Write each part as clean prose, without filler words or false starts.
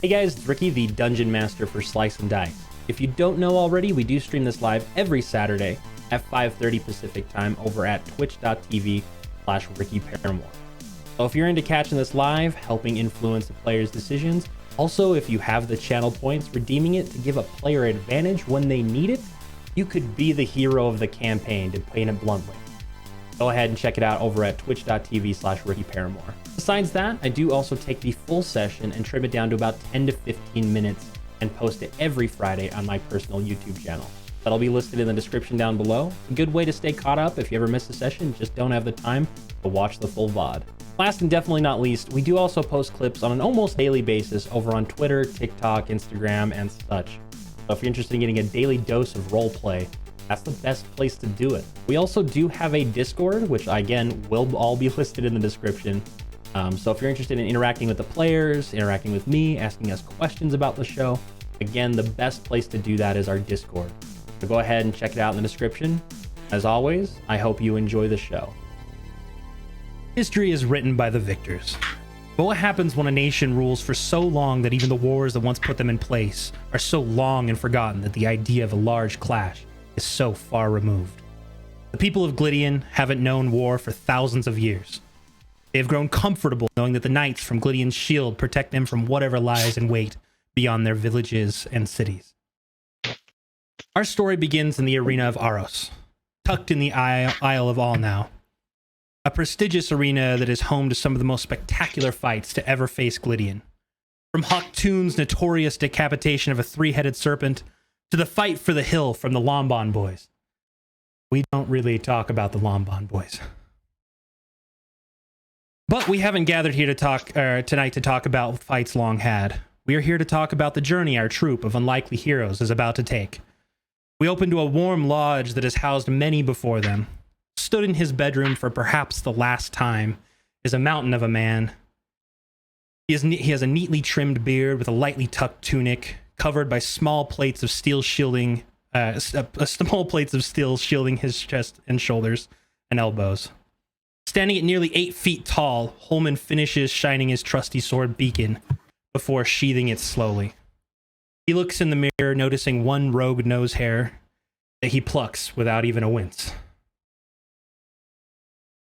Hey guys, it's Ricky, the Dungeon Master for Slice and Dice. If you don't know already, we do stream this live every Saturday at 5:30 Pacific time over at twitch.tv/RickyParamore. So if you're into catching this live, helping influence the player's decisions, also if you have the channel points, redeeming it to give a player advantage when they need it, you could be the hero of the campaign, to paint it bluntly. Go ahead and check it out over at twitch.tv/RickyParamore. Besides that, I do also take the full session and trim it down to about 10 to 15 minutes and post it every Friday on my personal YouTube channel. That'll be listed in the description down below. A good way to stay caught up if you ever miss a session, just don't have the time to watch the full VOD. Last and definitely not least, we do also post clips on an almost daily basis over on Twitter, TikTok, Instagram, and such. So if you're interested in getting a daily dose of roleplay, that's the best place to do it. We also do have a Discord, which again will all be listed in the description. So if you're interested in interacting with the players, interacting with me, asking us questions about the show, again, the best place to do that is our Discord. So go ahead and check it out in the description. As always, I hope you enjoy the show. History is written by the victors. But what happens when a nation rules for so long that even the wars that once put them in place are so long and forgotten that the idea of a large clash is so far removed? The people of Glydian haven't known war for thousands of years. They have grown comfortable knowing that the knights from Glydian's shield protect them from whatever lies in wait beyond their villages and cities. Our story begins in the arena of Ahros, tucked in the Isle of Allnow, a prestigious arena that is home to some of the most spectacular fights to ever face Glydian. From Hawktoon's notorious decapitation of a three-headed serpent to the fight for the hill from the Lombon boys. We don't really talk about the Lombon boys. But we haven't gathered here to talk tonight to talk about fights long had. We are here to talk about the journey our troop of unlikely heroes is about to take. We open to a warm lodge that has housed many before them. Stood in his bedroom for perhaps the last time is a mountain of a man. He has a neatly trimmed beard with a lightly tucked tunic, covered by small plates of steel shielding his chest and shoulders and elbows. Standing at nearly 8 feet tall, Holman finishes shining his trusty sword beacon before sheathing it slowly. He looks in the mirror, noticing one rogue nose hair that he plucks without even a wince.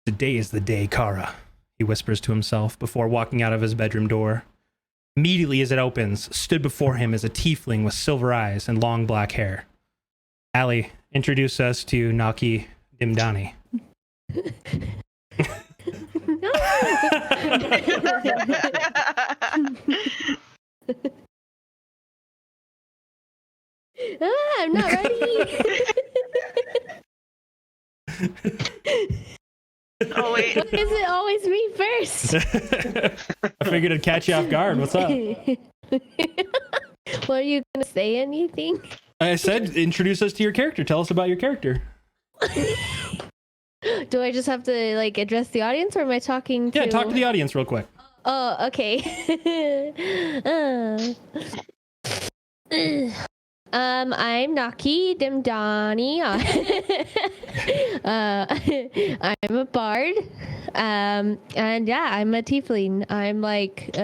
"Today is the day, Kara," he whispers to himself before walking out of his bedroom door. Immediately as it opens, stood before him is a tiefling with silver eyes and long black hair. Allie, introduce us to Naki Dimdani. I'm not ready. Oh wait. Why is it always me first? I figured I'd catch you off guard. What's up? Well, are you gonna say anything? I said introduce us to your character. Tell us about your character. Do I just have to like address the audience, or am I talking to? Yeah, talk to the audience real quick. Oh, okay. I'm Naki Dimdani. I'm a bard. And yeah, I'm a tiefling. I'm like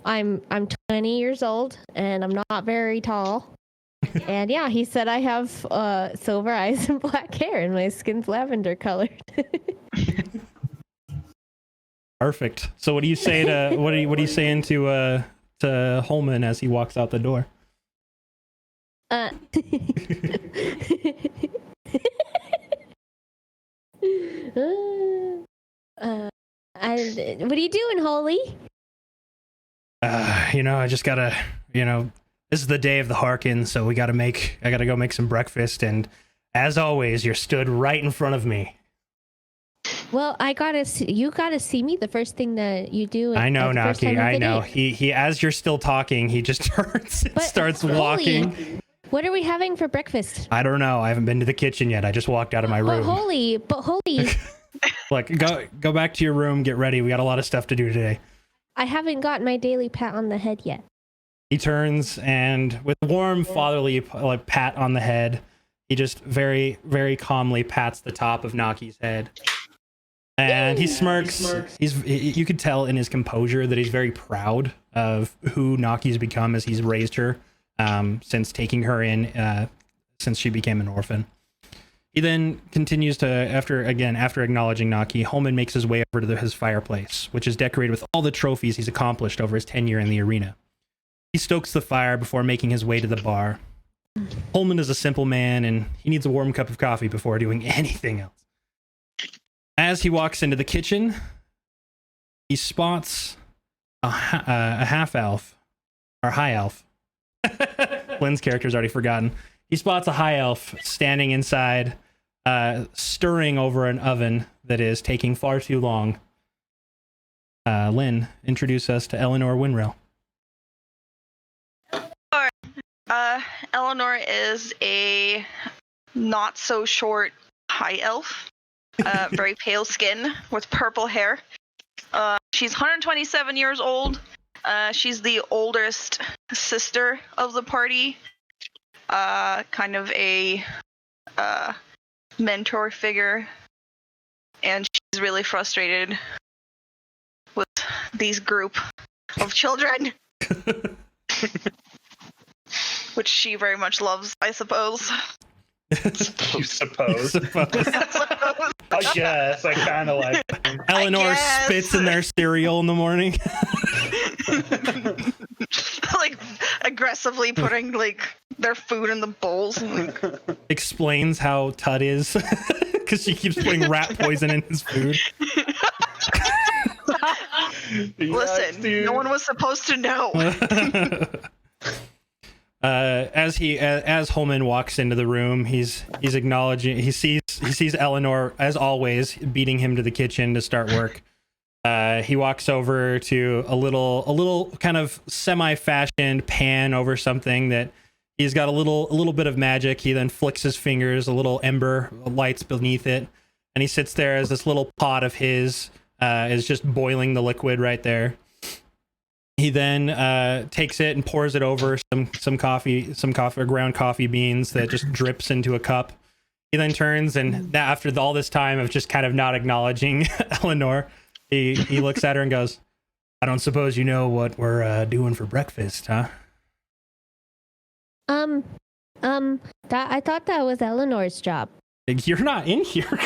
I'm 20 years old and I'm not very tall. And yeah, he said I have silver eyes and black hair and my skin's lavender colored. Perfect. So what do you say to what are you saying to Holman as he walks out the door? What are you doing, Holy? I just gotta, this is the day of the Harkin, so I gotta go make some breakfast, and as always, you're stood right in front of me. Well, you gotta see me the first thing that you do. I know, Naki, I know. He, as you're still talking, he just turns and starts walking. What are we having for breakfast? I don't know. I haven't been to the kitchen yet. I just walked out of my room. But Holy. Look, go back to your room, get ready. We got a lot of stuff to do today. I haven't gotten my daily pat on the head yet. He turns and with a warm fatherly pat on the head, he just very, very calmly pats the top of Naki's head. And he smirks. You could tell in his composure that he's very proud of who Naki's become as he's raised her since taking her in, since she became an orphan. He then continues to, after acknowledging Naki, Holman makes his way over to his fireplace, which is decorated with all the trophies he's accomplished over his tenure in the arena. He stokes the fire before making his way to the bar. Holman is a simple man, and he needs a warm cup of coffee before doing anything else. As he walks into the kitchen, he spots a half-elf, or high elf. Lynn's character's already forgotten. He spots a high elf standing inside, stirring over an oven that is taking far too long. Lynn, introduce us to Eleanor Winrow. Eleanor is a not so short high elf, very pale skin with purple hair. She's 127 years old. She's the oldest sister of the party. Kind of a mentor figure, and she's really frustrated with these group of children. Which she very much loves, I suppose. You suppose? I guess. I kind of like Eleanor spits in their cereal in the morning. Like, aggressively putting, like, their food in the bowls. And, like... Explains how Tut is. Because she keeps putting rat poison in his food. Listen, no one was supposed to know. As Holman walks into the room, he's acknowledging he sees Eleanor, as always, beating him to the kitchen to start work. He walks over to a little kind of semi-fashioned pan over something that he's got a little bit of magic. He then flicks his fingers, a little ember lights beneath it, and he sits there as this little pot of his is just boiling the liquid right there. He then takes it and pours it over some coffee, or ground coffee beans that just drips into a cup. He then turns and after all this time of just kind of not acknowledging Eleanor, he looks at her and goes, "I don't suppose you know what we're doing for breakfast, huh?" That I thought that was Eleanor's job. You're not in here.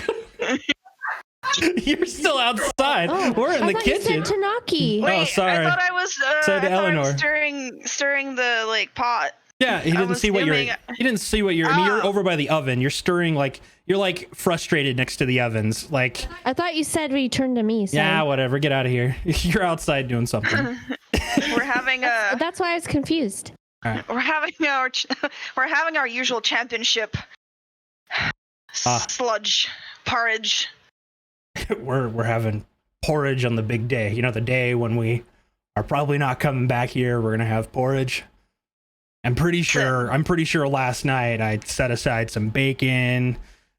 You're still outside. We're in the kitchen. You said Tanaki. Wait, oh, sorry. I thought I was Said to Eleanor. stirring the like pot. Yeah, he didn't see what you're. I mean, you're over by the oven. You're stirring you're like frustrated next to the ovens. Like, I thought you said return to me. So. Yeah, whatever. Get out of here. You're outside doing something. We're having a. That's why I was confused. All right. We're having our usual championship sludge porridge. We're having porridge on the big day. You know, the day when we are probably not coming back here. We're gonna have porridge. I'm pretty sure last night I set aside some bacon,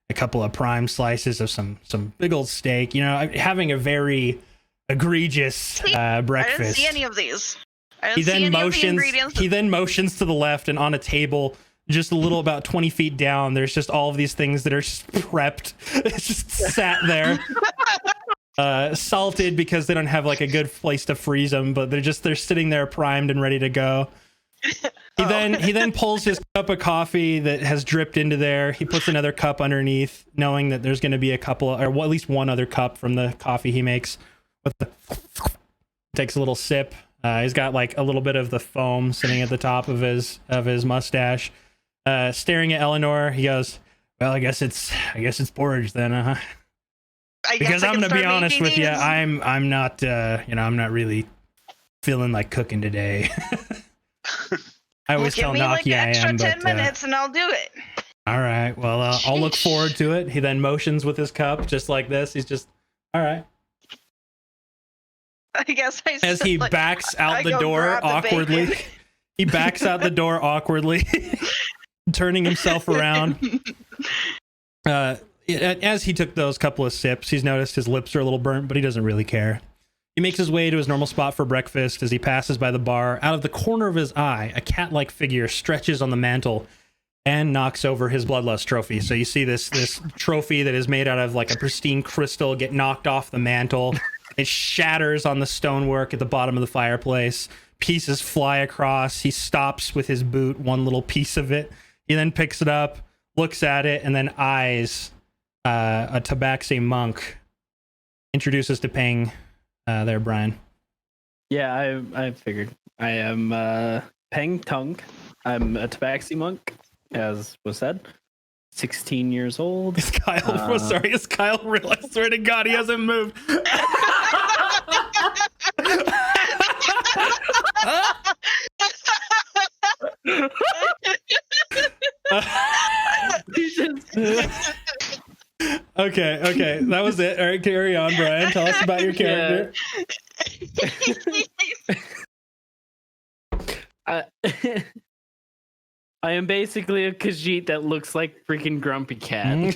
a couple of prime slices of some big old steak. You know, having a very egregious breakfast. I didn't see any of these. He then motions to the left, and on a table just a little about 20 feet down, there's just all of these things that are just prepped. It's just sat there. Salted because they don't have like a good place to freeze them, but they're sitting there primed and ready to go. He then pulls his cup of coffee that has dripped into there. He puts another cup underneath, knowing that there's going to be a couple, or at least one other cup from the coffee he makes. Takes a little sip. He's got like a little bit of the foam sitting at the top of his mustache. Staring at Eleanor, he goes, "Well, I guess it's porridge then, huh?" Because I'm gonna be honest with you, I'm not really feeling like cooking today. I always tell Naki I am, but 10 minutes and I'll do it. All right, well, I'll look forward to it. He then motions with his cup, just like this. He's just, all right. I guess as he backs out the door awkwardly. He backs out the door awkwardly, turning himself around. As he took those couple of sips, he's noticed his lips are a little burnt, but he doesn't really care. He makes his way to his normal spot for breakfast. As he passes by the bar, out of the corner of his eye, a cat-like figure stretches on the mantle and knocks over his bloodlust trophy. So you see this trophy that is made out of like a pristine crystal get knocked off the mantle. It shatters on the stonework at the bottom of the fireplace. Pieces fly across. He stops with his boot, one little piece of it. He then picks it up, looks at it, and then eyes a Tabaxi monk. Introduces to Peng there, Brian. Yeah, I figured. I am Peng Tung. I'm a Tabaxi monk, as was said. 16 years old. Is Kyle sorry, is Kyle real? I swear to God, he hasn't moved. Okay, that was it. All right, carry on, Brian. Tell us about your character. I am basically a Khajiit that looks like freaking Grumpy Cat.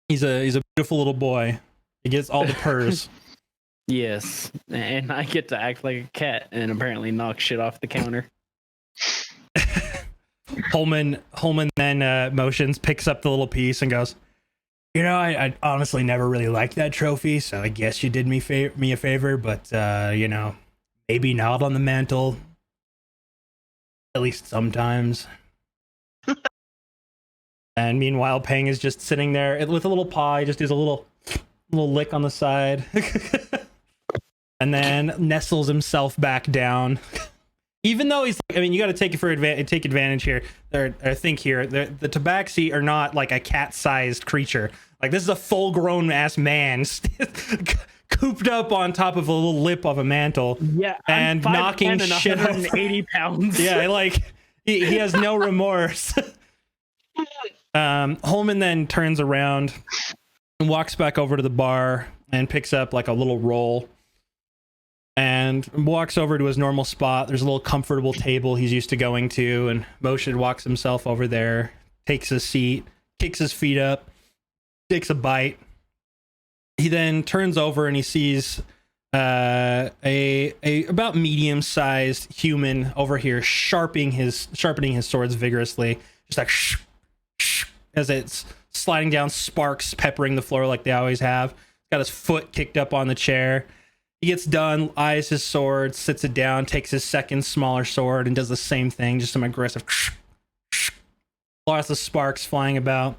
He's a beautiful little boy. He gets all the purrs. Yes, and I get to act like a cat and apparently knock shit off the counter. Holman then motions, picks up the little piece, and goes, "You know, I honestly never really liked that trophy, so I guess you did me a favor, but you know, maybe not on the mantle. At least sometimes." And meanwhile, Peng is just sitting there with a little paw. He just does a little lick on the side, and then nestles himself back down. Even though he's, I mean, you got to take advantage here. Think here. The Tabaxi are not like a cat-sized creature. Like, this is a full-grown ass man cooped up on top of a little lip of a mantle. Yeah, and knocking and shit 180 pounds. Yeah, like he has no remorse. Holman then turns around and walks back over to the bar and picks up like a little roll and walks over to his normal spot. There's a little comfortable table he's used to going to, and Motion walks himself over there, takes a seat, kicks his feet up, takes a bite. He then turns over and he sees a about medium-sized human over here sharpening his swords vigorously, just like shh, shh, as it's sliding down, sparks peppering the floor like they always have. He's got his foot kicked up on the chair. He gets done, eyes his sword, sits it down, takes his second smaller sword, and does the same thing, just some aggressive shh, shh, lots of sparks flying about.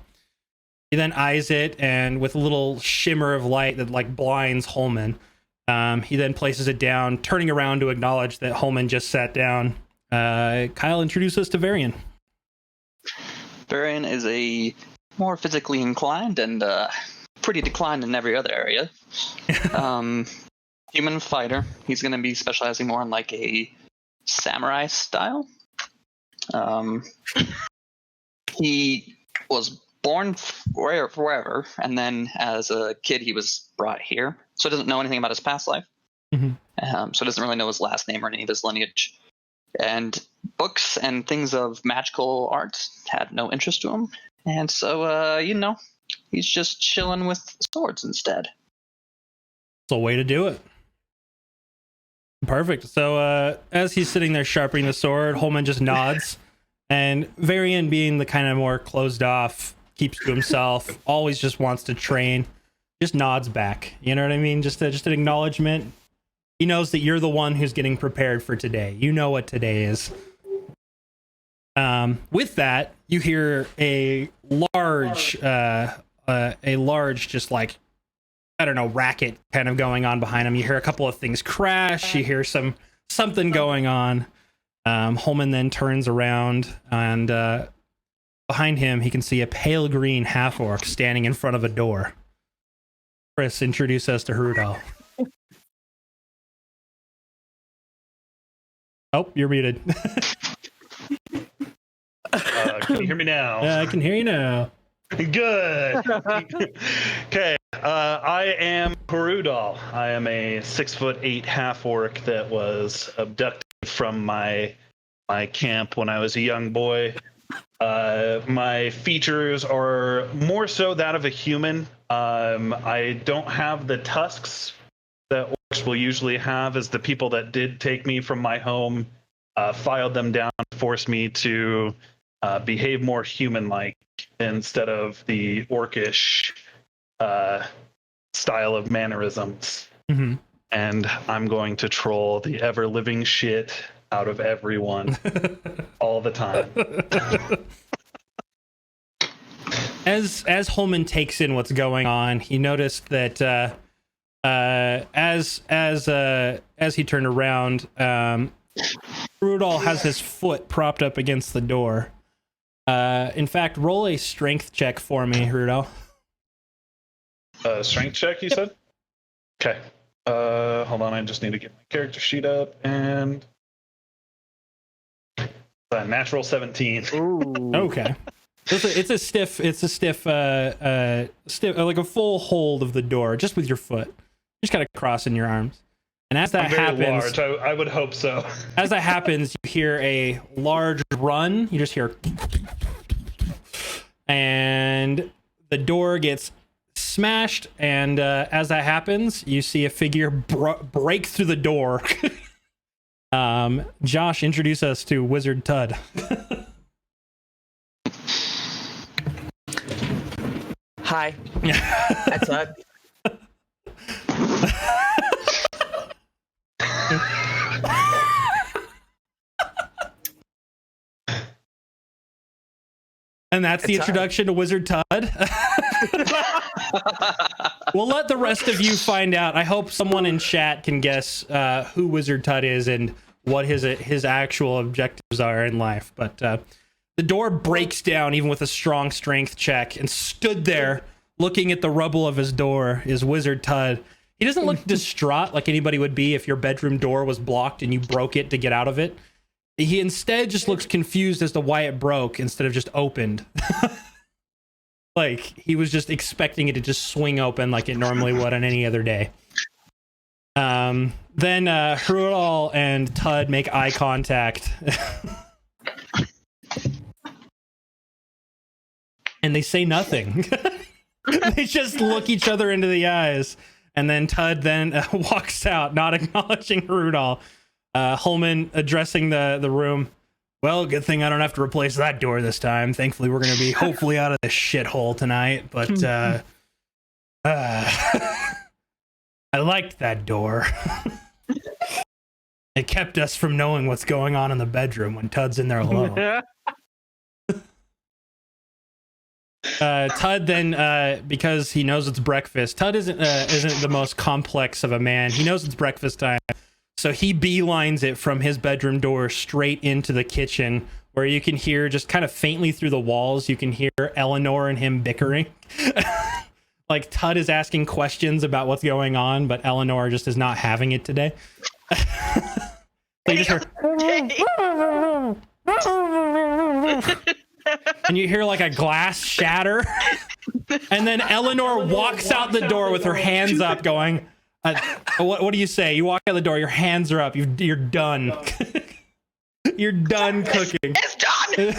He then eyes it, and with a little shimmer of light that like blinds Holman, he then places it down, turning around to acknowledge that Holman just sat down. Kyle, introduce us to Varian. Varian is a more physically inclined and pretty declined in every other area. Human fighter. He's going to be specializing more in like a samurai style. He was born wherever, and then as a kid he was brought here, so he doesn't know anything about his past life. So doesn't really know his last name or any of his lineage, and books and things of magical art had no interest to him, and so he's just chilling with swords instead. It's a way to do it. Perfect. So as he's sitting there sharpening the sword, Holman just nods, and Varian, being the kind of more closed off, keeps to himself, always just wants to train, just nods back. You know what I mean? Just an acknowledgement. He knows that you're the one who's getting prepared for today. You know what today is. With that, you hear a large, just like, I don't know, racket kind of going on behind him. You hear a couple of things crash. You hear something going on. Holman then turns around, and behind him, he can see a pale green half-orc standing in front of a door. Chris, introduce us to Hrudal. Oh, you're muted. Can you hear me now? Yeah, I can hear you now. Good. Okay. I am Hrudal. I am a 6'8" half-orc that was abducted from my camp when I was a young boy. My features are more so that of a human. I don't have the tusks that orcs will usually have as the people that did take me from my home filed them down, forced me to behave more human-like instead of the orcish style of mannerisms. Mm-hmm. And I'm going to troll the ever-living shit out of everyone all the time. As Holman takes in what's going on, he noticed that as he turned around, Rudolph has his foot propped up against the door. In fact, roll a strength check for me, Rudolph. Strength check, you said? Okay. Hold on, I just need to get my character sheet up, and natural 17. Ooh. Okay. It's a stiff, like a full hold of the door, just with your foot. Just kind of crossing your arms. And as that happens, large. I would hope so. As that happens, you hear a large run. You just hear, and the door gets smashed. And as that happens, you see a figure break through the door. Josh, introduce us to Wizard Tud. Hi. That's Tud. And that's the introduction to Wizard Tud. We'll let the rest of you find out. I hope someone in chat can guess who Wizard Tud is and what his actual objectives are in life. But the door breaks down even with a strong strength check, and stood there looking at the rubble of his door is Wizard Tud. He doesn't look distraught like anybody would be if your bedroom door was blocked and you broke it to get out of it. He instead just looks confused as to why it broke instead of just opened. Like he was just expecting it to just swing open like it normally would on any other day. Then Hrudal and Tud make eye contact. And they say nothing. They just look each other into the eyes. And then Tud then walks out, not acknowledging Hrudal. Holman addressing the room. Well, good thing I don't have to replace that door this time. Thankfully, we're going to be hopefully out of this shithole tonight. But I liked that door. It kept us from knowing what's going on in the bedroom when Tud's in there alone. Tud then, because he knows it's breakfast, Tud isn't the most complex of a man. He knows it's breakfast time. So he beelines it from his bedroom door straight into the kitchen, where you can hear just kind of faintly through the walls, you can hear Eleanor and him bickering. Like Tud is asking questions about what's going on, but Eleanor just is not having it today. So you just hear, and you hear like a glass shatter, and then Eleanor walks out the door with her hands up going, what do you say? You walk out the door, your hands are up, you're done. You're done cooking. It's done.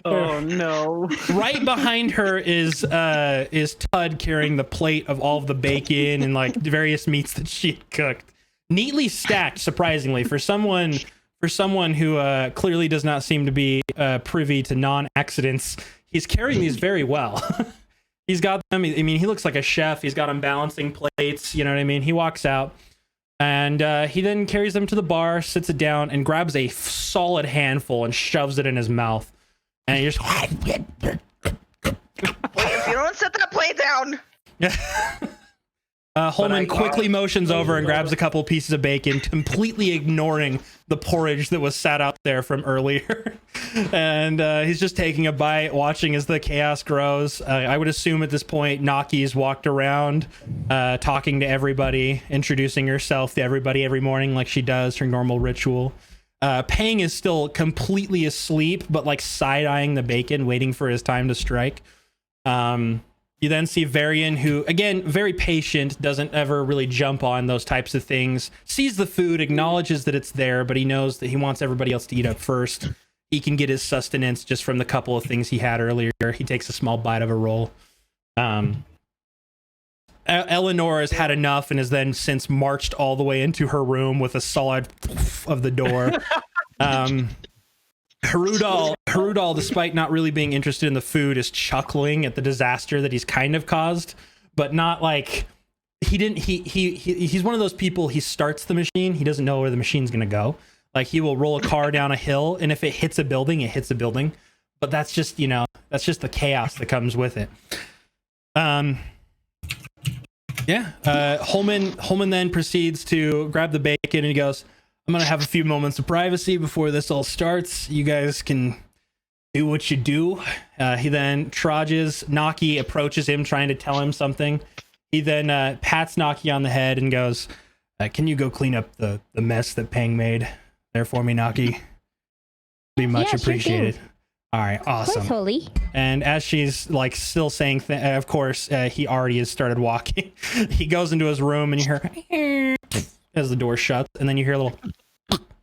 Oh no. Right behind her is Tud carrying the plate of all of the bacon and like various meats that she had cooked. Neatly stacked, surprisingly, for someone who clearly does not seem to be privy to non-accidents. He's carrying these very well. He's got them. I mean, he looks like a chef. He's got them balancing plates. You know what I mean? He walks out, and he then carries them to the bar, sits it down, and grabs a solid handful and shoves it in his mouth. And he just... Wait, if you don't set that plate down. Holman quickly motions over and grabs a couple pieces of bacon, completely ignoring the porridge that was sat out there from earlier. And he's just taking a bite, watching as the chaos grows. I would assume at this point, Naki's walked around, talking to everybody, introducing herself to everybody every morning like she does, her normal ritual. Pang is still completely asleep, but like side-eyeing the bacon, waiting for his time to strike. You then see Varian, who, again, very patient, doesn't ever really jump on those types of things, sees the food, acknowledges that it's there, but he knows that he wants everybody else to eat up first. He can get his sustenance just from the couple of things he had earlier. He takes a small bite of a roll. Eleanor has had enough and has then since marched all the way into her room with a solid of the door. Harudal, despite not really being interested in the food, is chuckling at the disaster that he's kind of caused, but not like he's one of those people. He starts the machine, he doesn't know where the machine's gonna go. Like he will roll a car down a hill, and if it hits a building, it hits a building. But that's just the chaos that comes with it. Holman then proceeds to grab the bacon and he goes, I'm gonna have a few moments of privacy before this all starts. You guys can do what you do. He then trudges. Naki approaches him, trying to tell him something. He then pats Naki on the head and goes, can you go clean up the mess that Pang made there for me, Naki? Be much appreciated. Sure. All right, awesome. Of course, Holy. And as she's like still saying, of course, he already has started walking. He goes into his room and you hear as the door shuts, and then you hear a little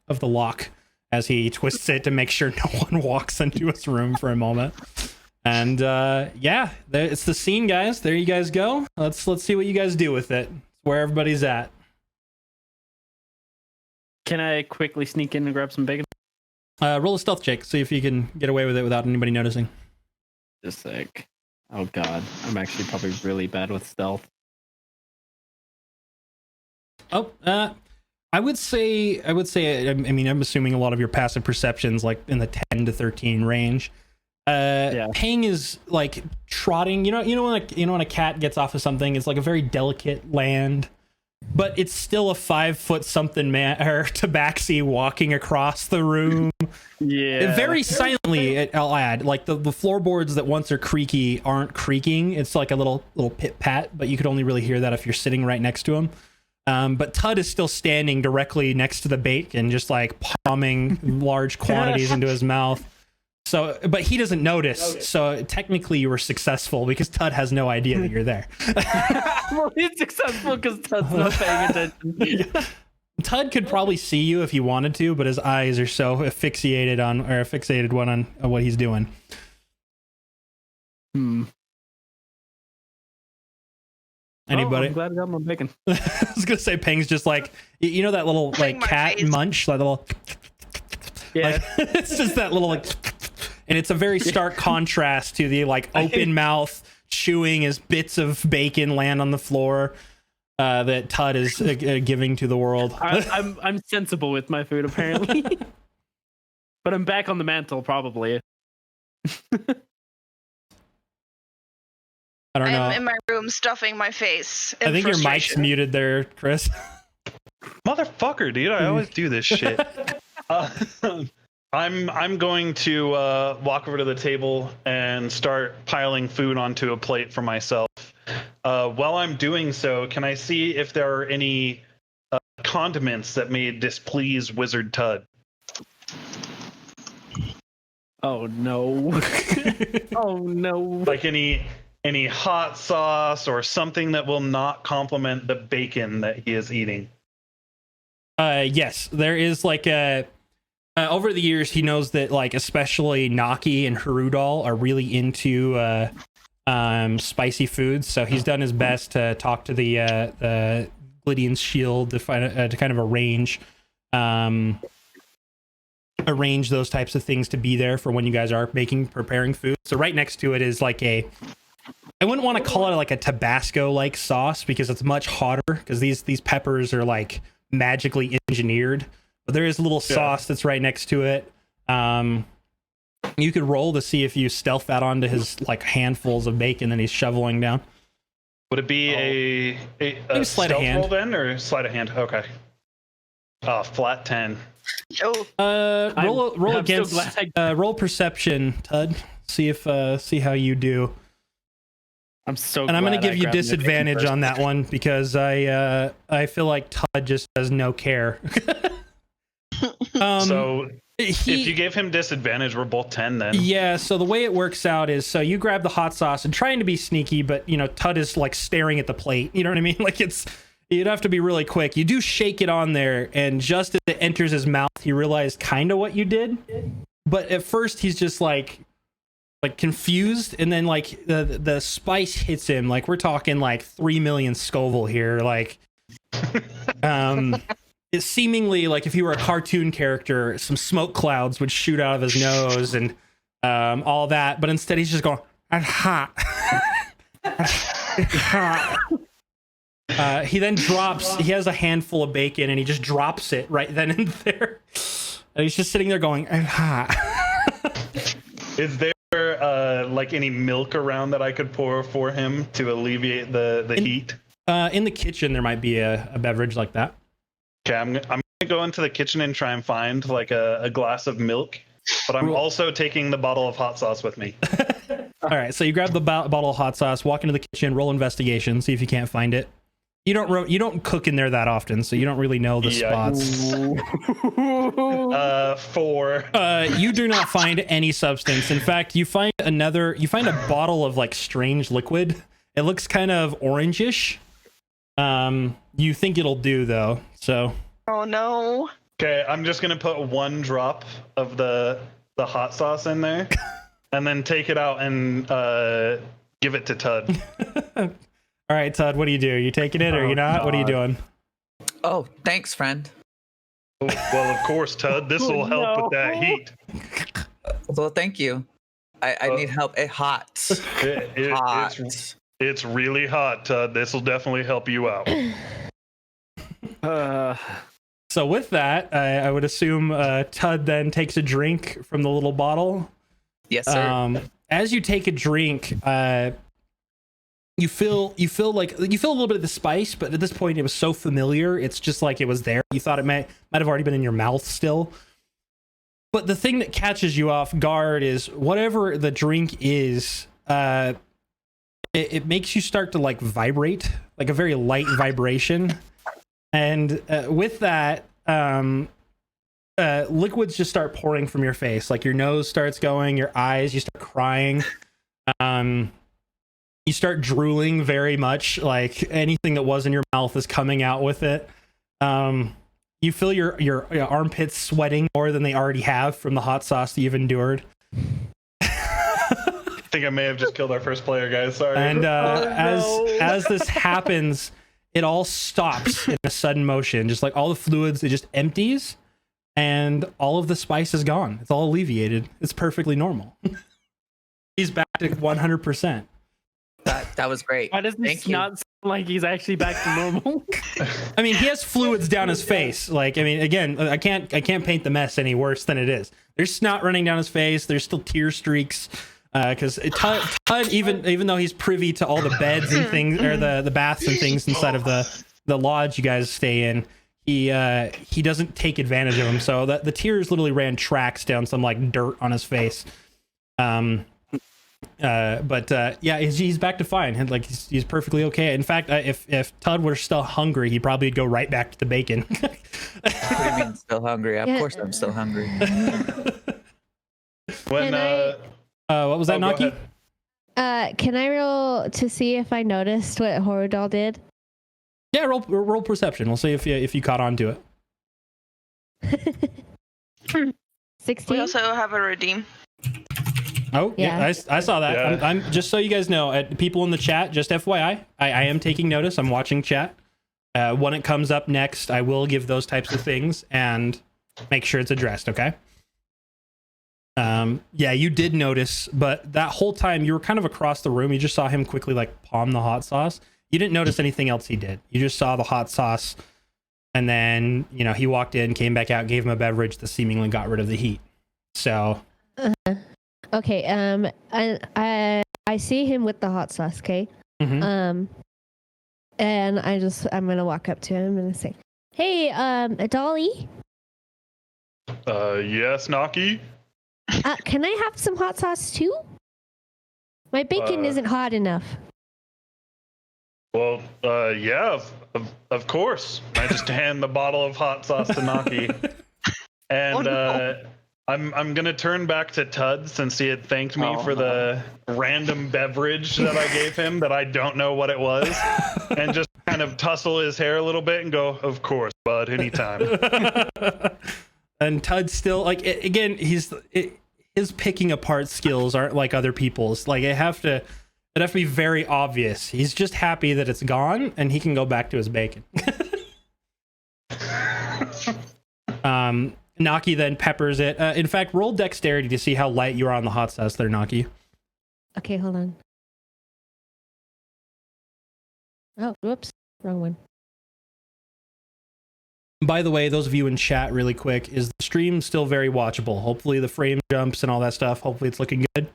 of the lock as he twists it to make sure no one walks into his room for a moment. And it's the scene, guys. There you guys go. Let's see what you guys do with it. Where everybody's at. Can I quickly sneak in and grab some bacon? Roll a stealth check. See if you can get away with it without anybody noticing. Just a sec. Oh god, I'm actually probably really bad with stealth. I would say, I mean, I'm assuming a lot of your passive perceptions like in the 10 to 13 range. Pang is like trotting, you know when a cat gets off of something, it's like a very delicate land, but it's still a 5 foot something man or tabaxi walking across the room. Yeah. Very silently, I'll add. Like the floorboards that once are creaky aren't creaking. It's like a little pit pat, but you could only really hear that if you're sitting right next to him. But Tud is still standing directly next to the bacon, just like palming large quantities into his mouth. So, but he doesn't notice. So technically you were successful because Tud has no idea that you're there. Well, he's successful because Tud's not paying attention. Tud could probably see you if he wanted to, but his eyes are so fixated on what he's doing. Anybody? I'm glad I got my bacon. I was gonna say Pang's just like, you know that little like cat face. munch, that little. Yeah, like, it's just that little like, and it's a very stark contrast to the like open mouth chewing as bits of bacon land on the floor that Tud is giving to the world. I'm sensible with my food apparently, but I'm back on the mantle probably. I don't know. I'm in my room stuffing my face. I think your mic's muted there, Chris. Motherfucker, dude! I always do this shit. I'm going to walk over to the table and start piling food onto a plate for myself. While I'm doing so, can I see if there are any condiments that may displease Wizard Tud? Oh no! Oh no! Like any hot sauce or something that will not complement the bacon that he is eating. Yes, there is like a over the years he knows that like especially Naki and Harudal are really into spicy foods, so he's done his best to talk to the Glydian's shield to find to kind of arrange those types of things to be there for when you guys are preparing food. So right next to it is like I wouldn't want to call it like a Tabasco like sauce because it's much hotter because these peppers are like magically engineered, but there is a little sauce that's right next to it. You could roll to see if you stealth that onto his like handfuls of bacon that he's shoveling down. Would it be a sleight of stealth hand roll then, or sleight of hand? Okay. Flat 10. Roll against roll perception, Tud. See how you do. I'm so and I'm going to give you disadvantage on that one because I feel like Tud just has no care. So if you gave him disadvantage, we're both 10 then. Yeah, so the way it works out is so you grab the hot sauce and trying to be sneaky, but you know Tud is like staring at the plate. You know what I mean? Like you'd have to be really quick. You do shake it on there, and just as it enters his mouth, he realized kind of what you did. But at first, he's just like, like confused, and then like the spice hits him. Like we're talking like 3 million Scoville here. Like, it's seemingly like if he were a cartoon character, some smoke clouds would shoot out of his nose and all that. But instead, he's just going, "I'm hot." He then drops. He has a handful of bacon, and he just drops it right then and there. And he's just sitting there going, "I'm hot." Is there like any milk around that I could pour for him to alleviate the heat? In the kitchen, there might be a beverage like that. Okay, I'm gonna go into the kitchen and try and find like a glass of milk, but I'm also taking the bottle of hot sauce with me. All right, so you grab the bottle of hot sauce, walk into the kitchen, roll investigation, see if you can't find it. You don't cook in there that often, so you don't really know the spots. 4. You do not find any substance. In fact, you find a bottle of like strange liquid. It looks kind of orangish. You think it'll do though, so. Oh no. Okay, I'm just gonna put 1 drop of the hot sauce in there, and then take it out and give it to Tud. All right, Todd, what do? You taking it or you not? God. What are you doing? Oh, thanks, friend. Well, of course, Tud. This will help with that heat. Well, thank you. I need help. Hot. Hot. It's really hot, Tud. This will definitely help you out. So with that, I would assume Tud then takes a drink from the little bottle. Yes, sir. As you take a drink, you feel a little bit of the spice, but at this point it was so familiar, it's just like it was there. You thought it might have already been in your mouth still. But the thing that catches you off guard is whatever the drink is, it makes you start to like vibrate, like a very light vibration. And with that, liquids just start pouring from your face. Like your nose starts going, your eyes, you start crying. You start drooling very much, like anything that was in your mouth is coming out with it. You feel your armpits sweating more than they already have from the hot sauce that you've endured. I think I may have just killed our first player, guys. Sorry. And as this happens, it all stops in a sudden motion. Just like all the fluids, it just empties, and all of the spice is gone. It's all alleviated. It's perfectly normal. He's back to 100%. That was great. Why does this not sound like he's actually back to normal? I mean, he has fluids down his face. Like, I mean, again, I can't paint the mess any worse than it is. There's snot running down his face. There's still tear streaks. Because Todd, even though he's privy to all the beds and things, or the baths and things inside of the lodge you guys stay in, he doesn't take advantage of them. So the tears literally ran tracks down some like dirt on his face. But he's back to fine. And like he's perfectly okay. In fact, if Todd were still hungry, he probably would go right back to the bacon. What do you mean still hungry? Of course I'm still hungry. What was that, Naki? Can I roll to see if I noticed what Horudal did? Yeah, roll perception. We'll see if you caught on to it. 16. We also have a redeem. Oh, yeah, I saw that. Yeah. I'm just so you guys know, people in the chat, just FYI, I am taking notice. I'm watching chat. When it comes up next, I will give those types of things and make sure it's addressed, okay? Yeah, you did notice, but that whole time you were kind of across the room. You just saw him quickly like palm the hot sauce. You didn't notice anything else he did. You just saw the hot sauce, and then, you know, he walked in, came back out, gave him a beverage that seemingly got rid of the heat. So... Okay, I see him with the hot sauce, okay? Mm-hmm. And I'm gonna walk up to him and say, "Hey, Dolly." Yes, Naki? Can I have some hot sauce too? My bacon isn't hot enough. Well, yeah, of course. I just hand the bottle of hot sauce to Naki. And, I'm gonna turn back to Tud since he had thanked me for the random beverage that I gave him that I don't know what it was, and just kind of tussle his hair a little bit and go, "Of course, bud, anytime." And Tud still, like, again, his picking apart skills aren't like other people's. Like it'd have to be very obvious. He's just happy that it's gone and he can go back to his bacon. Naki then peppers it. In fact, roll dexterity to see how light you are on the hot sauce there, Naki. Okay, hold on. Oh, whoops. Wrong one. By the way, those of you in chat, really quick, is the stream still very watchable? Hopefully the frame jumps and all that stuff. Hopefully it's looking good.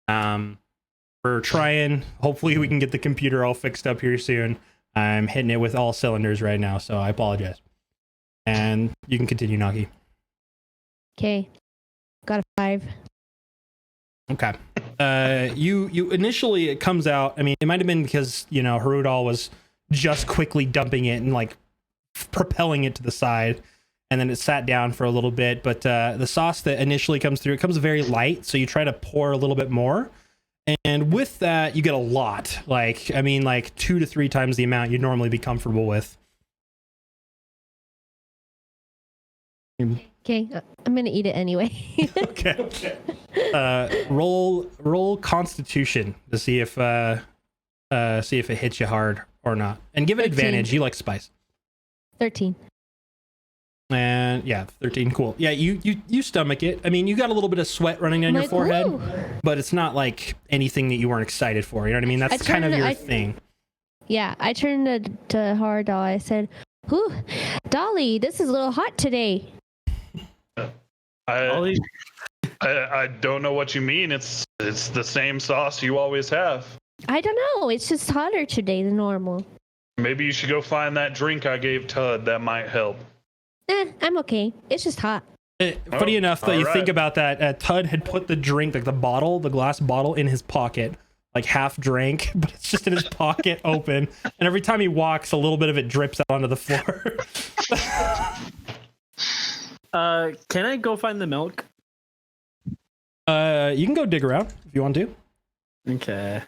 We're trying. Hopefully we can get the computer all fixed up here soon. I'm hitting it with all cylinders right now, so I apologize. And you can continue, Nagi. Okay. Got a 5. Okay. You initially, it comes out, I mean, it might have been because, you know, Harudal was just quickly dumping it and like propelling it to the side, and then it sat down for a little bit, but the sauce that initially comes through, it comes very light, so you try to pour a little bit more, and with that you get a lot, like, I mean, like 2 to 3 times the amount you'd normally be comfortable with. Okay, I'm gonna eat it anyway. Okay. Roll Constitution to see if it hits you hard or not, and give it 13. advantage. You like spice. 13. And yeah, 13. Cool. Yeah, you stomach it. I mean, you got a little bit of sweat running down your forehead, woo. but it's not like anything that you weren't excited for. You know what I mean? That's kind of your thing. Yeah, I turned to Hardal. I said, "Whew, Dolly, this is a little hot today." I don't know what you mean. It's the same sauce you always have. I don't know. It's just hotter today than normal. Maybe you should go find that drink I gave Tud. That might help. I'm okay. It's just hot. Funny enough that you right. think about that, Tud had put the drink, like the glass bottle, in his pocket, like half drank, but it's just in his pocket open. And every time he walks, a little bit of it drips out onto the floor. Can I go find the milk? You can go dig around if you want to. Okay.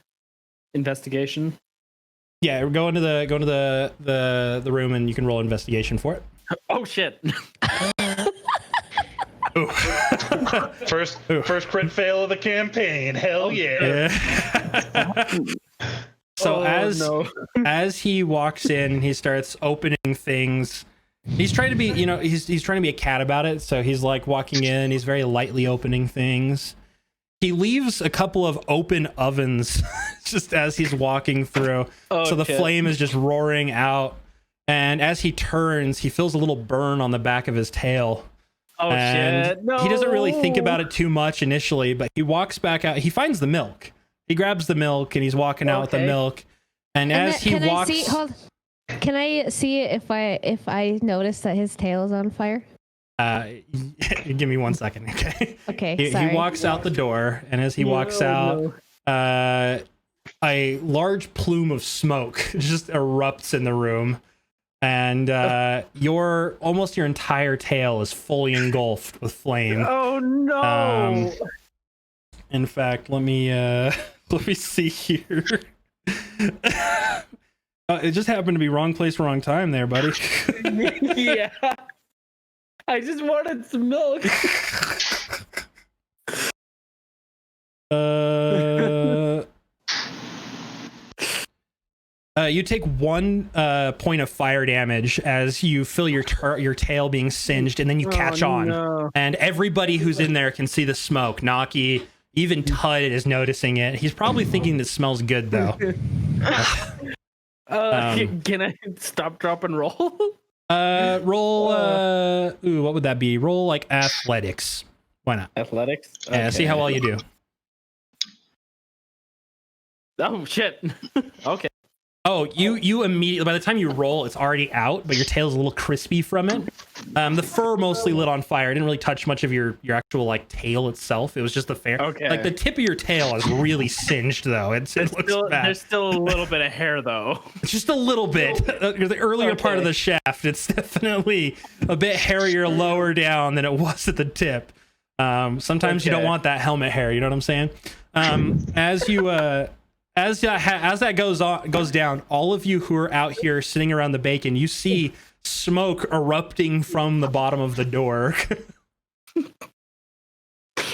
Investigation. Yeah, go into the room and you can roll investigation for it. Oh shit. Ooh. First crit fail of the campaign. Hell yeah. So no. as he walks in, he starts opening things. He's trying to be, you know, he's trying to be a cat about it. So he's like walking in, he's very lightly opening things. He leaves a couple of open ovens just as he's walking through. Oh, so the flame is just roaring out. And as he turns, he feels a little burn on the back of his tail. Oh, and shit. No. He doesn't really think about it too much initially, but he walks back out. He finds the milk. He grabs the milk and he's walking out with the milk. And as he walks... Can I see it if I notice that his tail is on fire? Give me 1 second, okay? Okay, He walks out the door, and as he walks out, a large plume of smoke just erupts in the room, and your entire tail is fully engulfed with flame. Oh no! In fact, let me see here. It just happened to be wrong place, wrong time there, buddy. Yeah. I just wanted some milk. You take 1 point of fire damage as you feel your tail being singed, and then you catch on. No. And everybody who's in there can see the smoke. Naki, even Tud is noticing it. He's probably thinking this smells good, though. Can I stop, drop, and roll? Roll. What would that be? Roll like athletics. Why not? Athletics. Yeah. See how well you do. Oh shit. Okay. Oh, you immediately, by the time you roll, it's already out, but your tail's a little crispy from it. The fur mostly lit on fire. It didn't really touch much of your actual like tail itself. It was just the fair. Okay. Like the tip of your tail is really singed though. It looks bad. There's still a little bit of hair though. It's just a little bit. The earlier part of the shaft, it's definitely a bit hairier lower down than it was at the tip. Sometimes you don't want that helmet hair. You know what I'm saying? As that goes down, all of you who are out here sitting around the bacon, you see smoke erupting from the bottom of the door.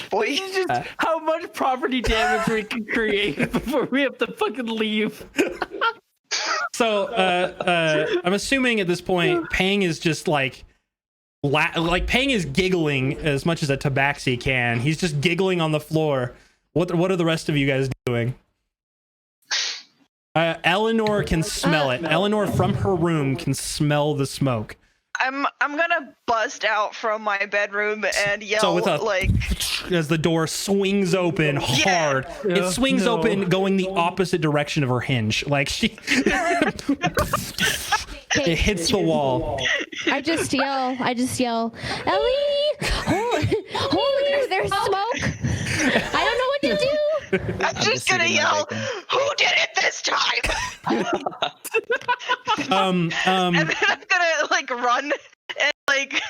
boy. This is just how much property damage we can create before we have to fucking leave. So I'm assuming at this point, Pang is just like Pang is giggling as much as a tabaxi can. He's just giggling on the floor. What are the rest of you guys doing? Eleanor can smell it. Eleanor from her room can smell the smoke. I'm gonna bust out from my bedroom and yell So with a like as the door swings open hard, it swings open going the opposite direction of her hinge. Like she it hits the wall. I just yell, Ellie, holy, there's smoke. I don't know what to do. I'm just gonna yell, who did it this time? And then I'm gonna like run and like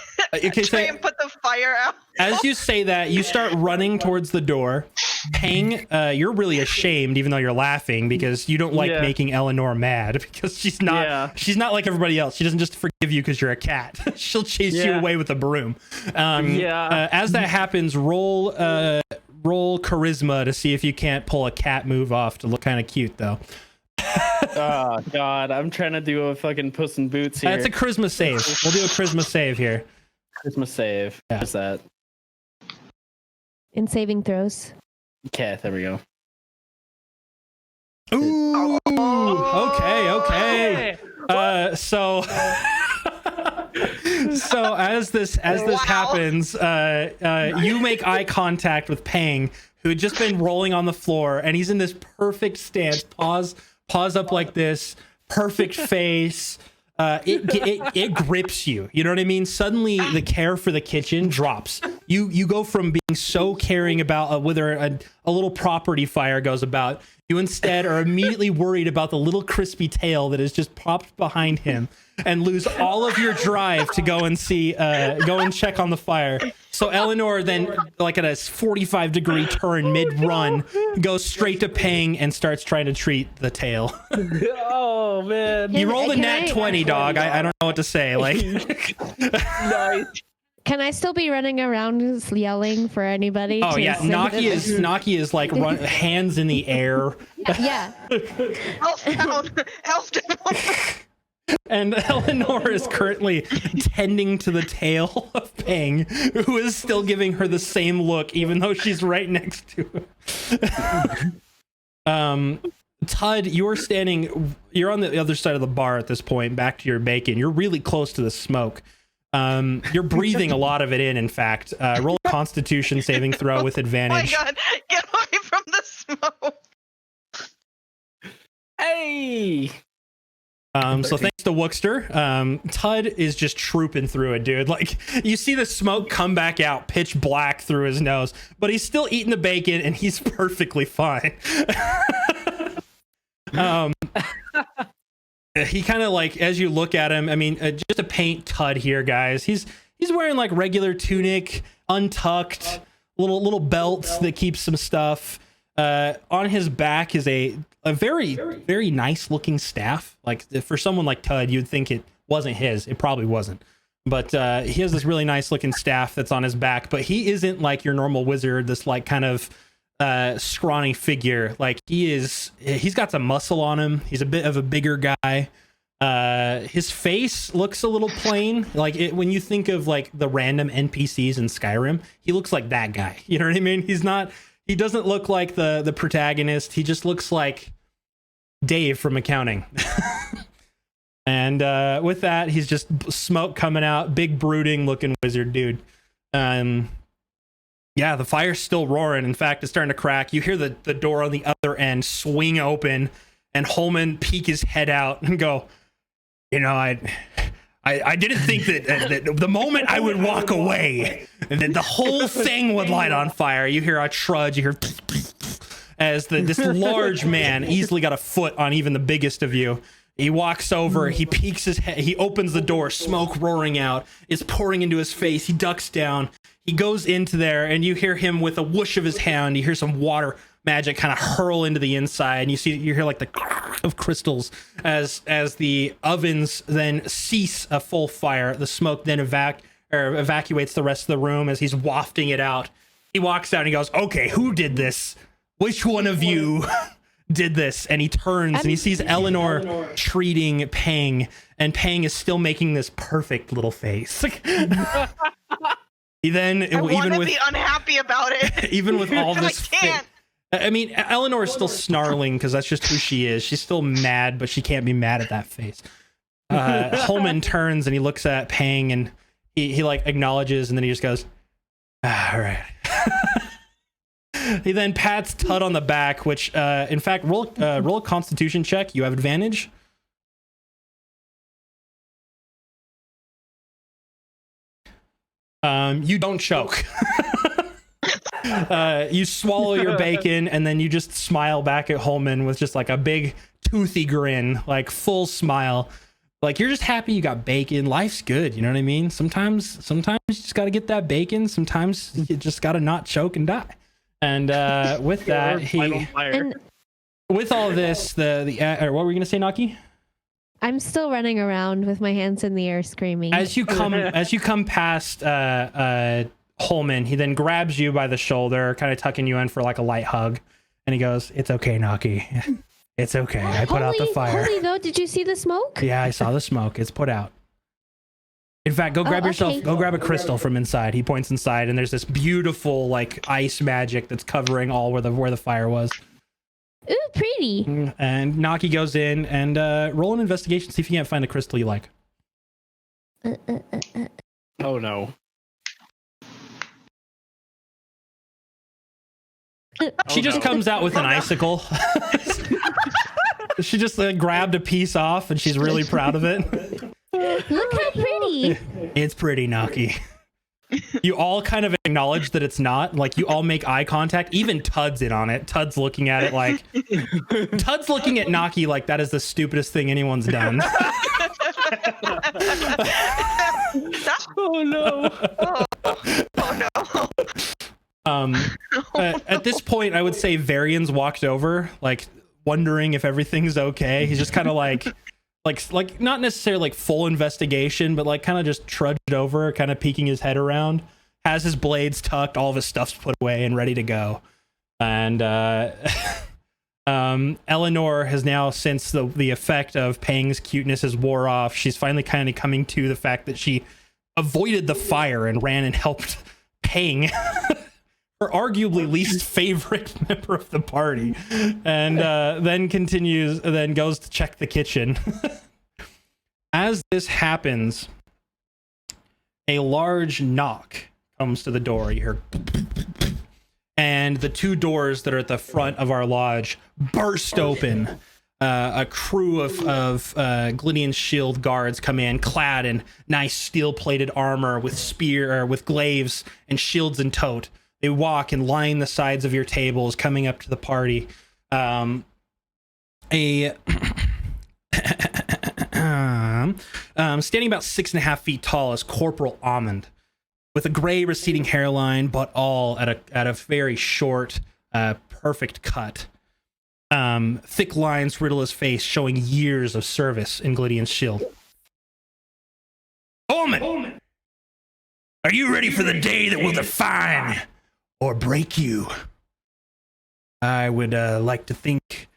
try and put the fire out. As you say that, you start running towards the door. Pang, you're really ashamed, even though you're laughing, because you don't like making Eleanor mad, because she's not like everybody else. She doesn't just forgive you because you're a cat. She'll chase you away with a broom. As that happens, roll charisma to see if you can't pull a cat move off to look kind of cute, though. Oh god, I'm trying to do a fucking Puss in Boots here. That's a charisma save. We'll do a charisma save here. Charisma save. Yeah. What's that? In saving throws. Okay, there we go. Ooh. Okay. So as this happens, you make eye contact with Pang, who had just been rolling on the floor, and he's in this perfect stance, paws up like this, perfect face. It grips you. You know what I mean? Suddenly, the care for the kitchen drops. You go from being so caring about whether a little property fire goes about. You instead are immediately worried about the little crispy tail that is just popped behind him, and lose all of your drive to go and check on the fire. So Eleanor then, like at a 45-degree turn mid-run, goes straight to Pang and starts trying to treat the tail. Oh man! You rolled a nat 20, dog. I don't know what to say. Like, Nice. Can I still be running around just yelling for anybody? oh to yeah, save Naki is like hands in the air. Yeah. Elf down. And Eleanor is currently tending to the tail of Pang, who is still giving her the same look, even though she's right next to her. Todd, you're on the other side of the bar at this point, back to your bacon. You're really close to the smoke. You're breathing a lot of it in fact. Roll a Constitution saving throw with advantage. Oh my god, get away from the smoke. Hey! So thanks to Wookster, Todd is just trooping through it, dude. Like, you see the smoke come back out pitch black through his nose, but he's still eating the bacon and he's perfectly fine. He kind of like, as you look at him, I mean, just to paint Todd here, guys, he's wearing like regular tunic, untucked, little belts that keep some stuff. On his back is a very, very nice looking staff. Like, for someone like Todd, you'd think it wasn't his. It probably wasn't. But he has this really nice looking staff that's on his back. But he isn't like your normal wizard, this like kind of scrawny figure. Like, he's got some muscle on him. He's a bit of a bigger guy. His face looks a little plain. Like, when you think of like the random NPCs in Skyrim, he looks like that guy. You know what I mean? He doesn't look like the protagonist. He just looks like Dave from accounting. And with that, he's just smoke coming out, big brooding looking wizard dude. Yeah, the fire's still roaring. In fact, it's starting to crack. You hear the door on the other end swing open, and Holman peek his head out and go, you know, I didn't think that the moment I would walk away, that the whole thing would light on fire. You hear a trudge, you hear as this large man easily got a foot on even the biggest of you. He walks over, he peeks his head, he opens the door, smoke roaring out, it's pouring into his face, he ducks down, he goes into there, and you hear him with a whoosh of his hand, you hear some water magic kind of hurl into the inside, and you hear like the of crystals as the ovens then cease a full fire. The smoke then evacuates the rest of the room as he's wafting it out. He walks out and he goes, okay, who did this? Which one of you did this? And he turns and he sees Eleanor treating Pang, and Pang is still making this perfect little face. He then, I want to be unhappy about it. even with all I this, can't. I mean, Eleanor is still snarling because that's just who she is. She's still mad, but she can't be mad at that face. Holman turns and he looks at Pang and he like acknowledges, and then he just goes, all right. He then pats Tut on the back, which, in fact, roll a Constitution check. You have advantage. You don't choke. You swallow your bacon, and then you just smile back at Holman with just like a big toothy grin, like full smile. Like you're just happy you got bacon. Life's good, you know what I mean? Sometimes you just got to get that bacon. Sometimes you just got to not choke and die. And with that, with all this, what were you gonna say, Naki? I'm still running around with my hands in the air, screaming. As you come past Holman, he then grabs you by the shoulder, kind of tucking you in for like a light hug, and he goes, "It's okay, Naki. It's okay. I put out the fire." Holy though, did you see the smoke? Yeah, I saw the smoke. It's put out. In fact, go grab yourself. Go grab a crystal from inside. He points inside, and there's this beautiful like ice magic that's covering all where the fire was. Ooh, pretty. And Naki goes in and roll an investigation. See if you can't find the crystal you like. Oh no. She just comes out with an icicle. She just grabbed a piece off, and she's really proud of it. Look how pretty. It's pretty, Naki. You all kind of acknowledge that it's not. Like, you all make eye contact. Even Tud's in on it. Tud's looking at it like... Tud's looking at Naki like that is the stupidest thing anyone's done. Oh no. Oh no. At this point, I would say Varian's walked over, like, wondering if everything's okay. He's just kind of like not necessarily like full investigation, but like kind of just trudged over, kind of peeking his head around, has his blades tucked, all of his stuff's put away and ready to go. And Eleanor has now, since the effect of Pang's cuteness has wore off, she's finally kind of coming to the fact that she avoided the fire and ran and helped Pang, her arguably least favorite member of the party, and then goes to check the kitchen. As this happens, a large knock comes to the door. You hear, and the two doors that are at the front of our lodge burst open. A crew of Glydian shield guards come in, clad in nice steel-plated armor with with glaives and shields in tote. They walk and line the sides of your tables, coming up to the party. Standing about 6.5 feet tall is Corporal Almond, with a gray receding hairline, but all at a very short, perfect cut. Thick lines riddle his face, showing years of service in Glydian's shield. Almond, are you ready for the day that will define or break you? I would like to think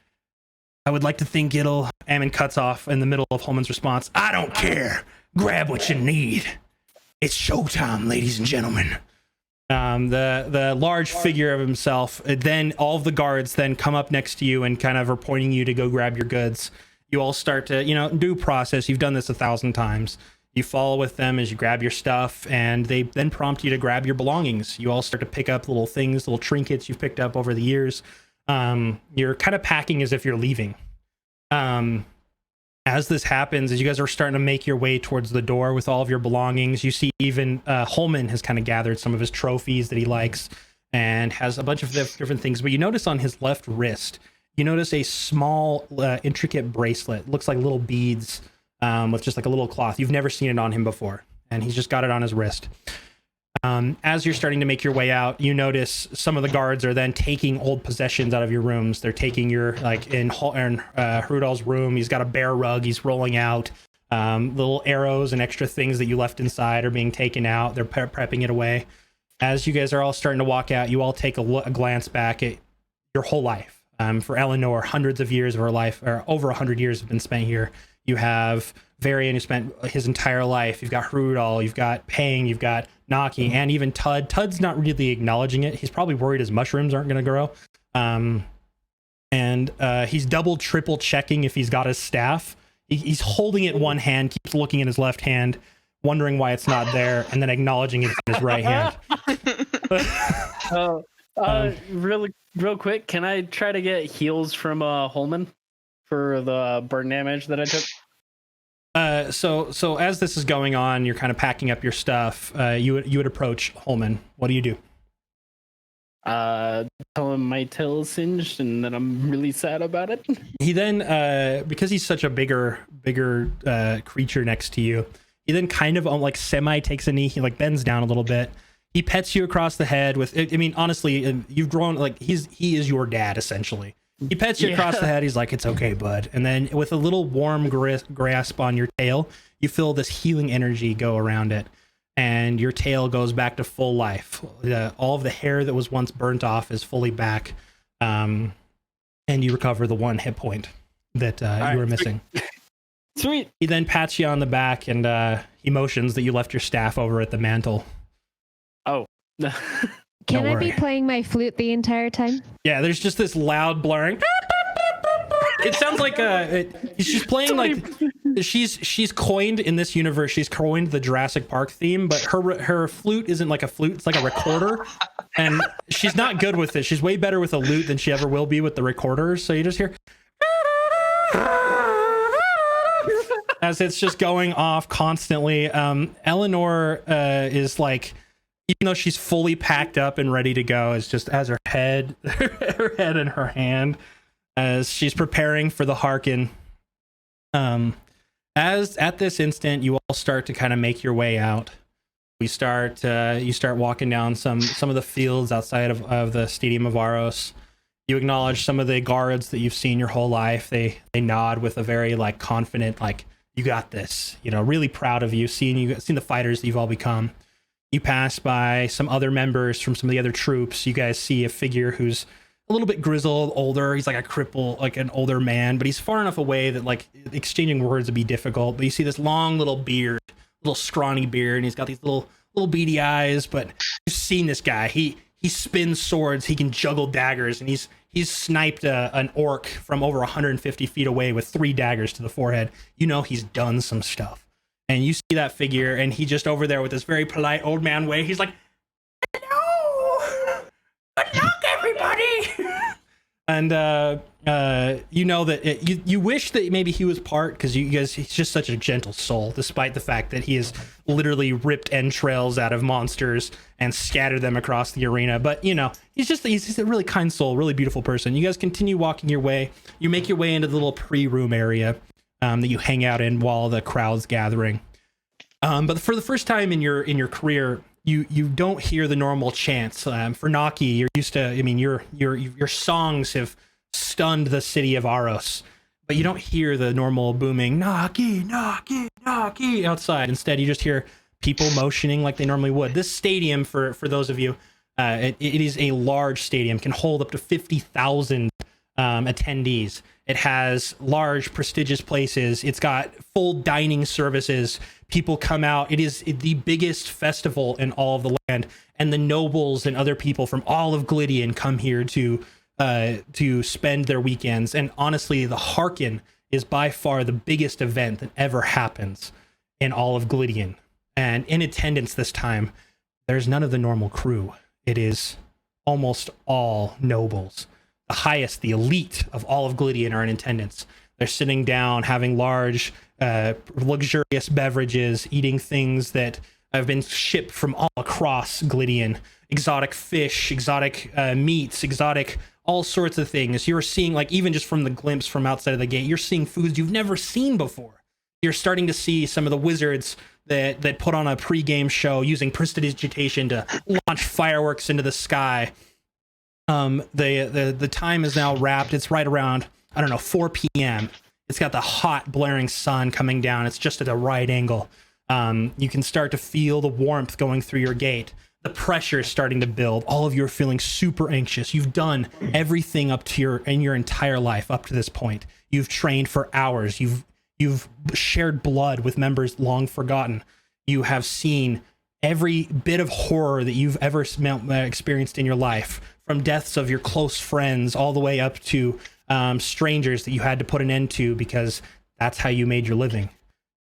it'll... Ammon cuts off in the middle of Holman's response. I don't care. Grab what you need. It's showtime, ladies and gentlemen. The large figure of himself, then all of the guards then come up next to you and kind of are pointing you to go grab your goods. You all start to, due process. You've done this 1,000 times. You follow with them as you grab your stuff, and they then prompt you to grab your belongings. You all start to pick up little things, little trinkets you've picked up over the years. You're kind of packing as if you're leaving. As this happens, as you guys are starting to make your way towards the door with all of your belongings, you see even Holman has kind of gathered some of his trophies that he likes and has a bunch of different things. But you notice on his left wrist, you notice a small, intricate bracelet. Looks like little beads with just like a little cloth. You've never seen it on him before, and he's just got it on his wrist. As you're starting to make your way out, you notice some of the guards are then taking old possessions out of your rooms. They're taking your, like in Hrudal's room, he's got a bear rug he's rolling out. Little arrows and extra things that you left inside are being taken out. They're prepping it away. As you guys are all starting to walk out, you all take a glance back at your whole life. For Eleanor, hundreds of years of her life, or over 100 years have been spent here. You have Varian, who spent his entire life. You've got Hrudal, you've got Pang, you've got Naki, and even Tud. Tud's not really acknowledging it. He's probably worried his mushrooms aren't going to grow. And he's double, triple checking if he's got his staff. He's holding it in one hand, keeps looking at his left hand, wondering why it's not there, and then acknowledging it's in his right hand. Real quick, can I try to get heals from Holman for the burn damage that I took? So as this is going on, you're kind of packing up your stuff. You would approach Holman. What do you do? Tell him my tail is singed and that I'm really sad about it. He then, because he's such a bigger creature next to you, he then kind of like semi takes a knee. He like bends down a little bit. He pets you across the head with, I mean, honestly, you've grown, like, he is your dad, essentially. He pets you across the head. He's like, it's okay, bud. And then with a little warm grasp on your tail, you feel this healing energy go around it. And your tail goes back to full life. All of the hair that was once burnt off is fully back. And you recover the 1 hit point that you were missing. Sweet. He then pats you on the back and he motions that you left your staff over at the mantle. Oh. Can I be playing my flute the entire time? Yeah, there's just this loud blaring. It sounds like she's playing like she's coined in this universe. She's coined the Jurassic Park theme, but her flute isn't like a flute. It's like a recorder, and she's not good with it. She's way better with a lute than she ever will be with the recorder. So you just hear as it's just going off constantly. Eleanor is like, even though she's fully packed up and ready to go, is just has her head in her hand as she's preparing for the Harkin. As at this instant, you all start to kind of make your way out. You start walking down some of the fields outside of the Stadium of Ahros. You acknowledge some of the guards that you've seen your whole life. They nod with a very like confident, like, you got this, you know, really proud of you, seeing the fighters that you've all become. You pass by some other members from some of the other troops. You guys see a figure who's a little bit grizzled, older. He's like a cripple, like an older man, but he's far enough away that like exchanging words would be difficult. But you see this long little beard, little scrawny beard, and he's got these little beady eyes. But you've seen this guy. He spins swords. He can juggle daggers, and he's sniped an orc from over 150 feet away with 3 daggers to the forehead. You know he's done some stuff. And you see that figure, and he just over there with this very polite old man way. He's like, "Hello, good luck, everybody." And you know that you wish that maybe he was part, because you guys, he's just such a gentle soul, despite the fact that he has literally ripped entrails out of monsters and scattered them across the arena. But you know, he's a really kind soul, really beautiful person. You guys continue walking your way. You make your way into the little pre-room area that you hang out in while the crowd's gathering. But for the first time in your career, you don't hear the normal chants. For Naki, you're used to. I mean, your songs have stunned the city of Ahros, but you don't hear the normal booming Naki, Naki, Naki outside. Instead, you just hear people motioning like they normally would. This stadium, for those of you, it is a large stadium, can hold up to 50,000 attendees. It has large, prestigious places. It's got full dining services. People come out. It is the biggest festival in all of the land, and the nobles and other people from all of Glydian come here to spend their weekends. And honestly, the Harkin is by far the biggest event that ever happens in all of Glydian. And in attendance this time, there's none of the normal crew. It is almost all nobles. The highest, the elite of all of Glydian are in attendance. They're sitting down, having large, luxurious beverages, eating things that have been shipped from all across Glydian. Exotic fish, exotic meats, exotic all sorts of things. You're seeing, like, even just from the glimpse from outside of the gate, you're seeing foods you've never seen before. You're starting to see some of the wizards that put on a pre-game show using prestidigitation to launch fireworks into the sky. The time is now wrapped. It's right around, 4 p.m. It's got the hot blaring sun coming down. It's just at the right angle. You can start to feel the warmth going through your gate. the pressure is starting to build. All of you are feeling super anxious. You've done everything up to your entire life up to this point. You've trained for hours. You've shared blood with members long forgotten. You have seen every bit of horror that you've ever experienced in your life, from deaths of your close friends all the way up to strangers that you had to put an end to because that's how you made your living.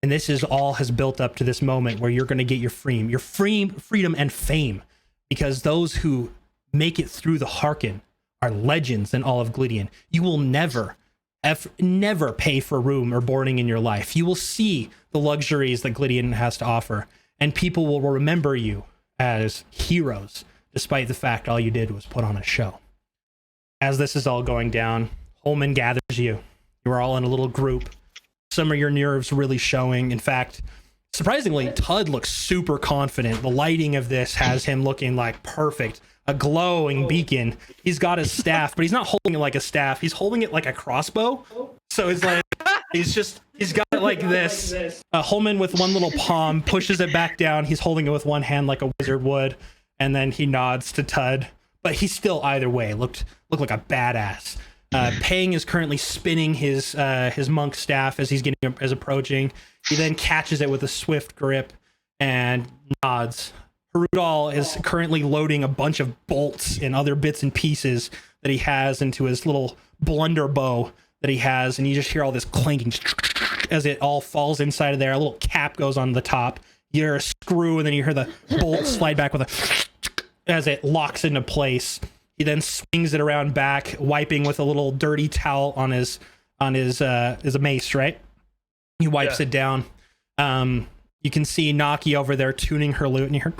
And this is all has built up to this moment where you're going to get your freedom and fame, because those who make it through the Harkin are legends in all of Glydian. You will never pay for room or boarding in your life. You will see the luxuries that Glydian has to offer, and people will remember you as heroes, despite the fact all you did was put on a show. As this is all going down, Holman gathers you. You are all in a little group. Some of your nerves really showing. In fact, surprisingly, Tud looks super confident. The lighting of this has him looking like perfect. A glowing beacon. He's got his staff, but he's not holding it like a staff. He's holding it like a crossbow. So it's like, he's got it like this. Holman with one little palm pushes it back down. He's holding it with one hand like a wizard would. And then he nods to Tud. But he's still, either way, looked like a badass. Pang is currently spinning his monk staff as he's approaching. He then catches it with a swift grip and nods. Harudal is currently loading a bunch of bolts and other bits and pieces that he has into his little blunder bow that he has, and you just hear all this clanking as it all falls inside of there. A little cap goes on the top. You hear a screw, and then you hear the bolt slide back with as it locks into place. He then swings it around back, wiping with a little dirty towel on his mace, right? He wipes it down. You can see Naki over there tuning her lute, and you hear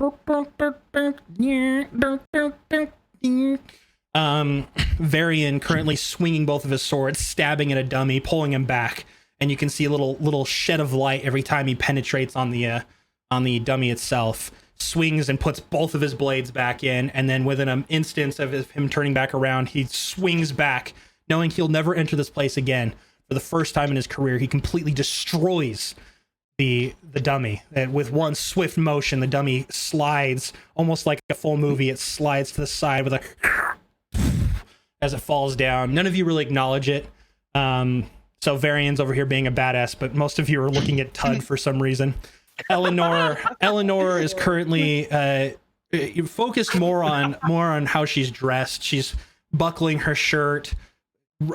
Varian currently swinging both of his swords, stabbing at a dummy, pulling him back, and you can see a little shed of light every time he penetrates on the dummy itself. Swings and puts both of his blades back in, and then within an instance of him turning back around, he swings back, knowing he'll never enter this place again. For the first time in his career, he completely destroys the dummy. And with one swift motion, the dummy slides, almost like a full movie. It slides to the side with a as it falls down. None of you really acknowledge it. So Varian's over here being a badass, but most of you are looking at Tud for some reason. Eleanor is currently focused more on how she's dressed. She's buckling her shirt,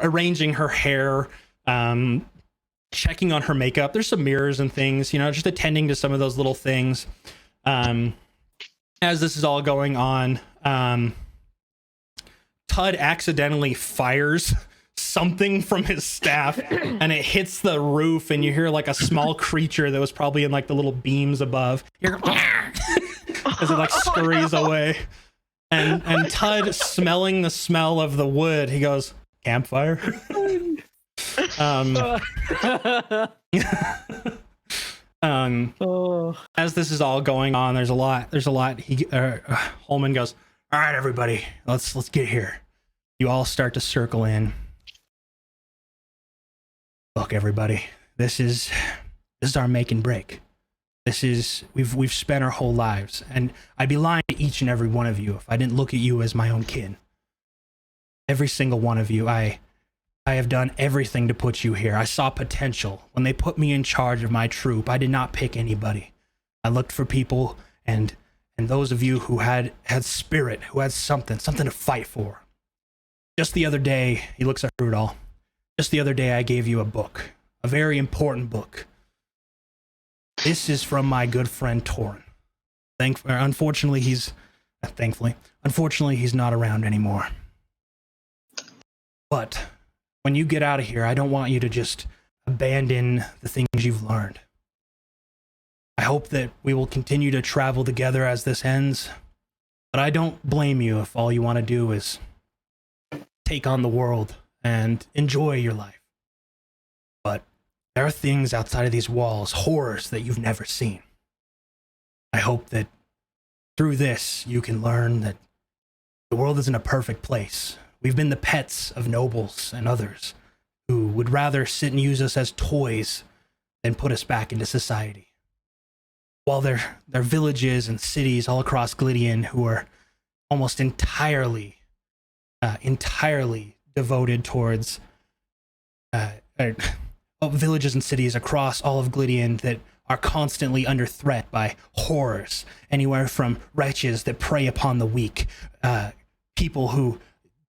arranging her hair, checking on her makeup. There's some mirrors and things, just attending to some of those little things. As this is all going on, Tud accidentally fires something from his staff and it hits the roof, and you hear like a small creature that was probably in like the little beams above as it like scurries away, and Tud, smelling the smell of the wood, he goes, campfire. As this is all going on, there's a lot Holman goes, all right, everybody, let's get here. You all start to circle in. Look, everybody, this is our make and break. We've spent our whole lives, and I'd be lying to each and every one of you if I didn't look at you as my own kin. Every single one of you, I have done everything to put you here. I saw potential. When they put me in charge of my troop, I did not pick anybody. I looked for people, and those of you who had spirit, who had something to fight for. Just the other day, he looks at Rudolph. Just the other day, I gave you a book, a very important book. This is from my good friend Torin. Unfortunately, he's not around anymore. But when you get out of here, I don't want you to just abandon the things you've learned. I hope that we will continue to travel together as this ends, but I don't blame you if all you want to do is take on the world and enjoy your life. But there are things outside of these walls, horrors that you've never seen. I hope that through this, you can learn that the world isn't a perfect place. We've been the pets of nobles and others who would rather sit and use us as toys than put us back into society. while there are villages and cities all across Glydian who are almost entirely devoted towards villages and cities across all of Glydian that are constantly under threat by horrors, anywhere from wretches that prey upon the weak, people who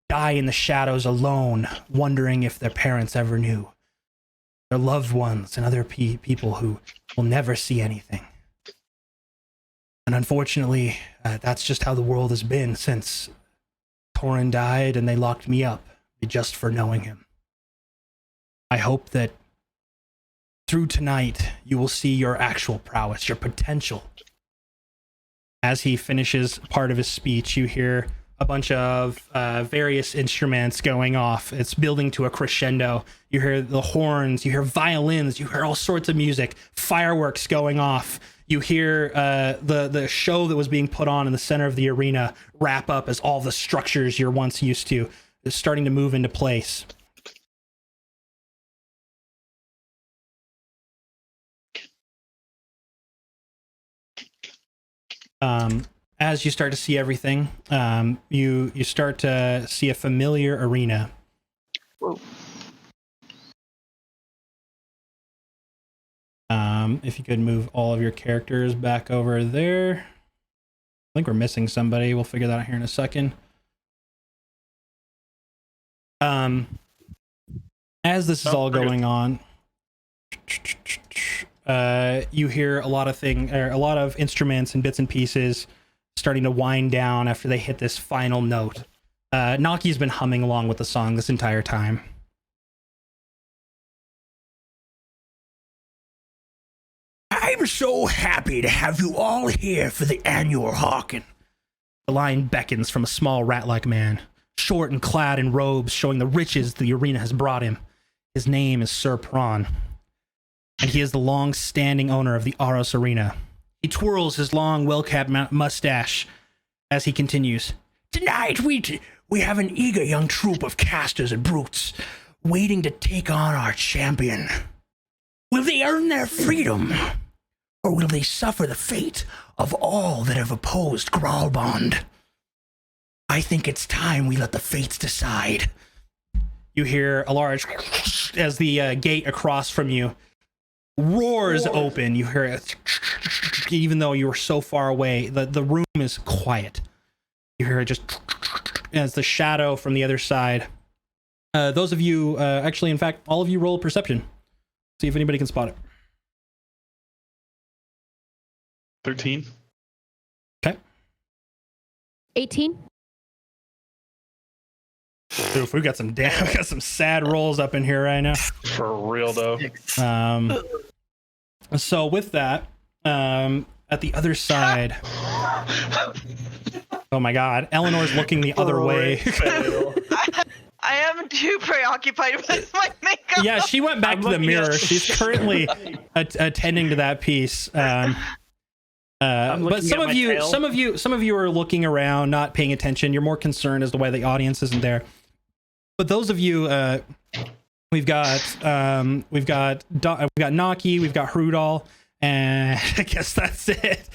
die in the shadows alone, wondering if their parents ever knew, their loved ones, and other people who will never see anything. And unfortunately, that's just how the world has been since Torin died and they locked me up just for knowing him. I hope that through tonight, you will see your actual prowess, your potential. As he finishes part of his speech, you hear a bunch of various instruments going off. It's building to a crescendo. You hear the horns, you hear violins, you hear all sorts of music, fireworks going off. You hear the show that was being put on in the center of the arena wrap up as all the structures you're once used to is starting to move into place. As you start to see everything, you start to see a familiar arena. Whoa. If you could move all of your characters back over there. I think we're missing somebody. We'll figure that out here in a second. As this is all going on, you hear a lot of instruments and bits and pieces starting to wind down after they hit this final note. Naki's been humming along with the song this entire time. I'm so happy to have you all here for the annual Hawken. The line beckons from a small rat-like man, short and clad in robes showing the riches the arena has brought him. His name is Sir Prawn, and he is the long-standing owner of the Ahros Arena. He twirls his long, well-capped mustache as he continues. Tonight, we have an eager young troop of casters and brutes waiting to take on our champion. Will they earn their freedom, or will they suffer the fate of all that have opposed Graalbond? I think it's time we let the fates decide. You hear a large, as the gate across from you roars open. You hear it, even though you were so far away, the room is quiet. You hear it just as the shadow from the other side. Those of you, actually, in fact, all of you roll perception. See if anybody can spot it. 13. Okay. 18. Oof, we got some sad rolls up in here right now. For real though. So with that, at the other side. Oh my God, Eleanor's looking the other way. I am too preoccupied with my makeup. Yeah, she went back to the mirror. She's currently attending to that piece. But some of you are looking around, not paying attention. You're more concerned as to why the audience isn't there. But those of you, we've got Naki, we've got Hrudal, and I guess that's it.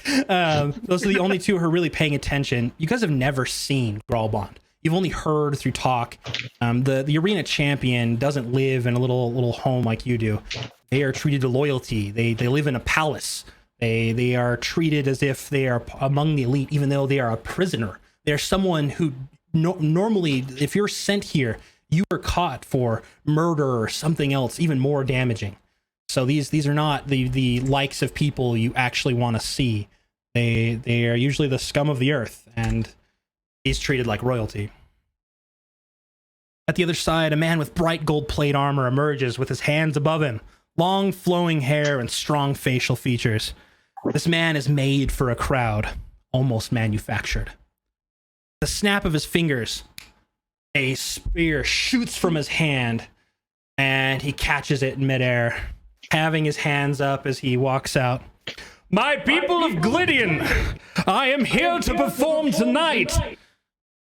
Those are the only two who are really paying attention. You guys have never seen Graalbond. You've only heard through talk. The arena champion doesn't live in a little home like you do. They are treated to loyalty. They live in a palace. They are treated as if they are among the elite, even though they are a prisoner. They're someone who normally, if you're sent here, you are caught for murder or something else even more damaging. So these are not the likes of people you actually want to see. They are usually the scum of the earth, and he's treated like royalty. At the other side, a man with bright gold plate armor emerges with his hands above him, long flowing hair and strong facial features. This man is made for a crowd, almost manufactured. The snap of his fingers, a spear shoots from his hand, and he catches it in midair, having his hands up as he walks out. My people of Glydian, I am here to perform tonight.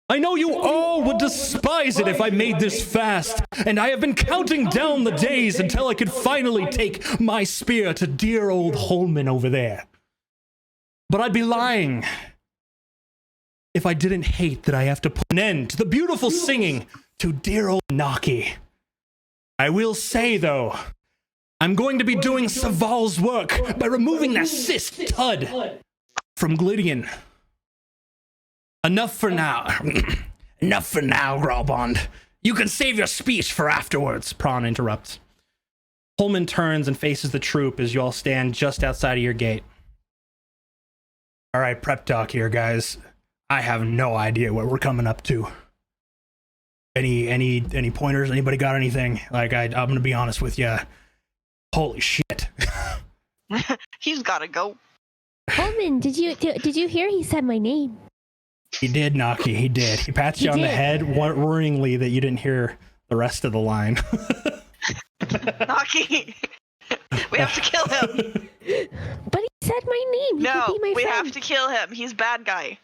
I know you all would despise it if I made this fast, and I have been counting down the days until I could finally take my spear to dear old Holman over there. But I'd be lying if I didn't hate that I have to put an end to the beautiful singing to dear old Naki. I will say, though, I'm going to be doing Saval's work by removing that cyst tud from Glydian. Enough for now. Enough for now, Gralbond. You can save your speech for afterwards, Prawn interrupts. Holman turns and faces the troop as you all stand just outside of your gate. All right, prep talk here, guys. I have no idea what we're coming up to. Any pointers? Anybody got anything? Like, I'm gonna be honest with you. Holy shit. He's gotta go. Holman, did you hear he said my name? He did, Naki. He did. He pats you on the head, worryingly that you didn't hear the rest of the line. Naki, we have to kill him. But he said my name. He could be my we friend. have to kill him. He's bad guy.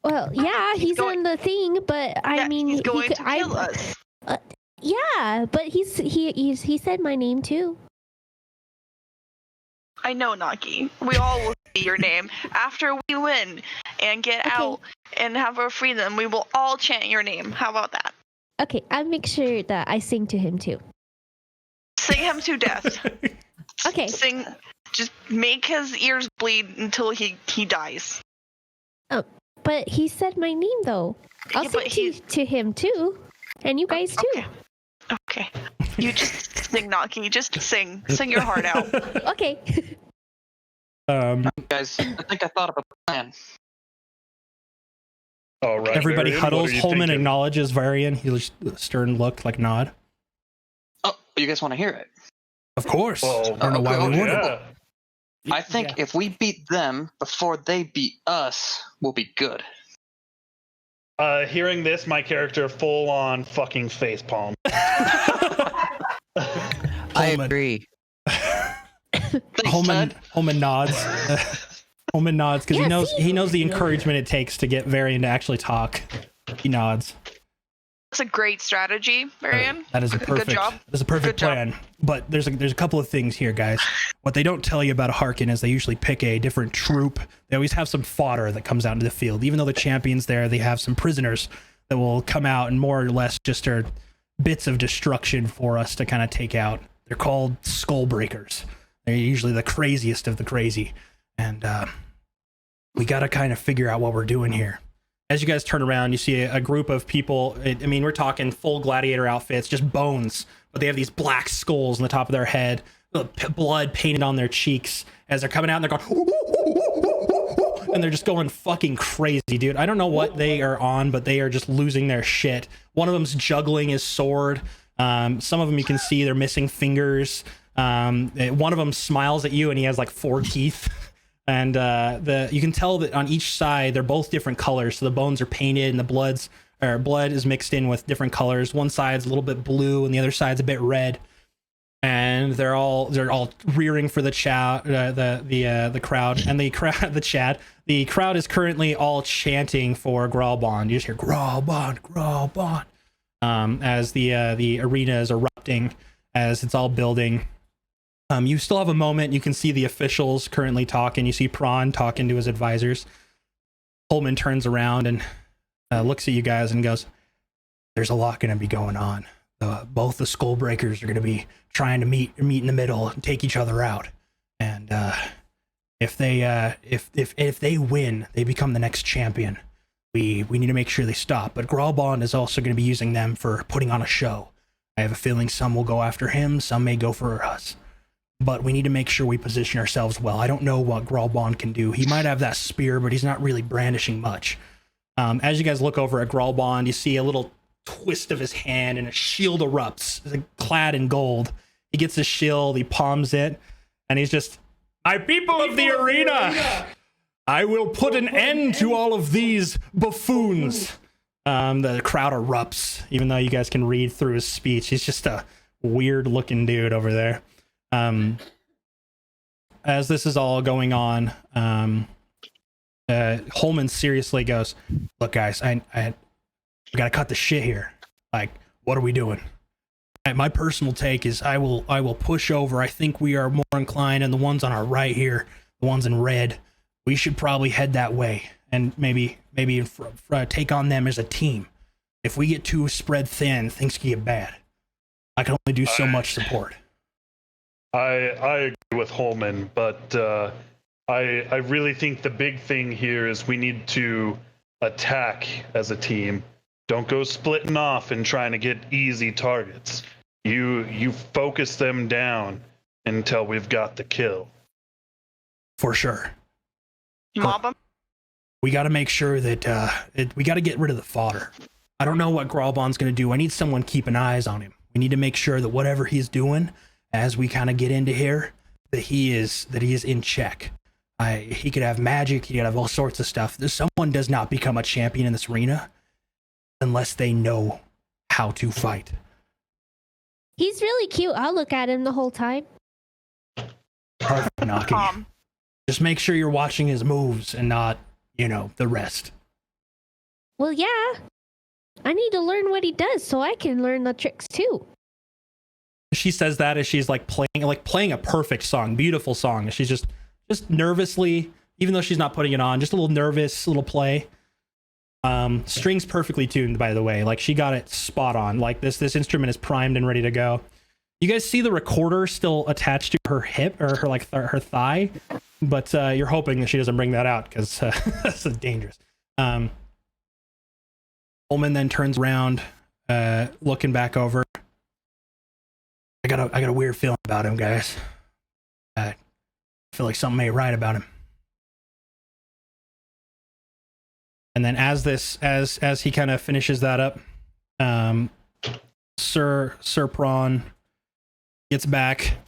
Well, yeah, he's on the thing, but I mean, he's going to kill us. Yeah, but he said my name too. I know, Naki. We all will say your name. After we win and get out and have our freedom, we will all chant your name. How about that? Okay, I'll make sure that I sing to him too. Sing him to death. Okay. Sing. Just make his ears bleed until he dies. Oh, but he said my name though. I'll sing to him too, and you guys too. Okay. You just sing, Naki. Just sing. Sing your heart out. Okay. Guys, I think I thought of a plan. All right. Everybody Varian, huddles. what are you Holman thinking? acknowledges Varian. He just stern look, like nod. Oh, you guys want to hear it? Of course. Well, I don't know why we wouldn't. yeah. I think if we beat them before they beat us, we'll be good. Hearing this, my character full on fucking facepalm. I agree. Thanks, Holman nods. Holman nods because Yeah, he knows the encouragement it takes to get Varian to actually talk. He nods. That's a great strategy, Marion. That is a perfect. Good job. That is a perfect Good job. plan. But there's a couple of things here, guys. What they don't tell you about a Harkin is they usually pick a different troop. They always have some fodder that comes out into the field. Even though the champion's there, they have some prisoners that will come out and more or less just are bits of destruction for us to kind of take out. They're called skull breakers. They're usually the craziest of the crazy. And we got to kind of figure out what we're doing here. As you guys turn around, you see a group of people. I mean, we're talking full gladiator outfits, just bones, but they have these black skulls on the top of their head, blood painted on their cheeks as they're coming out and they're going, and they're just going fucking crazy, dude. I don't know what they are on, but they are just losing their shit. One of them's juggling his sword. Some of them you can see they're missing fingers. One of them smiles at you and he has like 4 teeth. And you can tell that on each side they're both different colors. So the bones are painted and the blood is mixed in with different colors. One side's a little bit blue and the other side's a bit red. And they're all rearing for the crowd and the crowd is currently all chanting for Gralbond. You just hear Gralbond, Gralbond, as the arena is erupting as it's all building. You still have a moment. You can see the officials currently talking. You see Prawn talking to his advisors. Holman turns around and looks at you guys and goes, "There's a lot going to be going on. Both the skull breakers are going to be trying to meet in the middle and take each other out. And if they win, they become the next champion. We need to make sure they stop. But Gralbond is also going to be using them for putting on a show. I have a feeling some will go after him, some may go for us. But we need to make sure we position ourselves well. I don't know what Gralbond can do. He might have that spear, but he's not really brandishing much." As you guys look over at Gralbond, you see a little twist of his hand and a shield erupts, clad in gold. He gets his shield, he palms it, and he's just, "My people of the arena, I will put an end to all of these buffoons." The crowd erupts, even though you guys can read through his speech. He's just a weird looking dude over there. As this is all going on, Holman seriously goes, "Look, guys, we gotta cut the shit here. Like, what are we doing?" My personal take is I will push over. I think we are more inclined, and the ones on our right here, the ones in red, we should probably head that way and maybe take on them as a team. If we get too spread thin, things can get bad. I can only do so much support. I agree with Holman, but I really think the big thing here is we need to attack as a team. Don't go splitting off and trying to get easy targets. You focus them down until we've got the kill. For sure. Mob them. We got to make sure that we got to get rid of the fodder. I don't know what Gralbon's going to do. I need someone keeping eyes on him. We need to make sure that whatever he's doing, as we kind of get into here, that he is in check. He could have magic. He could have all sorts of stuff. Someone does not become a champion in this arena unless they know how to fight. He's really cute. I'll look at him the whole time. Perfect, Naki. Just make sure you're watching his moves and not, the rest. Well, yeah. I need to learn what he does so I can learn the tricks too. She says that as she's playing a perfect song, beautiful song. She's just nervously, even though she's not putting it on, just a little nervous little play. Strings perfectly tuned, by the way. Like, she got it spot on. Like, this instrument is primed and ready to go. You guys see the recorder still attached to her hip or her thigh, but you're hoping that she doesn't bring that out because that's dangerous. Holman then turns around, looking back over. I got a weird feeling about him, guys. I feel like something ain't right about him. And then as he kind of finishes that up, Sir Prawn gets back.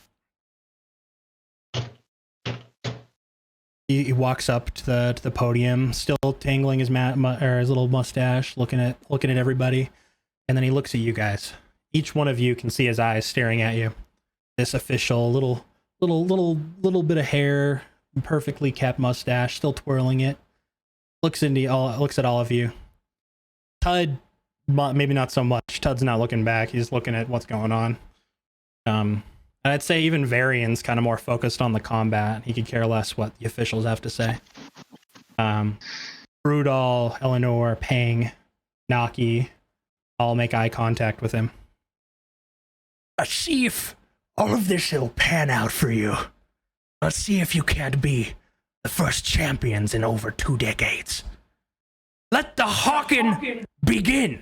He walks up to the podium, still tangling his his little mustache, looking at everybody, and then he looks at you guys. Each one of you can see his eyes staring at you. This official little bit of hair, perfectly kept mustache, still twirling it. Looks at all of you. Tud, maybe not so much. Tud's not looking back. He's looking at what's going on. I'd say even Varian's kind of more focused on the combat. He could care less what the officials have to say. Rudol, Eleanor, Pang, Naki all make eye contact with him. Let's see if all of this will pan out for you. Let's see if you can't be the first champions in over 2 decades. Let the hawking begin!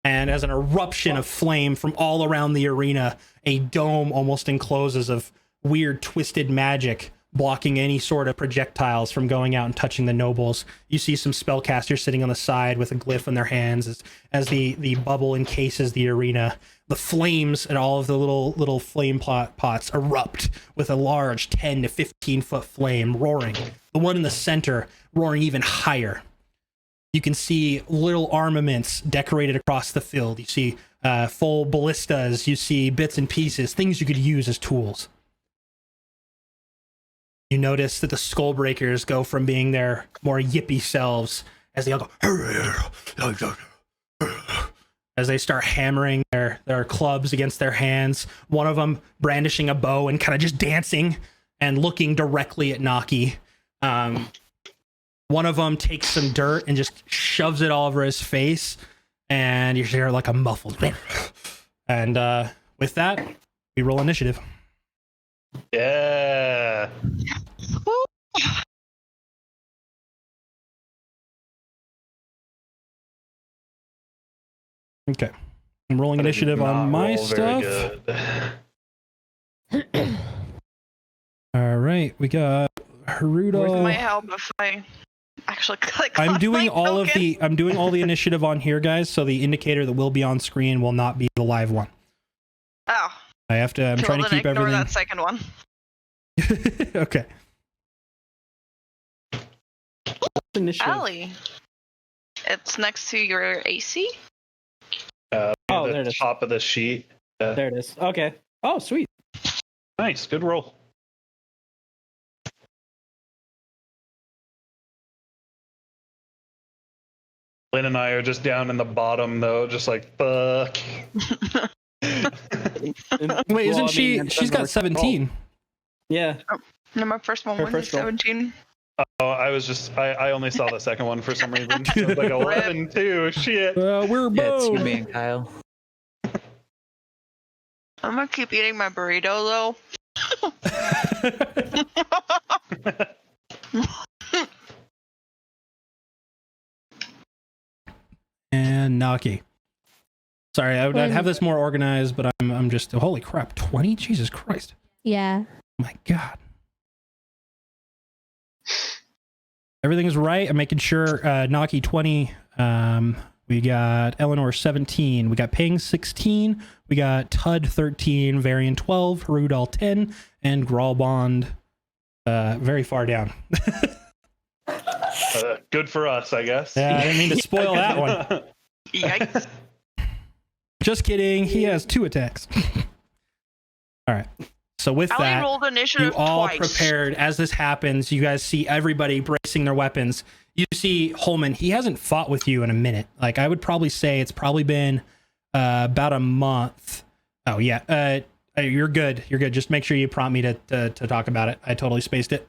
And as an eruption of flame from all around the arena, a dome almost encloses of weird twisted magic, blocking any sort of projectiles from going out and touching the nobles. You see some spellcasters sitting on the side with a glyph in their hands as the bubble encases the arena. The flames and all of the little flame pots erupt with a large 10 to 15 foot flame roaring. The one in the center roaring even higher. You can see little armaments decorated across the field. You see full ballistas. You see bits and pieces, things you could use as tools. You notice that the Skullbreakers go from being their more yippy selves as they all go, as they start hammering their clubs against their hands. One of them brandishing a bow and kind of just dancing and looking directly at Naki. One of them takes some dirt and just shoves it all over his face, and you hear like a muffled. And with that, we roll initiative. Yeah. Okay. I'm rolling initiative on my stuff. All right, we got Haruto. Might help if I actually click. I'm on doing my all token. I'm doing all the initiative on here, guys, so the indicator that will be on screen will not be the live one. Oh. I'm trying to keep ignore everything. that second one. Okay. Initiative. Allie. It's next to your AC. Oh, there it The is. top of the sheet. There it is. Okay. Oh, sweet. Nice, good roll. Lynn and I are just down in the bottom, though, just like, fuck. Wait, isn't she? She's got 17. Yeah. No, my first one Her was first roll. 17. Oh, I only saw the second one for some reason. It was like 11-2. Shit. We're Yeah, it's you, both. me, and Kyle. I'm gonna keep eating my burrito though. And Naki. Sorry, I'd have this more organized, but I'm just holy crap, 20? Jesus Christ. Yeah. My God. Everything's right. I'm making sure Naki 20. We got Eleanor 17. We got Ping 16. We got Tud 13, Varian 12, Harudal 10, and Gralbond very far down. Good for us, I guess. Yeah, I didn't mean to spoil that one. Yikes. Just kidding. He has 2 attacks. All right. So with I only that, rolled initiative you all twice. prepared. As this happens, you guys see everybody bracing their weapons. You see Holman. He hasn't fought with you in a minute. Like, I would probably say it's probably been about a month. Oh, yeah. You're good. You're good. Just make sure you prompt me to talk about it. I totally spaced it.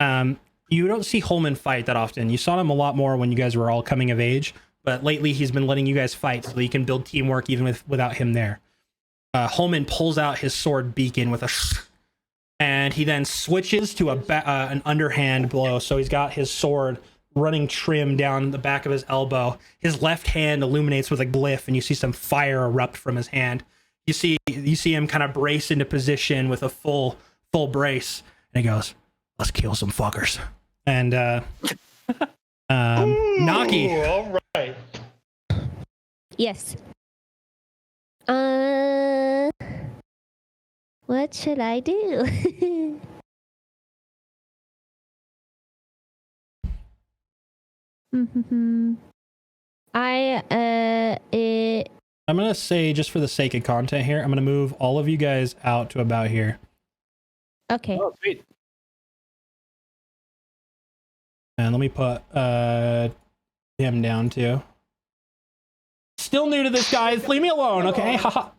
You don't see Holman fight that often. You saw him a lot more when you guys were all coming of age, but lately he's been letting you guys fight so that you can build teamwork even without him there. Holman pulls out his sword beacon with a and he then switches to an underhand blow. So he's got his sword running trim down the back of his elbow. His left hand illuminates with a glyph, and you see some fire erupt from his hand. You see him kind of brace into position with a full brace, and he goes, "Let's kill some fuckers." And Naki. All right. Yes. What should I do? I'm gonna say, just for the sake of content here, I'm gonna move all of you guys out to about here. Okay. Oh, sweet. And let me put him down too. Still new to this, guys. Leave me alone, okay? Haha.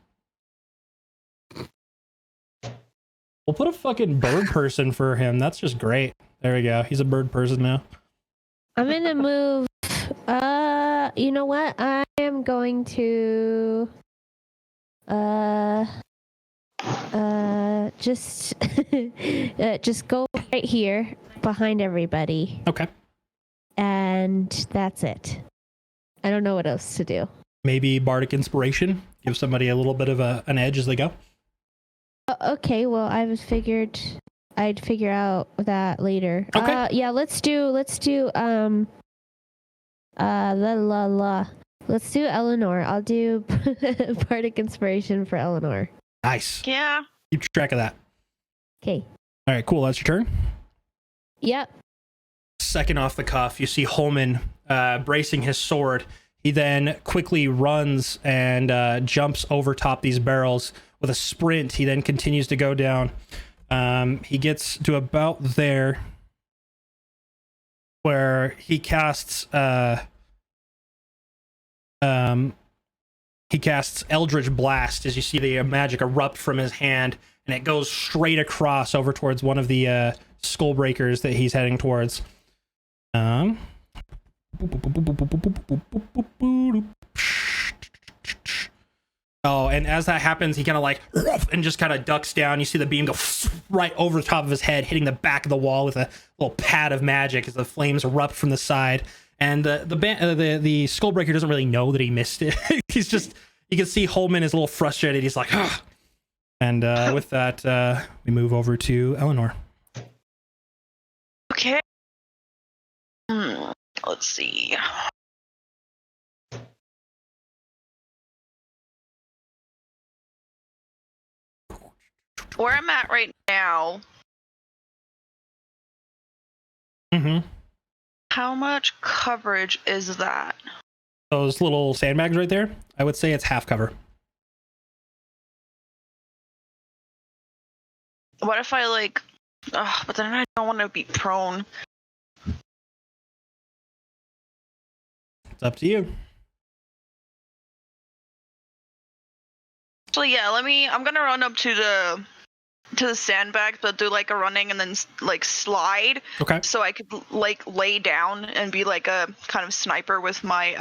We'll put a fucking bird person for him. That's just great. There we go. He's a bird person now. I'm gonna move. You know what? I am going to. Just go right here behind everybody. Okay. And that's it. I don't know what else to do. Maybe bardic inspiration. Give somebody a little bit of an edge as they go. Okay, well, I figured I'd figure out that later. Okay. Yeah, let's do Let's do Eleanor. I'll do bardic inspiration for Eleanor. Nice. Yeah. Keep track of that. Okay. All right, cool. That's your turn. Yep. Second off the cuff, you see Holman bracing his sword. He then quickly runs and jumps over top these barrels with a sprint. He then continues to go down. He gets to about there where he casts Eldritch Blast, as you see the magic erupt from his hand, and it goes straight across over towards one of the skull breakers that he's heading towards. Oh, and as that happens, he kind of like and just kind of ducks down. You see the beam go right over the top of his head, hitting the back of the wall with a little pad of magic as the flames erupt from the side. And the Skullbreaker doesn't really know that he missed it. He's just, you can see Holman is a little frustrated. He's like, ah. And with that, we move over to Eleanor. Okay. Let's see. Where I'm at right now. Mm-hmm. How much coverage is that? Those little sandbags right there, I would say it's half cover. What if I like... but then I don't want to be prone. It's up to you. So yeah, I'm gonna run up to to the sandbags, but do like a running and then like slide. Okay. So I could like lay down and be like a kind of sniper with my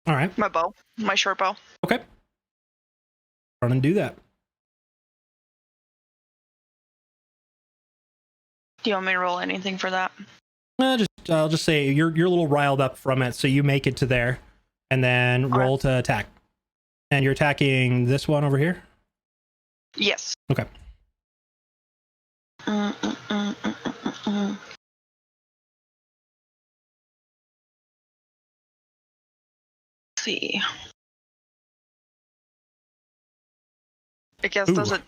All right. my bow, my short bow. Okay. Run and do that. Do you want me to roll anything for that? I'll just say you're a little riled up from it, so you make it to there, and then roll to attack. And you're attacking this one over here? Yes. Okay. Let's see. I guess those are.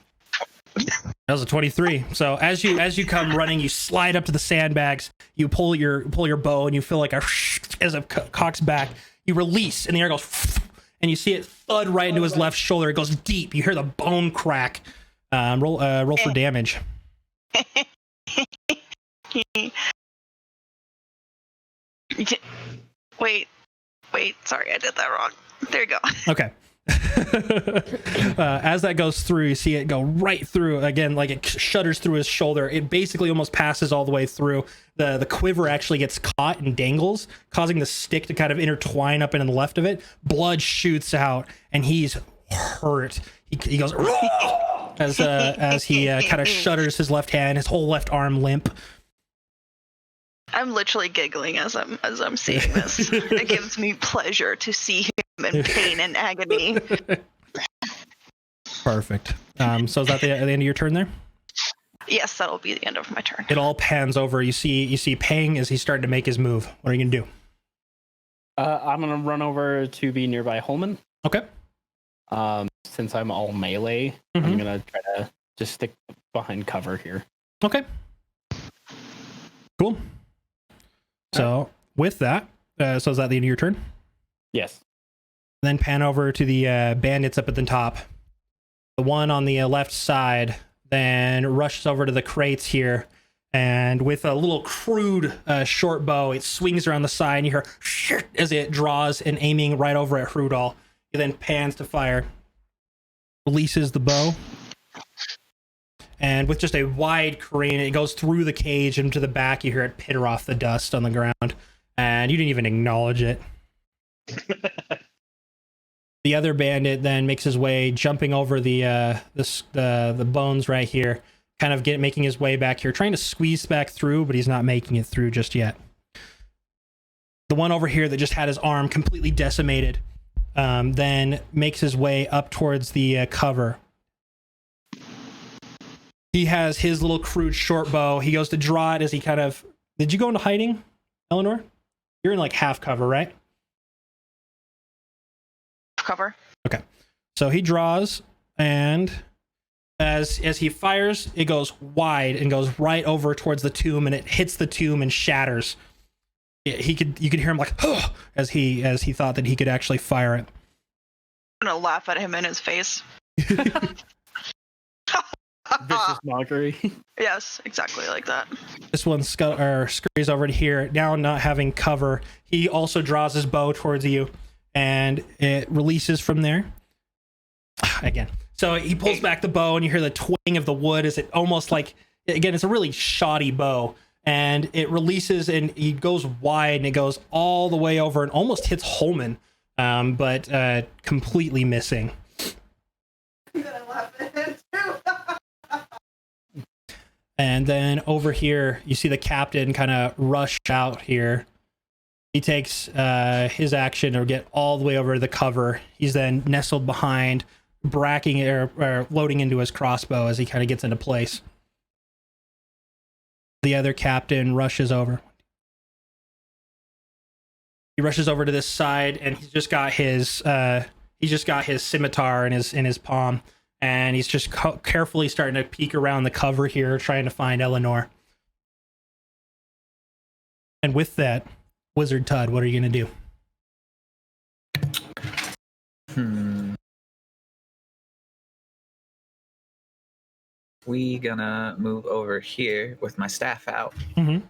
That was a 23. So as you come running, you slide up to the sandbags, you pull your bow, and you feel like as it cocks back, you release, and the air goes, and you see it thud right into his left shoulder. It goes deep. You hear the bone crack. Roll for damage. Wait. Sorry, I did that wrong. There you go. Okay. As that goes through, you see it go right through again, like it shudders through his shoulder. It basically almost passes all the way through. The quiver actually gets caught and dangles, causing the stick to kind of intertwine up in the left of it. Blood shoots out, and he's hurt. He goes as he kind of shudders his left hand, his whole left arm limp. I'm literally giggling as I'm seeing this. It gives me pleasure to see him in pain and agony. Perfect. So is that the end of your turn there? Yes, that'll be the end of my turn. It all pans over. You see Pang as he's starting to make his move. What are you gonna do? I'm gonna run over to be nearby Holman. Okay. Since I'm all melee, I'm gonna try to just stick behind cover here. Okay. Cool. So with that, so is that the end of your turn? Yes. Then pan over to the bandits up at the top. The one on the left side then rushes over to the crates here, and with a little crude short bow, it swings around the side, and you hear as it draws and aiming right over at Hrudal. He then pans to fire, releases the bow, and with just a wide careen, it goes through the cage into the back. You hear it pitter off the dust on the ground, and you didn't even acknowledge it. The other bandit then makes his way, jumping over the bones right here, kind of making his way back here, trying to squeeze back through, but he's not making it through just yet. The one over here that just had his arm completely decimated, then makes his way up towards the cover. He has his little crude short bow. He goes to draw it as he kind of... Did you go into hiding, Eleanor? You're in like half cover, right? Cover. Okay. So he draws, and as he fires, it goes wide and goes right over towards the tomb, and it hits the tomb and shatters. You could hear him like, oh, as he thought that he could actually fire it. I'm gonna laugh at him in his face. Vicious mockery. Yes, exactly like that. This one scurries over to here. Now not having cover, he also draws his bow towards you, and it releases from there. Again. So he pulls back the bow, and you hear the twang of the wood as it almost like, again, it's a really shoddy bow, and it releases, and he goes wide, and it goes all the way over and almost hits Holman, but completely missing. And then over here, you see the captain kind of rush out here. He takes his action or get all the way over to the cover. He's then nestled behind, bracking or loading into his crossbow as he kind of gets into place. The other captain rushes over. He rushes over to this side, and he's just got his scimitar in his palm, and he's just carefully starting to peek around the cover here, trying to find Eleanor. And with that, Wizard Todd, what are you gonna do? We gonna move over here with my staff out. Mm-hmm.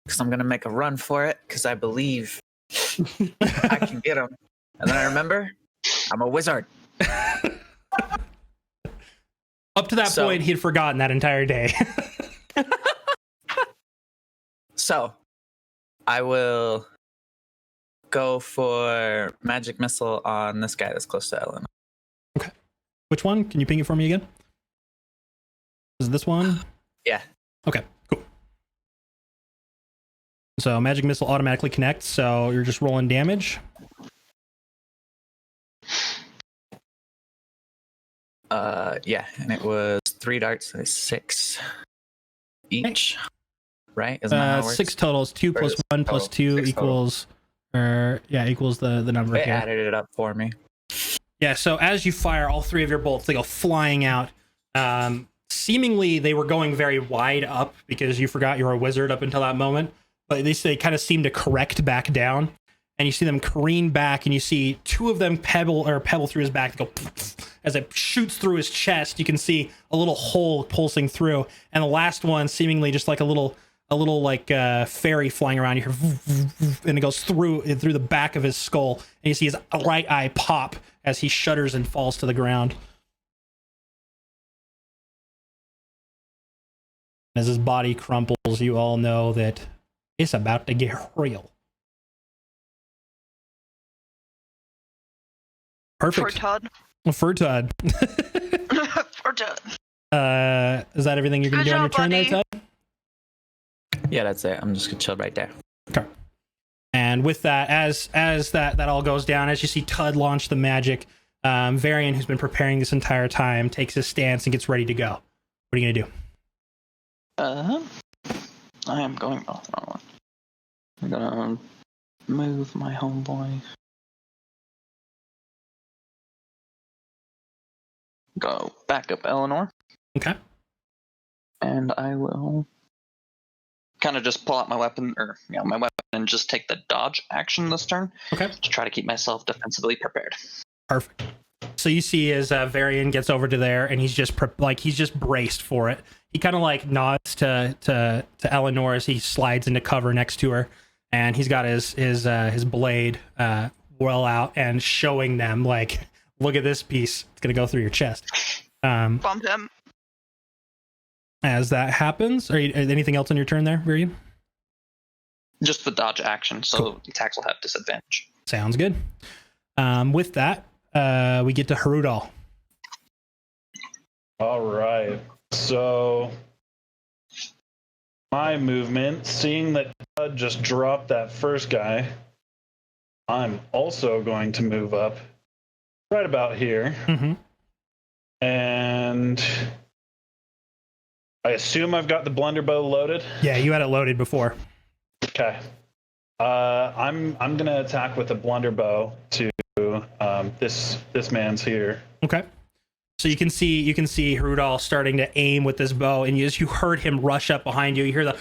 Because I'm gonna make a run for it, because I believe I can get him. And then I remember, I'm a wizard. Up to that point, he'd forgotten that entire day. So, I will go for magic missile on this guy that's close to Ellen. Okay. Which one? Can you ping it for me again? Is it this one? Yeah. Okay, cool. So magic missile automatically connects, so you're just rolling damage. Yeah, and it was 3 darts, so 6 each. Right? Isn't that how it works? 6 totals. 2 plus 1 plus 2 equals, equals the number They here. added it up for me. Yeah. So as you fire all 3 of your bolts, they go flying out. Seemingly, they were going very wide up because you forgot you were a wizard up until that moment. But they kind of seem to correct back down, and you see them careen back, and you see 2 of them pebble through his back. They go as it shoots through his chest. You can see a little hole pulsing through, and the last one seemingly just like a little like fairy flying around. You hear, and it goes through the back of his skull, and you see his right eye pop as he shudders and falls to the ground. As his body crumples, you all know that it's about to get real. Perfect. Furtad. Furtad. Is that everything you're going to do on your turn there, Todd? Yeah, that's it. I'm just gonna chill right there. Okay. And with that, as that all goes down, as you see Tud launch the magic, Varian, who's been preparing this entire time, takes his stance and gets ready to go. What are you gonna do? I am going. Oh, wrong one. I'm gonna move my homeboy. Go back up Eleanor. Okay. And I will kind of just pull out my weapon, my weapon, and just take the dodge action this turn. Okay. To try to keep myself defensively prepared. Perfect. So you see as Varian gets over to there, and he's just he's just braced for it. He kind of like nods to Eleanor as he slides into cover next to her, and he's got his blade well out and showing them like, look at this piece. It's gonna go through your chest. Bump him. As that happens, anything else on your turn there, Varian? Just the dodge action, so cool. The attacks will have disadvantage. Sounds good. With that, we get to Harudal. All right. So my movement, seeing that Todd just dropped that first guy, I'm also going to move up right about here. Mm-hmm. And I assume I've got the blunderbow loaded. Yeah, you had it loaded before. Okay. I'm gonna attack with a blunderbow to this man's here. Okay. So you can see Harudal starting to aim with this bow, and as you heard him rush up behind you, you hear the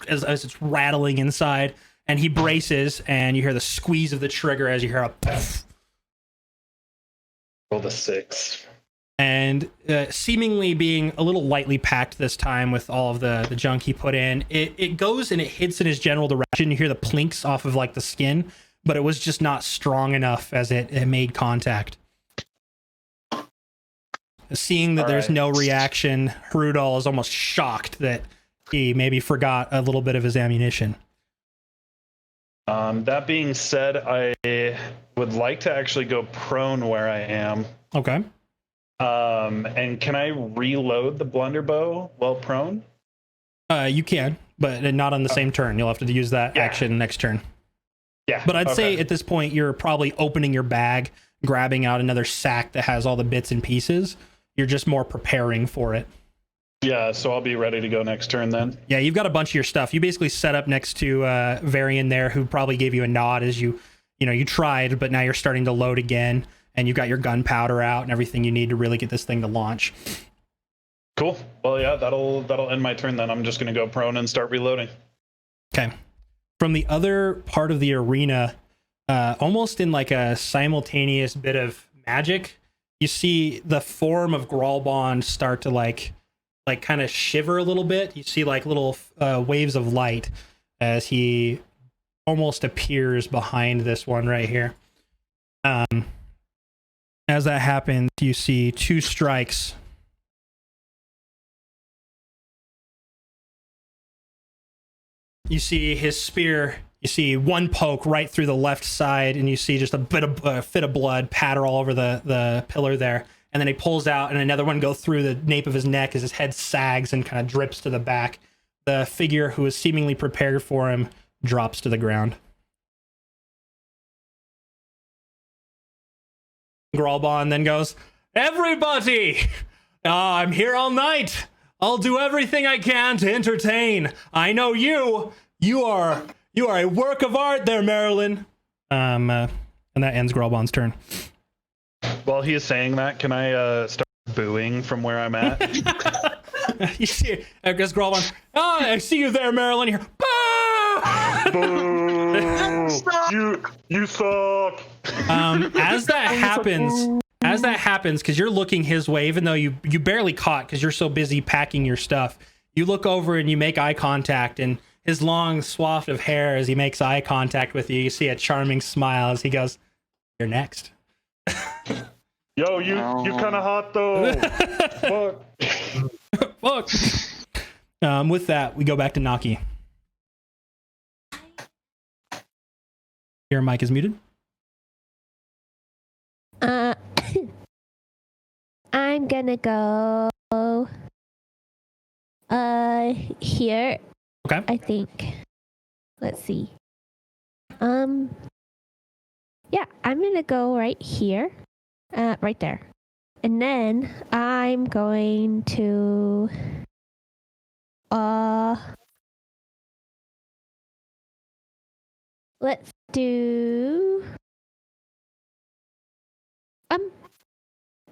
as it's rattling inside, and he braces, and you hear the squeeze of the trigger as you hear a poof. Roll the 6. And seemingly being a little lightly packed this time with all of the junk he put in, it goes and it hits in his general direction. You hear the plinks off of like the skin, but it was just not strong enough as it made contact. Seeing that there's no reaction, Harudal is almost shocked that he maybe forgot a little bit of his ammunition. That being said, I would like to actually go prone where I am. Okay. And can I reload the blunderbow while prone? You can, but not on the same turn. You'll have to use that action next turn. Yeah. But I'd say at this point, you're probably opening your bag, grabbing out another sack that has all the bits and pieces. You're just more preparing for it. Yeah, so I'll be ready to go next turn then. Yeah, you've got a bunch of your stuff. You basically set up next to Varian there, who probably gave you a nod as you tried, but now you're starting to load again, and you've got your gunpowder out and everything you need to really get this thing to launch. Cool. Well, yeah, that'll end my turn then. I'm just going to go prone and start reloading. Okay. From the other part of the arena, almost in like a simultaneous bit of magic, you see the form of Gralbond start to like kind of shiver a little bit. You see like little waves of light as he almost appears behind this one right here. As that happens, you see 2 strikes You see his spear. You see one poke right through the left side, and you see just a fit of blood patter all over the pillar there. And then he pulls out, and another one go through the nape of his neck as his head sags and kind of drips to the back. The figure who is seemingly prepared for him drops to the ground. Gralbon then goes, "Everybody! I'm here all night. I'll do everything I can to entertain. I know you. You are a work of art there, Marilyn." And that ends Gralbon's turn. While he is saying that, can I start booing from where I'm at? You see, I guess Gralbon, I see you there, Marilyn. Here, Boo! You suck. As that happens, because you're looking his way, even though you barely caught because you're so busy packing your stuff, you look over and you make eye contact, and his long swath of hair, as he makes eye contact with you, you see a charming smile as he goes, "You're next." Yo, you kind of hot though. Fuck. With that, we go back to Naki. Your mic is muted. I'm gonna go here. Okay. I think. Let's see. Yeah, I'm gonna go right here. Right there. And then I'm going to let's do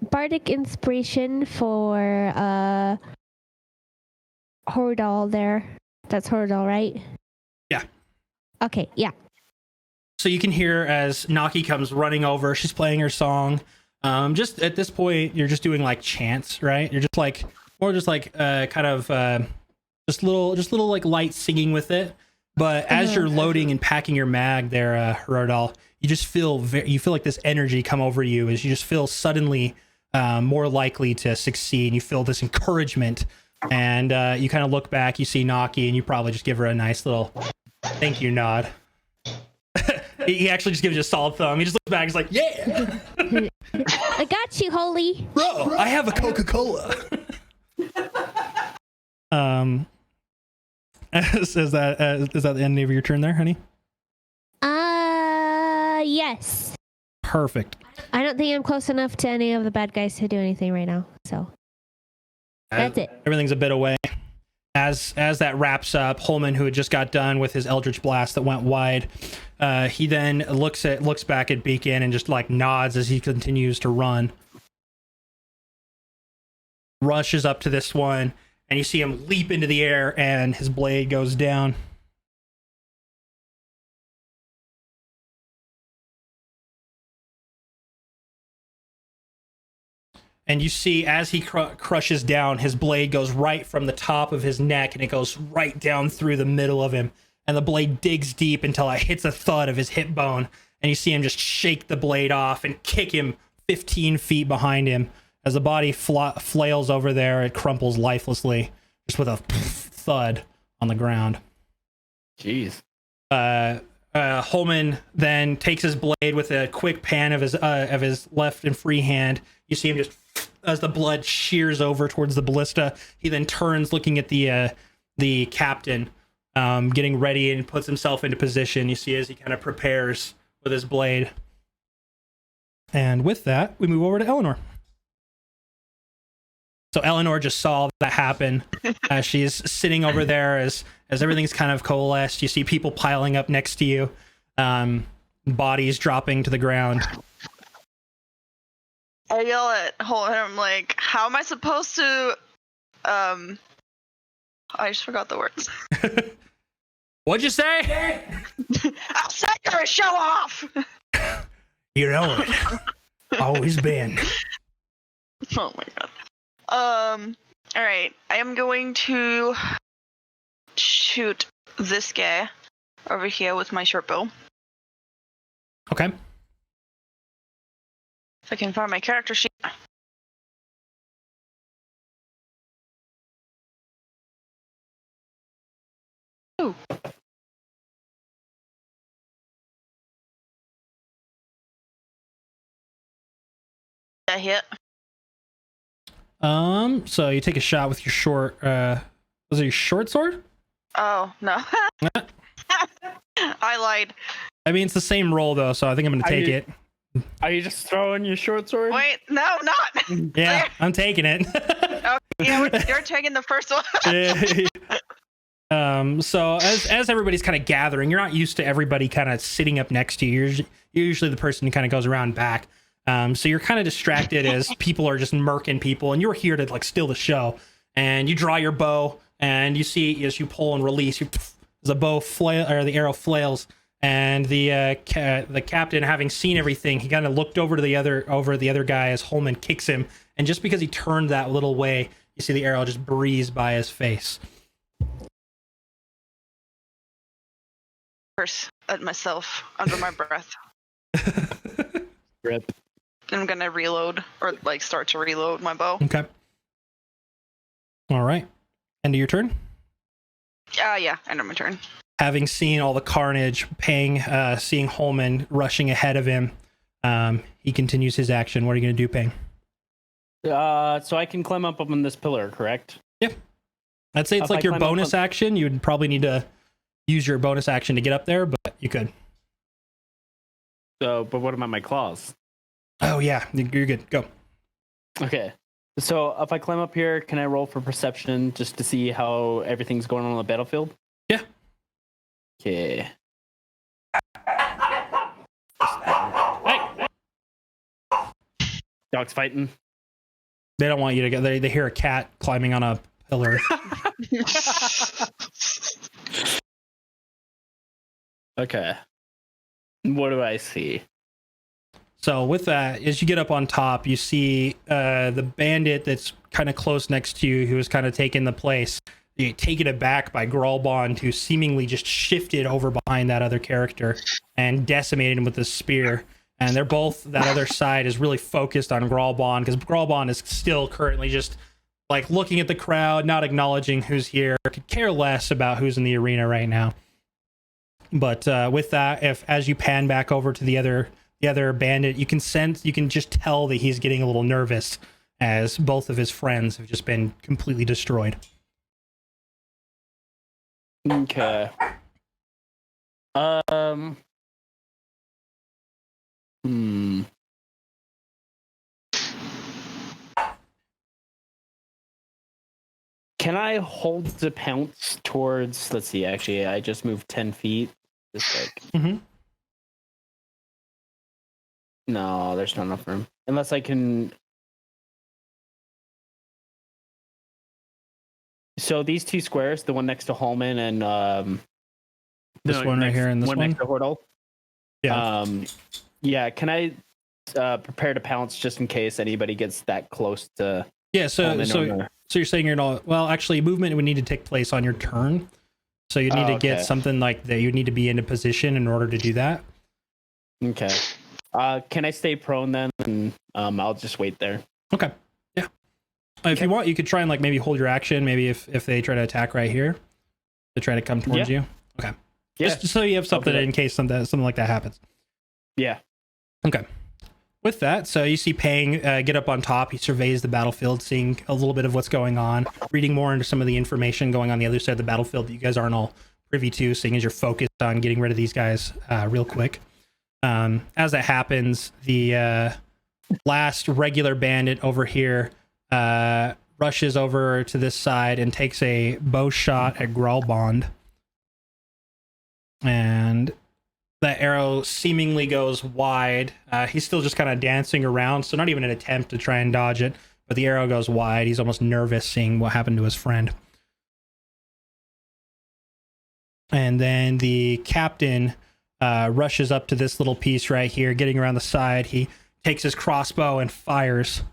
bardic inspiration for Hordal there. That's Hordal, right? Yeah. Okay, yeah. So you can hear as Naki comes running over, she's playing her song. Just at this point, you're just doing like chants, right? You're just like just little like light singing with it. But as you're loading and packing your mag there, Hordal, you just feel like this energy come over you as you just feel suddenly more likely to succeed. You feel this encouragement, and you kind of look back, you see Naki, and you probably just give her a nice little thank you nod. He actually just gives you a solid thumb. He just looks back, he's like, "Yeah, I got you, Holy. bro, I have a Coca-Cola." Is that the end of your turn there, honey? Yes. Perfect. I don't think I'm close enough to any of the bad guys to do anything right now, so that's it. Everything's a bit away. As that wraps up, Holman, who had just got done with his Eldritch Blast that went wide, he then looks back at Beacon and just like nods as he continues to run. Rushes up to this one, and you see him leap into the air, and his blade goes down. And you see as he crushes down, his blade goes right from the top of his neck, and it goes right down through the middle of him. And the blade digs deep until it hits a thud of his hip bone. And you see him just shake the blade off and kick him 15 feet behind him. As the body flails over there, it crumples lifelessly, just with a thud on the ground. Jeez. Holman then takes his blade with a quick pan of his left and free hand. You see him just, as the blood shears over towards the ballista, he then turns, looking at the captain, getting ready, and puts himself into position. You see as he kind of prepares with his blade. And with that, we move over to Eleanor. So Eleanor just saw that happen as she's sitting over there as everything's kind of coalesced. You see people piling up next to you, bodies dropping to the ground. I yell at Holman. I'm like, how am I supposed to? I just forgot the words. What'd you say? I'll set your show off. You know it. Always been. Oh my god. All right. I am going to shoot this guy over here with my short bow. Okay. If I can find my character sheet. Ooh. a hit. So you take a shot with your short. Was it your short sword? Oh no. I lied. I mean, it's the same roll though, so I think I'm gonna take it. Are you just throwing your short sword? Wait, no, not. Yeah, I'm taking it. Okay, yeah, you're taking the first one. So as everybody's kind of gathering, you're not used to everybody kind of sitting up next to you. You're usually the person who kind of goes around back. So you're kind of distracted as people are just murking people, and you're here to like steal the show. And you draw your bow, and you see as you pull and release, the bow flail or the arrow flails, and the captain, having seen everything, he kind of looked over to the other guy as Holman kicks him, and just because he turned that little way, you see the arrow just breeze by his face. Curse at myself under my breath. Rip. I'm gonna reload or like start to reload my bow. Okay. All right. End of your turn. Yeah, end of my turn. Having seen all the carnage, Pang, seeing Holman rushing ahead of him, he continues his action. What are you going to do, Pang? So I can climb up on this pillar, correct? Yep. I'd say it's like your bonus action. You would probably need to use your bonus action to get up there, but you could. So, but what about my claws? Oh, yeah. You're good. Go. Okay. So if I climb up here, can I roll for perception just to see how everything's going on the battlefield? Yeah. Okay. Dogs fighting. They don't want you to get. They hear a cat climbing on a pillar. Okay. What do I see? So with that, as you get up on top, you see the bandit that's kind of close next to you, who was kind of taking the place. You get taken aback by Gralbond, who seemingly just shifted over behind that other character and decimated him with the spear. And they're both, that other side is really focused on Gralbond, because Gralbond is still currently just like looking at the crowd, not acknowledging who's here, could care less about who's in the arena right now. But with that, as you pan back over to the other bandit, you can just tell that he's getting a little nervous, as both of his friends have just been completely destroyed. Okay. Can I hold the pounce towards, let's see, actually, I just moved 10 feet. Just like... No, there's not enough room. Unless I can... So these two squares, the one next to Holman and... this one right here and this one? Next to Hordal. Yeah. Yeah, can I prepare to pounce just in case anybody gets that close to... Yeah, so you're saying you're not... Well, actually, movement would need to take place on your turn. So you need to get something like that. You need to be in a position in order to do that. Okay. Can I stay prone then? And I'll just wait there. Okay. Yeah. If you want, you could try and like maybe hold your action. Maybe if they try to attack right here, they try to come towards you. Okay. Yeah. Just so you have something in case something like that happens. Yeah. Okay. With that, so you see Pang get up on top. He surveys the battlefield, seeing a little bit of what's going on, reading more into some of the information going on the other side of the battlefield that you guys aren't all privy to, seeing as you're focused on getting rid of these guys real quick. As that happens, the last regular bandit over here rushes over to this side and takes a bow shot at Gralbond. And that arrow seemingly goes wide. He's still just kind of dancing around, so not even an attempt to try and dodge it, but the arrow goes wide. He's almost nervous seeing what happened to his friend. And then the captain rushes up to this little piece right here, getting around the side. He takes his crossbow and fires.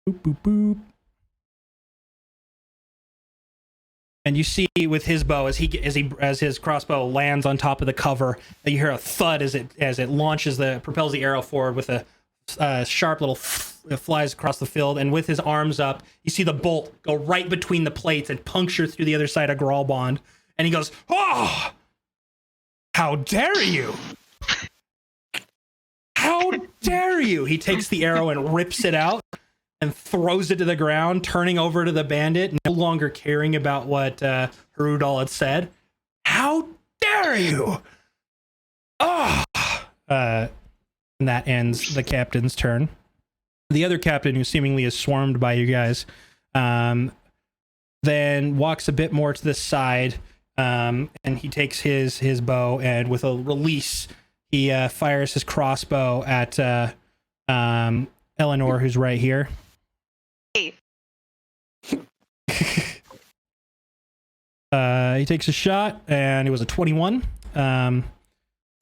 Boop, boop, boop. And you see with his bow, as his crossbow lands on top of the cover, that you hear a thud as it launches propels the arrow forward with a sharp little it flies across the field. And with his arms up, you see the bolt go right between the plates and puncture through the other side of Gralbond. And he goes, "Oh!" How dare you? How dare you? He takes the arrow and rips it out and throws it to the ground, turning over to the bandit, no longer caring about what Harudal had said. How dare you? Oh! And that ends the captain's turn. The other captain, who seemingly is swarmed by you guys, then walks a bit more to the side, and he takes his bow, and with a release, he fires his crossbow at Eleanor, who's right here. Hey. He takes a shot, and it was a 21.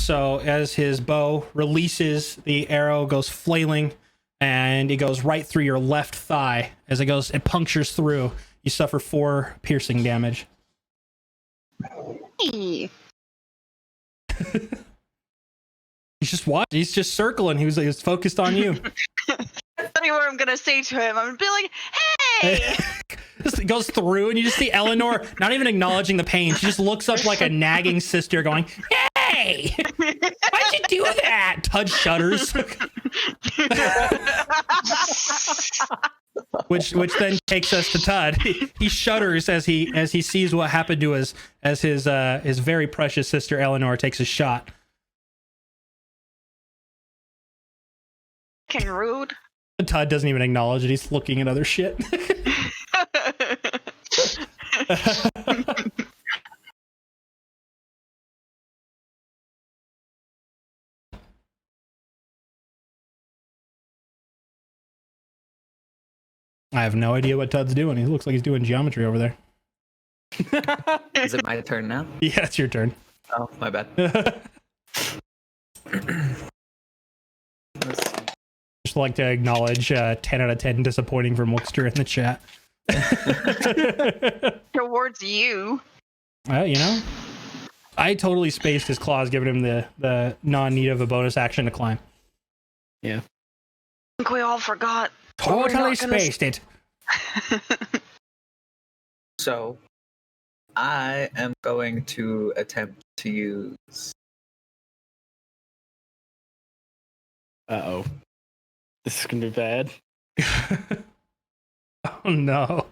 So as his bow releases, the arrow goes flailing, and it goes right through your left thigh. As it punctures through, you suffer 4 piercing damage. Hey. He's just watching. He's just circling. He was focused on you. Tell me what I'm gonna say to him. I'm gonna be like, "Hey!" It goes through, and you just see Eleanor not even acknowledging the pain. She just looks up like a nagging sister, going, "Hey, why'd you do that?" Tud shudders, which then takes us to Tud. He shudders as he sees what happened to his very precious sister Eleanor takes a shot. Fucking rude. Todd doesn't even acknowledge it. He's looking at other shit. I have no idea what Todd's doing. He looks like he's doing geometry over there. Is it my turn now? Yeah, it's your turn. Oh, my bad. Just like to acknowledge 10 out of 10 disappointing from Wookster in the chat. Towards you. You know, I totally spaced his claws, giving him the non-need of a bonus action to climb. Yeah. I think we all forgot. Totally spaced it. So, I am going to attempt to use. Uh-oh. This is gonna be bad. Oh no.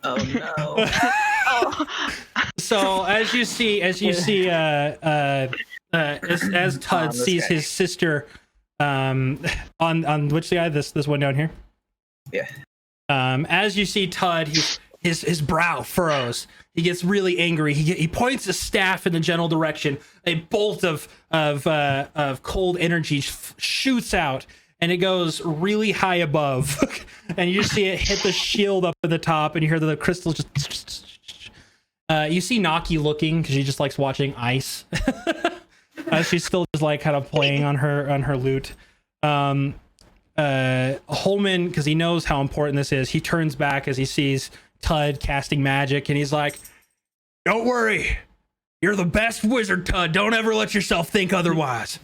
Oh no. Oh. So as you see as Todd sees his sister on which side, this one down here? Yeah. As you see Todd, his brow furrows. He gets really angry. He points a staff in the general direction. A bolt of cold energy shoots out, and it goes really high above. And you just see it hit the shield up at the top, and you hear the crystals just. You see Naki looking, because she just likes watching ice. She's still just like kind of playing on her lute. Holman, because he knows how important this is, he turns back as he sees Tud casting magic, and he's like, "Don't worry, you're the best wizard, Tud. Don't ever let yourself think otherwise."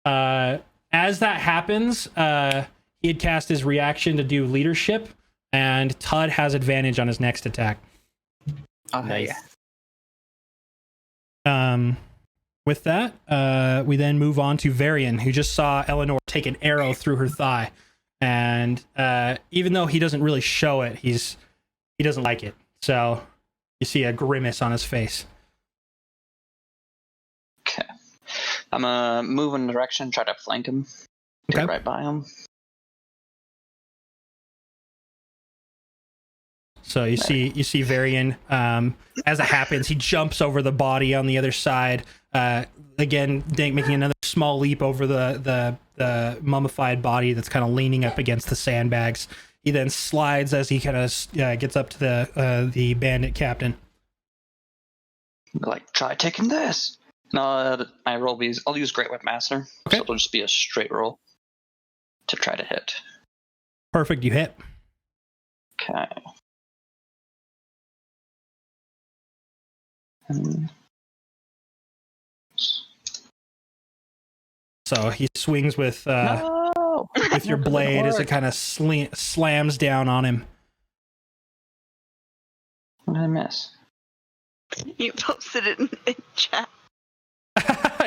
As that happens, he had cast his reaction to do leadership, and Tud has advantage on his next attack. Oh, Nice. yeah. With that, we then move on to Varian, who just saw Eleanor take an arrow through her thigh, and even though he doesn't really show it, he doesn't like it. So you see a grimace on his face. Okay. I'm gonna move in a direction, try to flank him. Okay. Get right by him. So you see Varian. As it happens, he jumps over the body on the other side. Again, making another small leap over the mummified body that's kind of leaning up against the sandbags. He then slides as he kind of gets up to the bandit captain. Like, try taking this. No, my roll I'll use Great Whip Master. Okay. So it'll just be a straight roll to try to hit. Perfect, you hit. Okay. So he swings with No! with your blade as it kind of slams down on him. What did I miss? You posted it in chat.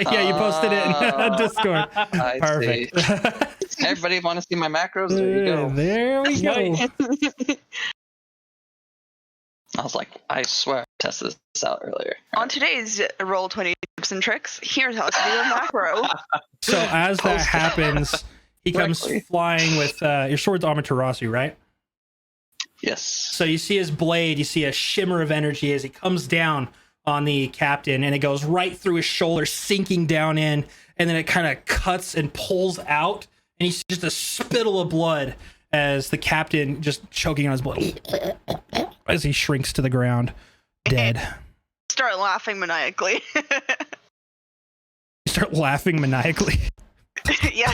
Yeah, you posted it in Discord. I Perfect. see. Everybody want to see my macros? There you go. There we go. I was like, I swear I tested this out earlier. On today's Roll20 tips and tricks, here's how to do a macro. So as that happens, he comes Correctly. flying with your sword's Amaterasu, right? Yes. So you see his blade, you see a shimmer of energy as he comes down on the captain, and it goes right through his shoulder, sinking down in, and then it kind of cuts and pulls out, and you see just a spittle of blood as the captain just choking on his blood as he shrinks to the ground, dead. Start laughing maniacally. You start laughing maniacally. Yeah.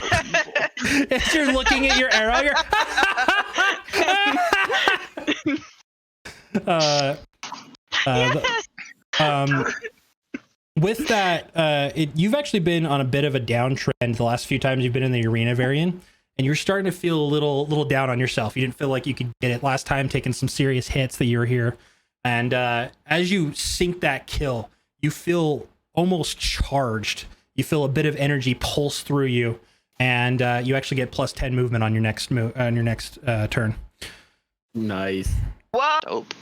As you're looking at your arrow, you're with that, you've actually been on a bit of a downtrend the last few times you've been in the arena, Varian, and you're starting to feel a little down on yourself. You didn't feel like you could get it last time, taking some serious hits that you were here. And as you sink that kill, you feel almost charged. You feel a bit of energy pulse through you, and you actually get plus 10 movement on your next turn. Nice. What? Dope.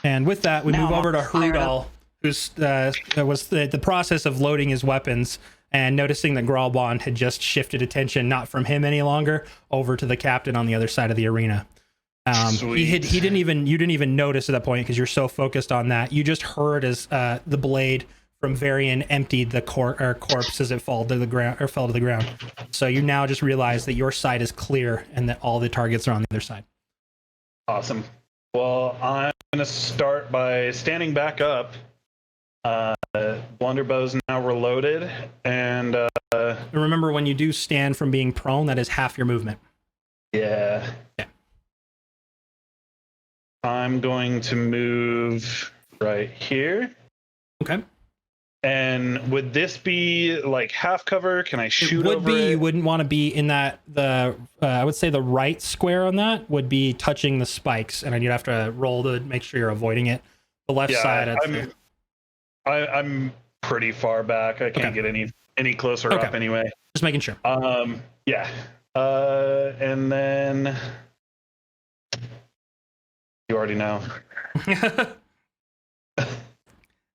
And with that, we Now move I'm over to fired Hrudal, who's was the process of loading his weapons and noticing that Gralbond had just shifted attention not from him any longer over to the captain on the other side of the arena. You didn't even notice at that point because you're so focused on that. You just heard as the blade from Varian emptied the corpse as it fell to the ground. So you now just realize that your side is clear and that all the targets are on the other side. Awesome. Well, I'm going to start by standing back up. Blunderbow's now reloaded, and Remember, when you do stand from being prone, that is half your movement. yeah. I'm going to move right here. Okay. And would this be like half cover? Can I shoot It would over be. it? You wouldn't want to be in that. I would say the right square on that would be touching the spikes, and you'd have to roll to make sure you're avoiding it. The left side. I'm pretty far back. I can't get any closer up anyway. Just making sure. Yeah. And then you already know.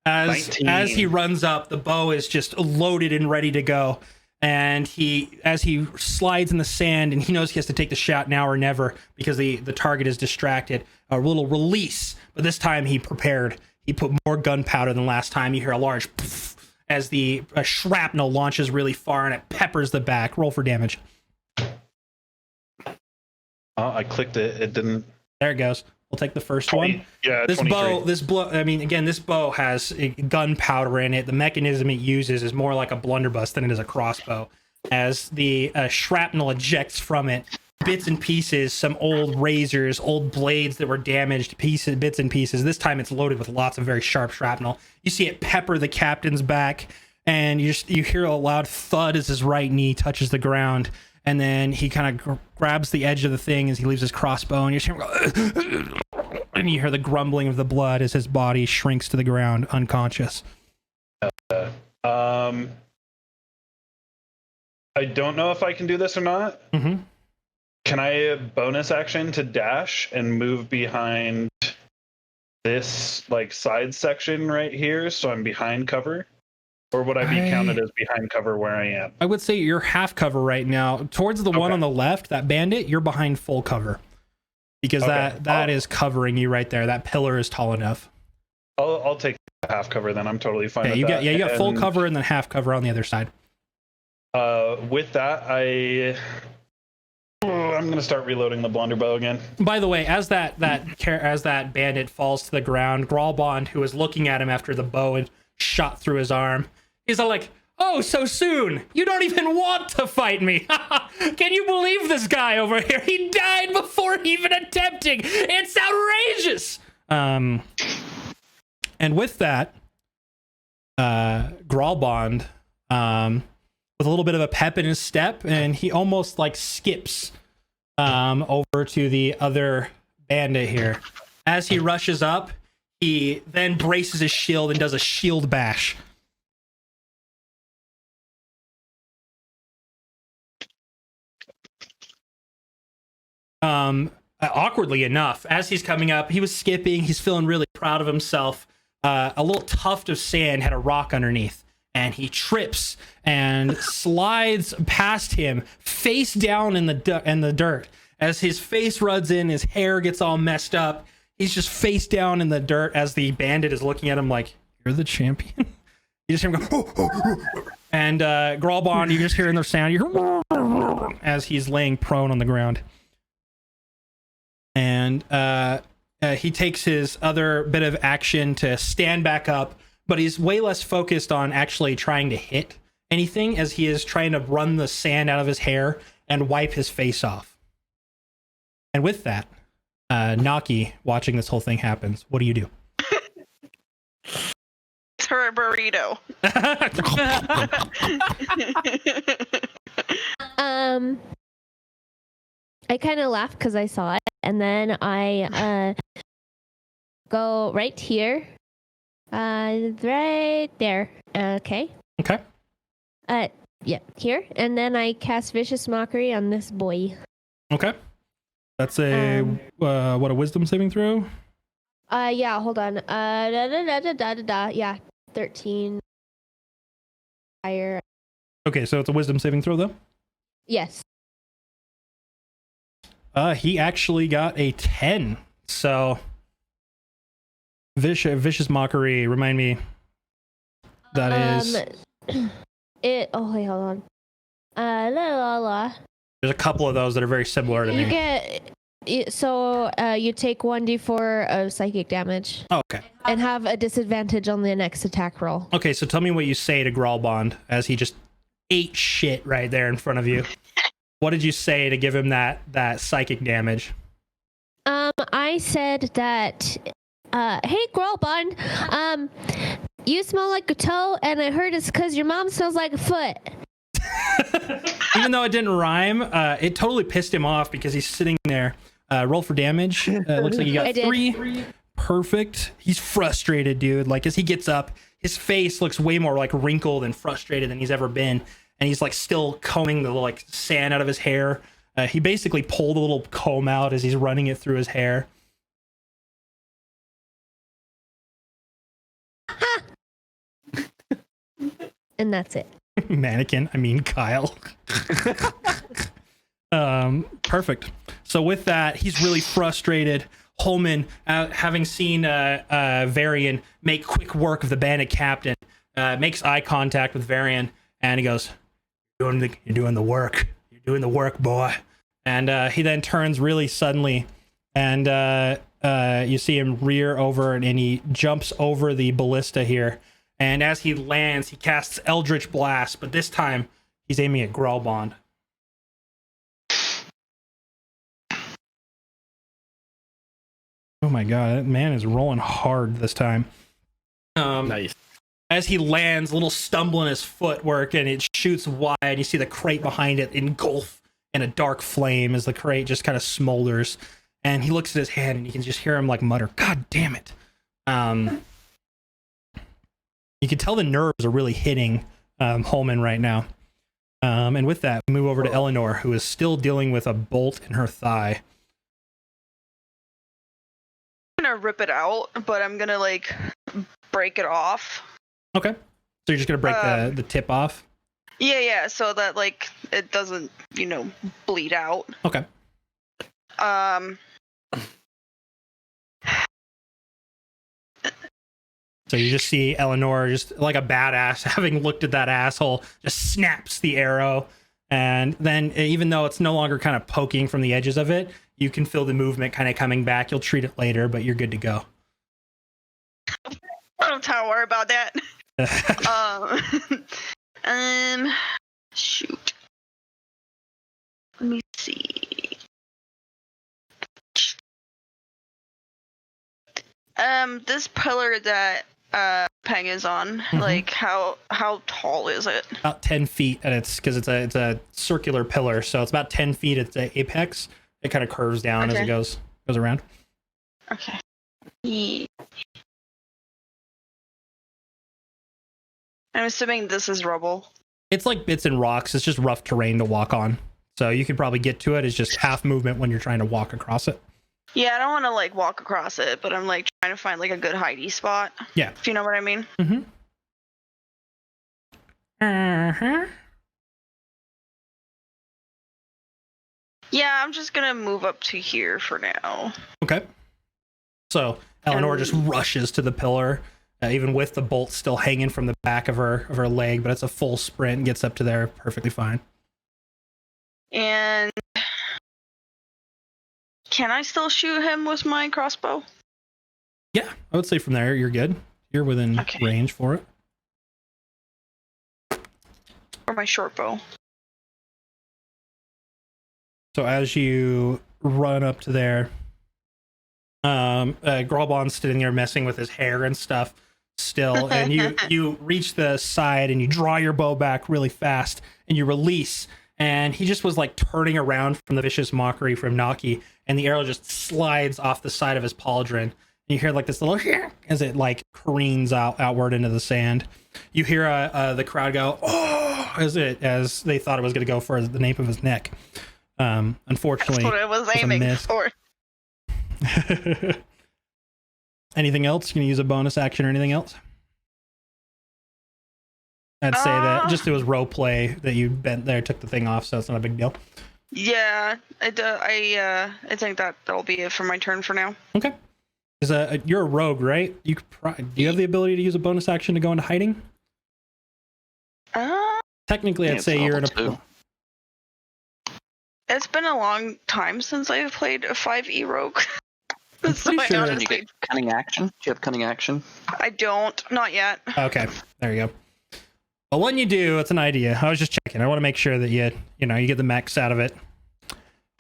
As 19. as he runs up, the bow is just loaded and ready to go. And as he slides in the sand, and he knows he has to take the shot now or never because the target is distracted. A little release, but this time he prepared. He put more gunpowder than last time. You hear a large poof as the shrapnel launches really far and it peppers the back. Roll for damage. Oh, I clicked it. It didn't. There it goes. We'll take the first one. Yeah, This 23. this bow has gunpowder in it. The mechanism it uses is more like a blunderbuss than it is a crossbow. As the shrapnel ejects from it, bits and pieces, some old razors, old blades that were damaged, bits and pieces. This time it's loaded with lots of very sharp shrapnel. You see it pepper the captain's back, and you hear a loud thud as his right knee touches the ground. And then he kind of grabs the edge of the thing as he leaves his crossbow, and you hear him go, and you hear the grumbling of the blood as his body shrinks to the ground, unconscious. I don't know if I can do this or not. Mm-hmm. Can I bonus action to dash and move behind this like side section right here, so I'm behind cover? Or would I be counted as behind cover where I am? I would say you're half cover right now. Towards the one on the left, that bandit, you're behind full cover. Because that is covering you right there. That pillar is tall enough. I'll take half cover then. I'm totally fine with that. You got full cover and then half cover on the other side. With that, I'm gonna start reloading the blunderbow again. By the way, as that bandit falls to the ground, Gralbond, who was looking at him after the bow had shot through his arm, he's all like, "Oh, so soon? You don't even want to fight me? Can you believe this guy over here? He died before even attempting. It's outrageous." And with that, Gralbond, with a little bit of a pep in his step, and he almost like skips over to the other bandit here. As he rushes up, He then braces his shield and does a shield bash. Awkwardly enough, as he's coming up, he was skipping. He's feeling really proud of himself. A little tuft of sand had a rock underneath, and he trips and slides past him, face down in the dirt. As his face runs in, his hair gets all messed up. He's just face down in the dirt as the bandit is looking at him like, "You're the champion." You just hear him go, and Gralbond, you just hearing the sound. You hear as he's laying prone on the ground. And he takes his other bit of action to stand back up, but he's way less focused on actually trying to hit anything as he is trying to run the sand out of his hair and wipe his face off. And with that, Naki, watching this whole thing happens, what do you do? It's her burrito. I kind of laughed because I saw it, and then I go right here, right there. Okay. Okay. Yeah, here, and then I cast Vicious Mockery on this boy. Okay. That's a what, a wisdom saving throw? Yeah. Hold on. Yeah, 13. Higher. Okay, so it's a wisdom saving throw though. Yes. He actually got a 10. So vicious mockery. Remind me. That is. It. Oh wait, hold on. There's a couple of those that are very similar to You me. you take 1d4 of psychic damage. Oh, okay. And have a disadvantage on the next attack roll. Okay, so tell me what you say to Gralbond as he just ate shit right there in front of you. What did you say to give him that psychic damage? I said that, hey, Gralbond, you smell like a toe, and I heard it's because your mom smells like a foot. Even though it didn't rhyme, it totally pissed him off because he's sitting there. Roll for damage. Looks like you got 3. Perfect. He's frustrated, dude. Like, as he gets up, his face looks way more like wrinkled and frustrated than he's ever been. And he's like still combing the like sand out of his hair. He basically pulled a little comb out as he's running it through his hair. And that's it. Mannequin. I mean, Kyle. Perfect. So with that, he's really frustrated. Holman, having seen Varian make quick work of the bandit captain, makes eye contact with Varian, and he goes, "You're doing the work. You're doing the work, boy." And he then turns really suddenly, and you see him rear over, and he jumps over the ballista here. And as he lands, he casts Eldritch Blast, but this time he's aiming at Gralbond. Oh my god, that man is rolling hard this time. Nice. As he lands, a little stumble in his footwork, and it shoots wide. You see the crate behind it engulf in a dark flame as the crate just kind of smolders. And he looks at his hand, and you can just hear him like mutter, "God damn it!" You can tell the nerves are really hitting Holman right now. And with that, we move over to Eleanor, who is still dealing with a bolt in her thigh. I'm gonna rip it out, but I'm gonna like break it off. Okay. So you're just gonna break the tip off? Yeah, so that like it doesn't, bleed out. Okay. So you just see Eleanor, just like a badass, having looked at that asshole, just snaps the arrow. And then even though it's no longer kind of poking from the edges of it, you can feel the movement kind of coming back. You'll treat it later, but you're good to go. I don't have to worry about that. Shoot. Let me see. This pillar that Peng is on, like how tall is it? About 10 feet, and it's because it's a circular pillar, so it's about 10 feet at the apex. It kind of curves down as it goes around. Okay. I'm assuming this is rubble. It's like bits and rocks. It's just rough terrain to walk on. So you could probably get to it. It's just half movement when you're trying to walk across it. Yeah, I don't want to like walk across it, but I'm like trying to find like a good hidey spot. Yeah. If you know what I mean. Mm-hmm. Uh-huh. Yeah, I'm just gonna move up to here for now. Okay. So Eleanor just rushes to the pillar, even with the bolt still hanging from the back of her leg, but it's a full sprint and gets up to there perfectly fine. And can I still shoot him with my crossbow? Yeah, I would say from there you're good. You're within range for it. Or my short bow. So as you run up to there, Grolbon's sitting there messing with his hair and stuff still, and you reach the side and you draw your bow back really fast and you release, and he just was like turning around from the vicious mockery from Naki, and the arrow just slides off the side of his pauldron. And you hear like this little as it like careens outward into the sand. You hear the crowd go, "Oh!" as they thought it was going to go for the nape of his neck. Unfortunately, that's what I was aiming for. Anything else? Can you use a bonus action or anything else? I'd say that just it was role play that you bent there, took the thing off, so it's not a big deal. Yeah, I think that'll be it for my turn for now. Okay. You're a rogue, right? Do you have the ability to use a bonus action to go into hiding? Technically, I'd say you're in a. It's been a long time since I've played a 5e rogue. So you get cunning action? Do you have cunning action? I don't. Not yet. Okay. There you go. Well, when you do, it's an idea. I was just checking. I want to make sure that you get the max out of it.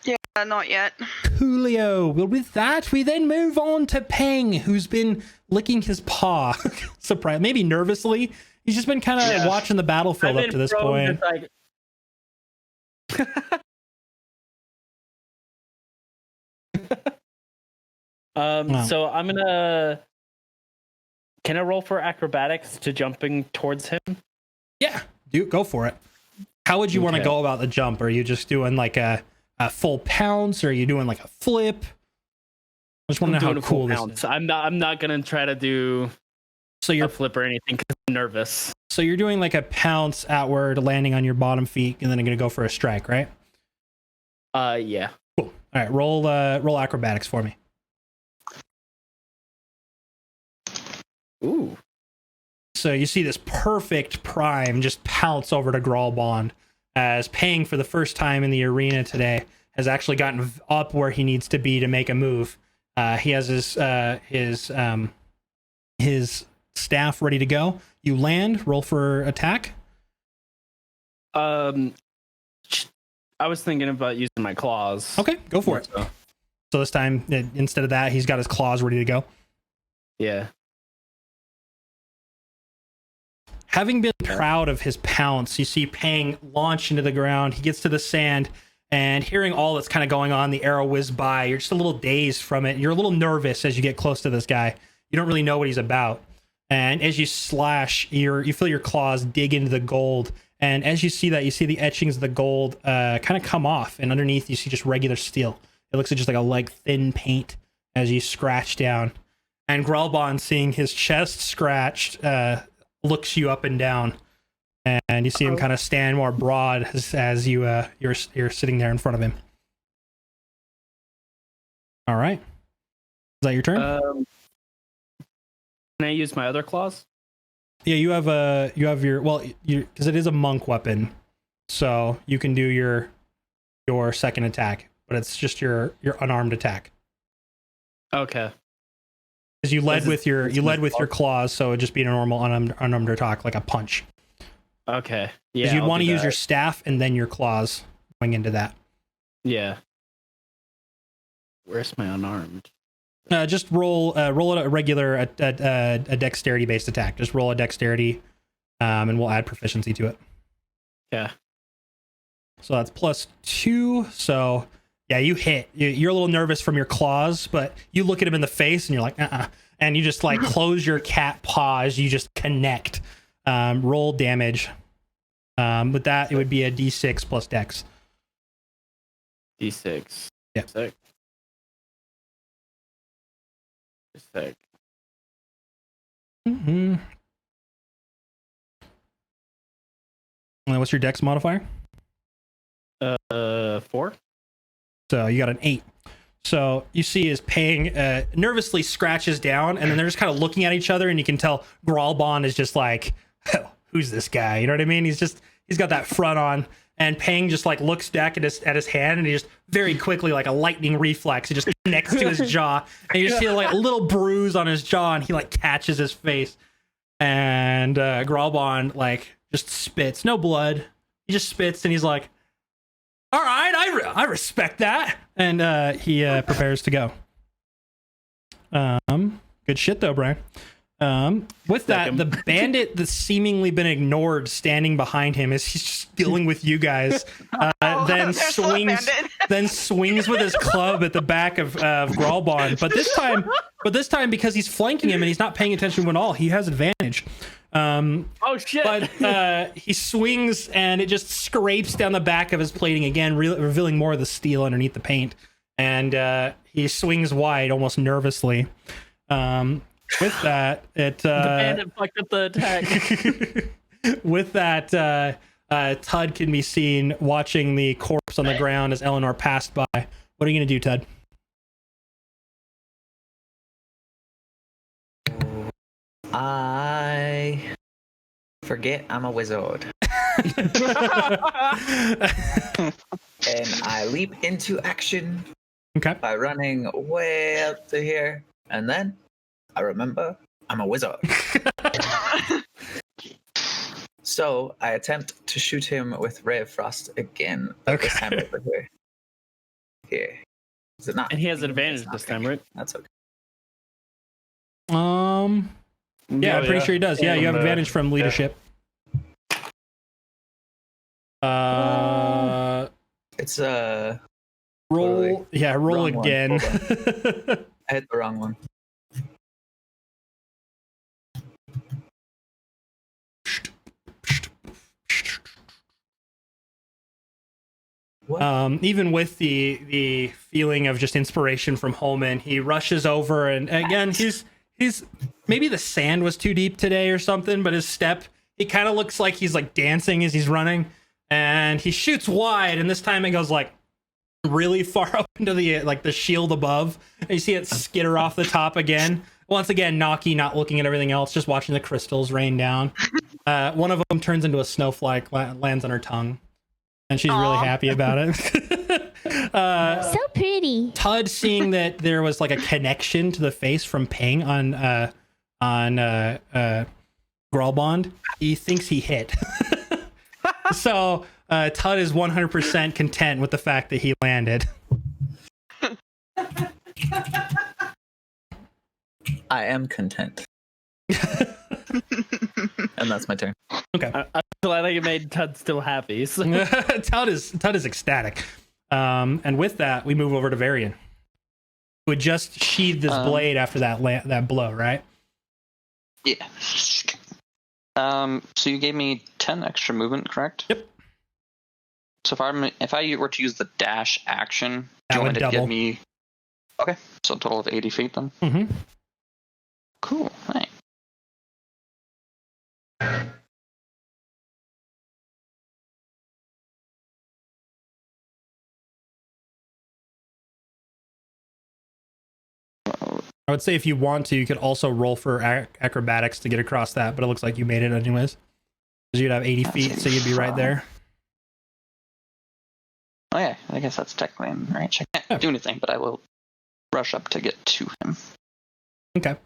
Yeah, not yet. Coolio. Well, with that, we then move on to Peng, who's been licking his paw. Surprised, maybe nervously. He's just been kind of watching the battlefield up to this point. So I'm gonna. Can I roll for acrobatics to jumping towards him? Yeah, go for it. How would you want to go about the jump? Are you just doing like a full pounce, or are you doing like a flip? I just want to know how cool this is. I'm not gonna try to do a flip or anything because I'm nervous. So you're doing like a pounce outward, landing on your bottom feet, and then I'm gonna go for a strike, right? Yeah. Cool. All right, roll acrobatics for me. Ooh. So you see this perfect prime just pounce over to Grolbond as Peng, for the first time in the arena today, has actually gotten up where he needs to be to make a move. He has his staff ready to go. You land, roll for attack. I was thinking about using my claws. Okay, go for it. So this time, instead of that, he's got his claws ready to go. Yeah. Having been proud of his pounce, you see Peng launch into the ground. He gets to the sand, and hearing all that's kind of going on, the arrow whiz by. You're just a little dazed from it. You're a little nervous as you get close to this guy. You don't really know what he's about. And as you slash, you feel your claws dig into the gold. And as you see that, you see the etchings of the gold kind of come off. And underneath, you see just regular steel. It looks just like thin paint as you scratch down. And Grelbon, seeing his chest scratched, looks you up and down, and you see him kind of stand more broad as you're sitting there in front of him. All right, is that your turn? Can I use my other claws? Yeah, you have your because it is a monk weapon, so you can do your second attack, but it's just your unarmed attack. Okay. Because you led with your claws, so it'd just be a normal unarmed attack, like a punch. Okay. Yeah. Because you'd want to use your staff and then your claws going into that. Yeah. Where's my unarmed? Just roll a regular a dexterity based attack. Just roll a dexterity, and we'll add proficiency to it. Yeah. So that's +2. So yeah, you hit. You're a little nervous from your claws, but you look at him in the face and you're like, and you just like close your cat paws. You just connect. Roll damage. With that, it would be a D6 plus Dex. D6. Yeah. Sick. Sick. Mm-hmm. What's your Dex modifier? 4. So you got an 8. So you see his Pang nervously scratches down, and then they're just kind of looking at each other, and you can tell Gralbon is just like, oh, who's this guy? You know what I mean? He's got that front on, and Pang just like looks back at his hand, and he just very quickly, like a lightning reflex, he just connects to his jaw, and you just see like a little bruise on his jaw, and he like catches his face, and Gralbon like just spits, no blood, he just spits, and he's like, all right, I respect that, and he prepares to go. Good shit though, Brian. With that, the bandit that's seemingly been ignored standing behind him as he's just dealing with you guys, then swings with his club at the back of Gralbon. But this time because he's flanking him and he's not paying attention at all, he has advantage. Oh shit! But he swings and it just scrapes down the back of his plating again, revealing more of the steel underneath the paint. And he swings wide, almost nervously. With that, the bandit fucked up the attack. With that, Tud can be seen watching the corpse on the ground as Eleanor passed by. What are you gonna do, Tud? I forget I'm a wizard. And I leap into action by running way up to here. And then I remember I'm a wizard. So I attempt to shoot him with Ray of Frost again. This time over here. Here. Is it not? And he has advantage this time, right? That's okay. Yeah, I'm pretty sure he does. Yeah, you have advantage from leadership. It's roll. Yeah, roll again. I hit the wrong one. What? Even with the feeling of just inspiration from Holman, he rushes over, and again he's maybe the sand was too deep today or something, but his step, he kind of looks like he's like dancing as he's running, and he shoots wide, and this time it goes like really far up into the like the shield above, and you see it skitter off the top again. Once again, Naki not looking at everything else, just watching the crystals rain down. One of them turns into a snowflake, lands on her tongue, and she's really happy about it. So pretty. Tud, seeing that there was like a connection to the face from Pang on Gralbond, he thinks he hit. So Tud is 100% content with the fact that he landed. I am content. And that's my turn. Okay. I'm glad that you made Tud still happy. So. Tud is ecstatic. And with that, we move over to Varian, who had just sheathed his blade after that blow, right? Yeah. So you gave me 10 extra movement, correct? Yep. So if I were to use the dash action, that do you would want double. to give me? Okay, so a total of 80 feet then. Mm-hmm. Cool. Right. I would say if you want to, you could also roll for acrobatics to get across that, but it looks like you made it anyways. Because you'd have 80 feet, so you'd be right there. Oh yeah, I guess that's technically in range. I can't do anything, but I will rush up to get to him. Okay.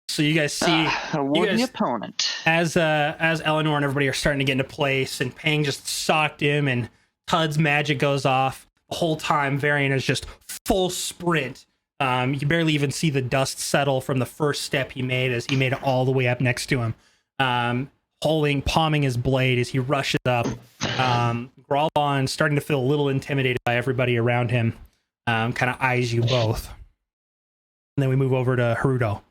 So you guys see a wooden opponent. As Eleanor and everybody are starting to get into place, and Pang just socked him, and Tud's magic goes off. The whole time, Varian is just full sprint. You can barely even see the dust settle from the first step he made as he made it all the way up next to him. Palming his blade as he rushes up. Gralbon, starting to feel a little intimidated by everybody around him, kind of eyes you both. And then we move over to Haruto.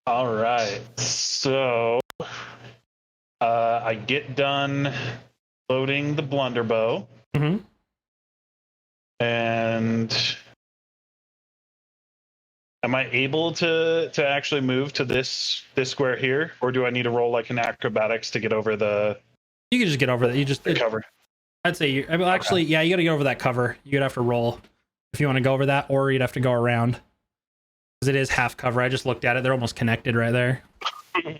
All right. So I get done loading the blunderbow. Mm-hmm. And am I able to actually move to this square here, or do I need to roll like an acrobatics to get over the? You can just get over that. You just cover. I'd say you. I mean, actually, yeah, you got to get over that cover. You'd have to roll if you want to go over that, or you'd have to go around because it is half cover. I just looked at it; they're almost connected right there.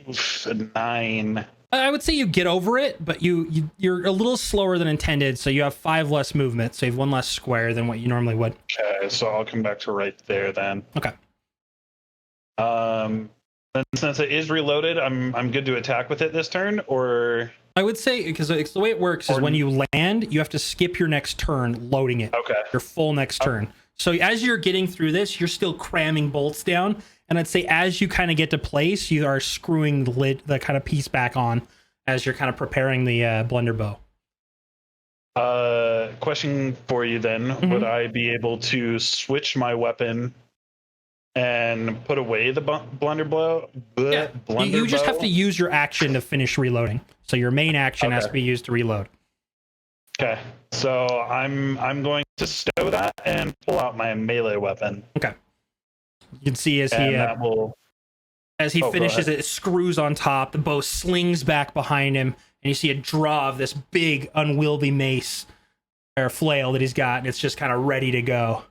Oof, a 9. I would say you get over it, but you're a little slower than intended, so you have 5 less movement, so you have 1 less square than what you normally would. Okay, so I'll come back to right there then. Okay. Then since it is reloaded, I'm good to attack with it this turn, or I would say, because the way it works is when you land, you have to skip your next turn loading it. Okay. Your full next turn. So as you're getting through this, you're still cramming bolts down. And I'd say as you kind of get to place, you are screwing the kind of piece back on as you're kind of preparing the blunderbow. Question for you then. Mm-hmm. Would I be able to switch my weapon and put away the blunderbow? Yeah. You just have to use your action to finish reloading. So your main action has to be used to reload. Okay. So I'm going to stow that and pull out my melee weapon. Okay. You can see as he finishes it screws on top, the bow slings back behind him, and you see a draw of this big unwieldy mace or flail that he's got, and it's just kind of ready to go.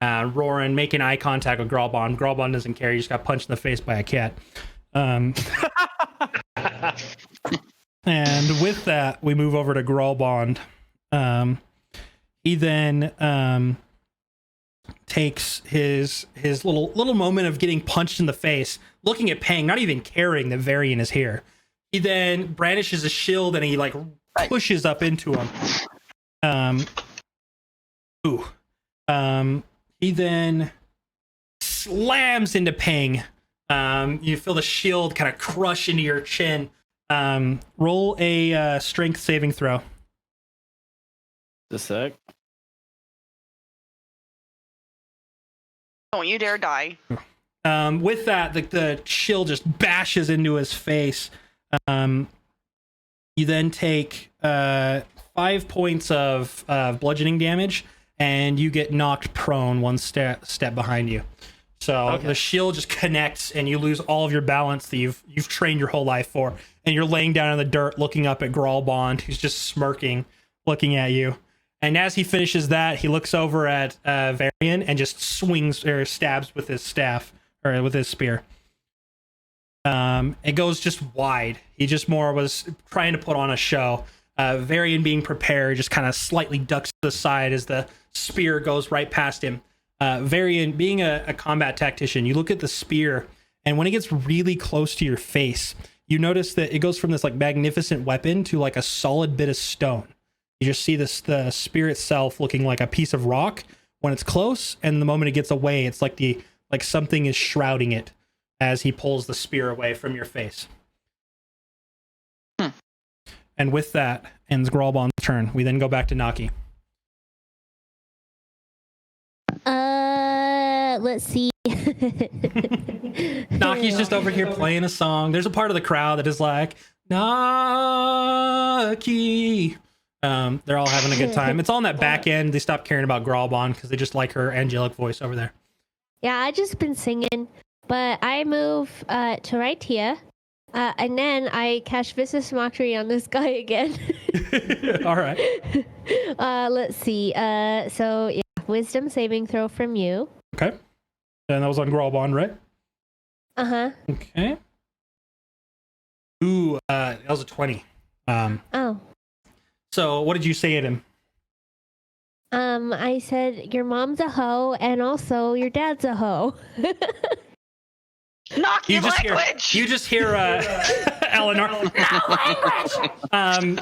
Roran making eye contact with Gralbon. Gralbon doesn't care. He just got punched in the face by a cat. And with that, we move over to Gralbond. He then takes his little moment of getting punched in the face, looking at Pang, not even caring that Varian is here. He then brandishes a shield and he like pushes up into him. He then slams into Pang. You feel the shield kind of crush into your chin. Roll a strength saving throw. Just a sec. Don't you dare die. With that, the shield just bashes into his face. You then take 5 points of bludgeoning damage, and you get knocked prone 1 step behind you. So the shield just connects, and you lose all of your balance that you've trained your whole life for. And you're laying down in the dirt, looking up at Gralbond, who's just smirking, looking at you. And as he finishes that, he looks over at Varian and just swings or stabs with his staff or with his spear. It goes just wide. He just more was trying to put on a show. Varian being prepared, just kind of slightly ducks to the side as the spear goes right past him. Varian, being a combat tactician, you look at the spear, and when it gets really close to your face, you notice that it goes from this like magnificent weapon to like a solid bit of stone. You just see the spear itself looking like a piece of rock when it's close, and the moment it gets away, it's like something is shrouding it as he pulls the spear away from your face. And with that ends Gralbon's turn. We then go back to Naki. Let's see. Naki's just over here playing a song. There's a part of the crowd that is like, Naki. They're all having a good time. It's all on that back end. They stopped caring about Gralbon because they just like her angelic voice over there. Yeah, I just been singing, but I move to right here, and then I cast Vicious Mockery on this guy again. All right. Let's see. So yeah, Wisdom saving throw from you. Okay. And that was on Gralbon, right? Uh-huh. Okay. Ooh, that was a 20. Oh. So what did you say at him? I said your mom's a hoe, and also your dad's a hoe. Knock your language! You just hear Eleanor. No language!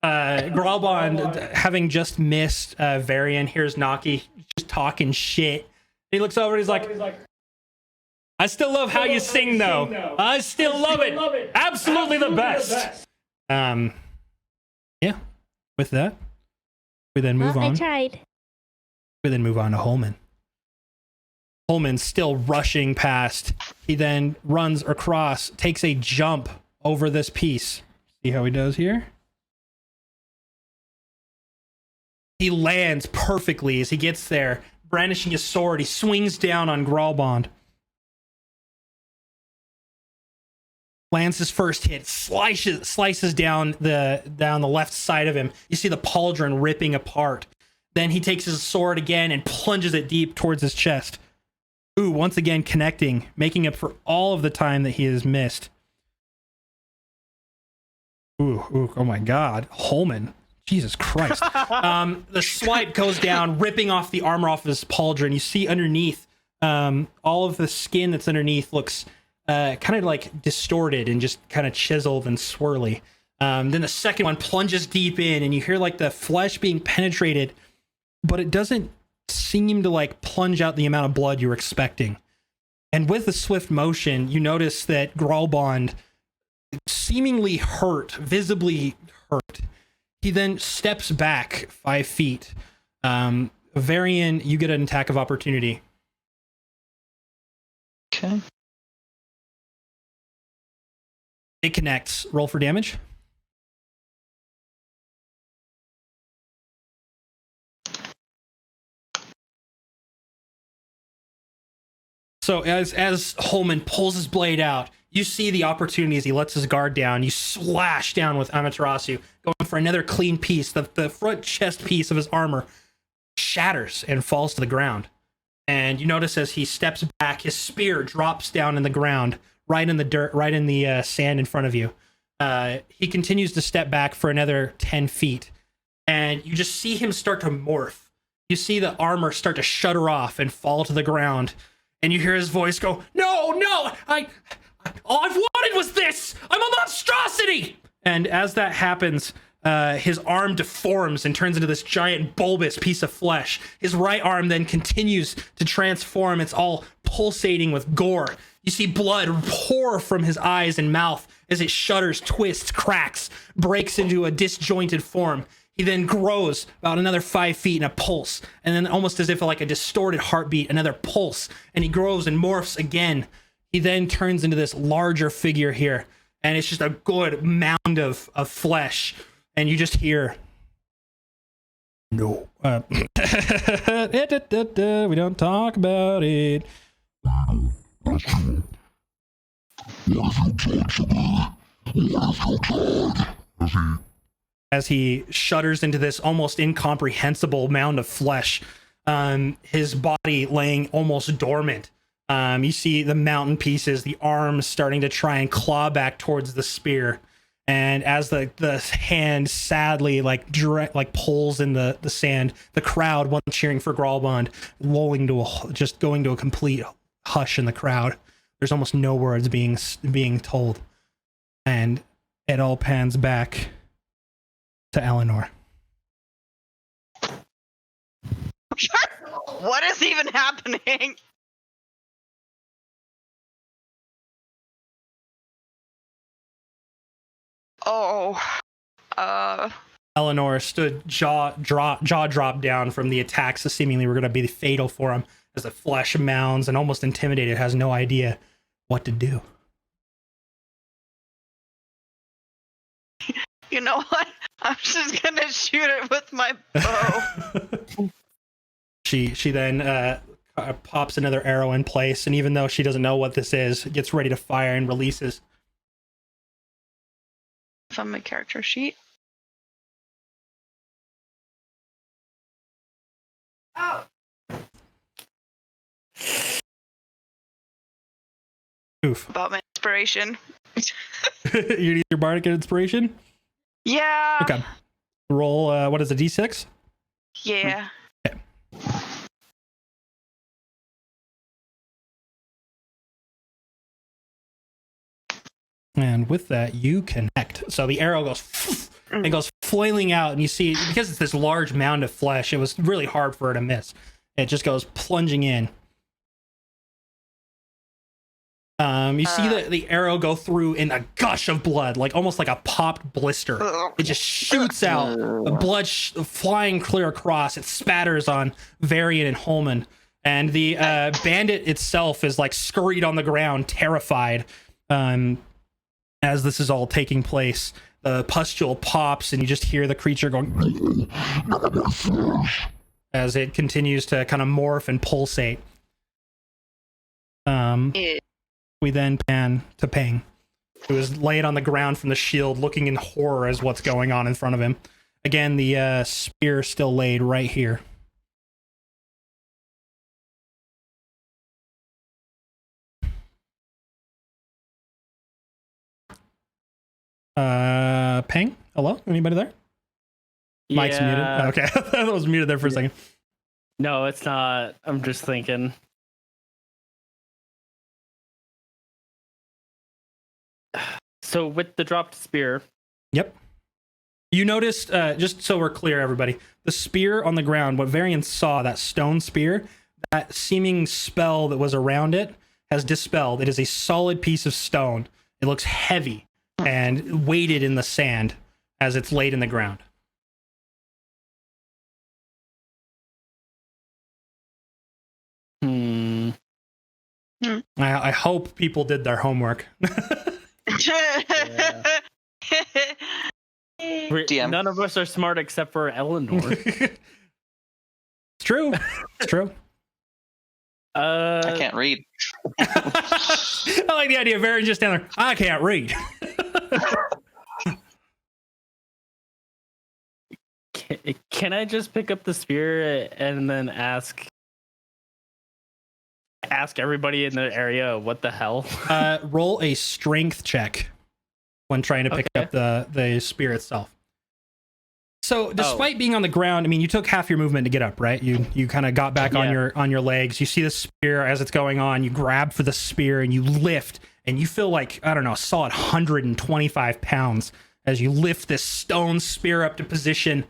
Gralbon, having just missed Varian, hears Naki just talking shit. He looks over and he's like, I still love how you sing, though. I still love it. Absolutely the best. Yeah. With that, we then move on. I tried. We then move on to Holman. Holman's still rushing past He then runs across, takes a jump over this piece. See how he does here? He lands perfectly as he gets there, brandishing his sword. He swings down on Gralbond. Lands his first hit, slices down the left side of him. You see the pauldron ripping apart. Then he takes his sword again and plunges it deep towards his chest. Ooh, once again connecting, making up for all of the time that he has missed. Ooh, oh my God. Holman. Jesus Christ. The swipe goes down, ripping off the armor off of his pauldron. You see underneath, all of the skin that's underneath looks kind of like distorted and just kind of chiseled and swirly. Then the second one plunges deep in, and you hear like the flesh being penetrated, but it doesn't seem to like plunge out the amount of blood you were expecting. And with the swift motion, you notice that Gralbond, seemingly hurt, visibly hurt, he then steps back 5 feet. Varian, you get an attack of opportunity. Okay. It connects. Roll for damage. So as Holman pulls his blade out, you see the opportunity as he lets his guard down. You slash down with Amaterasu, going for another clean piece. The front chest piece of his armor shatters and falls to the ground. And you notice as he steps back, his spear drops down in the ground, right in the dirt, right in the sand in front of you. He continues to step back for another 10 feet. And you just see him start to morph. You see the armor start to shudder off and fall to the ground. And you hear his voice go, no, all I've wanted was this. I'm a monstrosity. And as that happens, his arm deforms and turns into this giant bulbous piece of flesh. His right arm then continues to transform. It's all pulsating with gore. You see blood pour from his eyes and mouth as it shudders, twists, cracks, breaks into a disjointed form. He then grows about another 5 feet in a pulse, and then almost as if like a distorted heartbeat, another pulse, and he grows and morphs again. He then turns into this larger figure here, and it's just a good mound of flesh, and you just hear, no, we don't talk about it. As he shudders into this almost incomprehensible mound of flesh, his body laying almost dormant. You see the mountain pieces, the arms starting to try and claw back towards the spear. And as the hand sadly pulls in the sand, the crowd, one cheering for Gralbond, going to a complete hush in the crowd. There's almost no words being told. And it all pans back to Eleanor. What is even happening? Eleanor stood jaw dropped down from the attacks that seemingly were going to be fatal for him as the flesh mounds, and almost intimidated, has no idea what to do. You know what? I'm just gonna shoot it with my bow. She then pops another arrow in place, and even though she doesn't know what this is, gets ready to fire and releases. From my character sheet. Oh. Oof. About my inspiration. You need your bardic inspiration? Yeah. Okay. Roll, what is a d6? Yeah. Okay. And with that, you connect. So the arrow goes and goes flailing out, and you see, because it's this large mound of flesh, it was really hard for her to miss. It just goes plunging in. You see the arrow go through in a gush of blood, like almost like a popped blister. It just shoots out, blood flying clear across. It spatters on Varian and Holman, And the bandit itself is like scurried on the ground, terrified, as this is all taking place. The pustule pops, and you just hear the creature going as it continues to kind of morph and pulsate. We then pan to Ping, who is laid on the ground from the shield, looking in horror as what's going on in front of him. Again, the spear still laid right here. Ping? Hello? Anybody there? Yeah. Mike's muted. Okay, that was muted there for a second. No, it's not. I'm just thinking. So with the dropped spear. Yep. You noticed, just so we're clear, everybody, the spear on the ground, what Varian saw, that stone spear, that seeming spell that was around it has dispelled. It is a solid piece of stone. It looks heavy and weighted in the sand as it's laid in the ground. I hope people did their homework. DM. None of us are smart except for Eleanor. It's true. It's true. I can't read. I like the idea of Varian just down there. I can't read. Can I just pick up the spear and then ask everybody in the area what the hell? Roll a strength check when trying to pick up the spear itself. So, despite being on the ground, I mean, you took half your movement to get up, right? You kind of got back on your legs. You see the spear as it's going on. You grab for the spear and you lift, and you feel like, I don't know, a solid 125 pounds as you lift this stone spear up to position.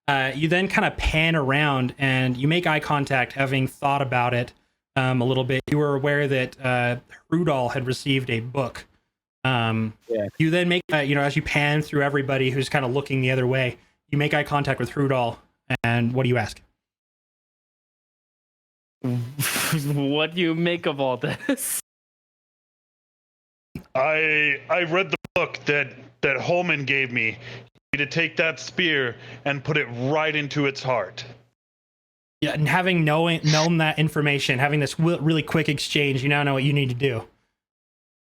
You then kind of pan around and you make eye contact, having thought about it a little bit. You were aware that Rudolph had received a book. You then make, as you pan through everybody who's kind of looking the other way, you make eye contact with Rudolph, and what do you ask? What do you make of all this? I read the book that Holman gave me. You need to take that spear and put it right into its heart. Yeah, and having known that information, having this really quick exchange, you now know what you need to do.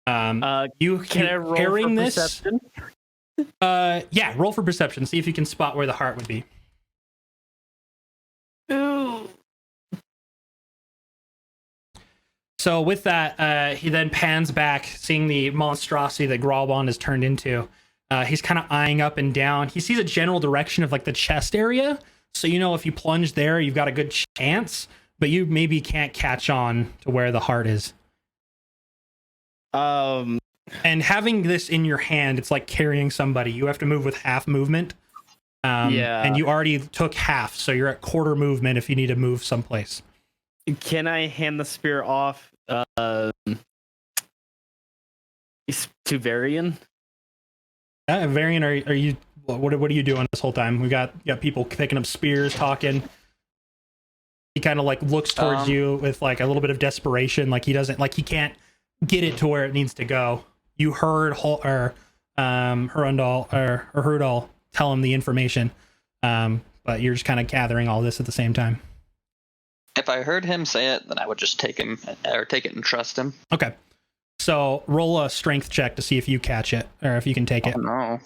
Can I roll for perception? Yeah, roll for perception. See if you can spot where the heart would be. Ooh. So with that, he then pans back, seeing the monstrosity that Gralbon has turned into. He's kind of eyeing up and down. He sees a general direction of like the chest area. So if you plunge there, you've got a good chance, but you maybe can't catch on to where the heart is. And having this in your hand, it's like carrying somebody. You have to move with half movement. And you already took half, so you're at quarter movement if you need to move someplace. Can I hand the spear off to Varian? Varian, are you? What are you doing this whole time? We got people picking up spears, talking. He kind of like looks towards you with like a little bit of desperation, like he can't get it to where it needs to go. You heard Rudolph tell him the information, but you're just kind of gathering all this at the same time. If I heard him say it, then I would just take it and trust him. Okay, so roll a strength check to see if you catch it or if you can take it. No.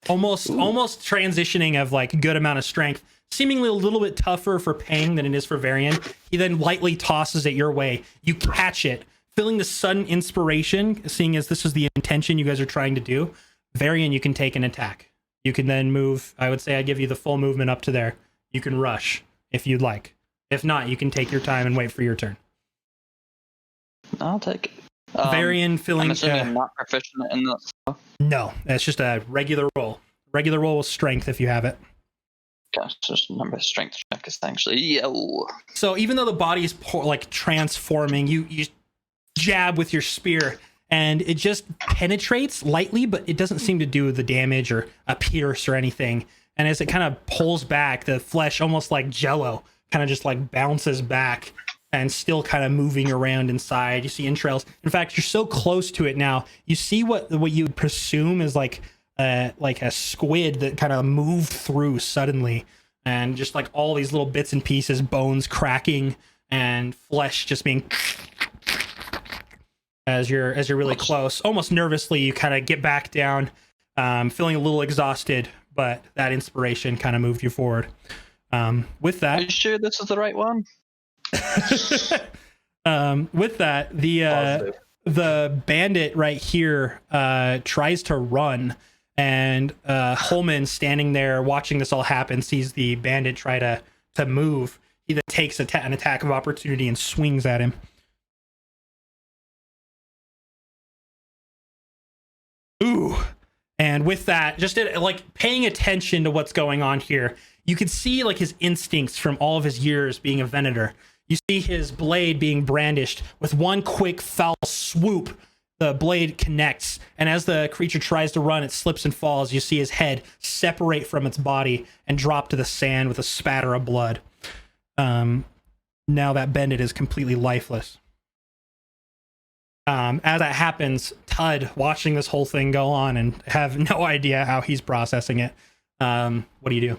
Almost transitioning of like good amount of strength, seemingly a little bit tougher for Pang than it is for Varian. He then lightly tosses it your way. You catch it, feeling the sudden inspiration, seeing as this is the intention you guys are trying to do. Varian, you can take an attack. You can then move. I would say I give you the full movement up to there. You can rush if you'd like. If not, you can take your time and wait for your turn. I'll take it. Varian feeling. I'm assuming I'm not proficient in this. No, it's just a regular roll. Regular roll with strength if you have it. Gosh, just remember strength check is actually So even though the body is transforming, you jab with your spear, and it just penetrates lightly, but it doesn't seem to do the damage or a pierce or anything. And as it kind of pulls back, the flesh, almost like jello, kind of just like bounces back and still kind of moving around inside. You see entrails. In fact, you're so close to it now, you see what you would presume is like a squid that kind of moved through suddenly, and just like all these little bits and pieces, bones cracking and flesh just being as you're really close. Almost nervously, you kind of get back down, feeling a little exhausted, but that inspiration kind of moved you forward. With that, Are you sure this is the right one? with that, the bandit right here tries to run, and Holman, standing there watching this all happen, sees the bandit try to move. He then takes an attack of opportunity and swings at him. Ooh. And with that, just like paying attention to what's going on here, you can see like his instincts from all of his years being a venator. You see his blade being brandished with one quick foul swoop. The blade connects, and as the creature tries to run, it slips and falls. You see his head separate from its body and drop to the sand with a spatter of blood. Now that bandit is completely lifeless. As that happens, Tud, watching this whole thing go on and have no idea how he's processing it. What do you do?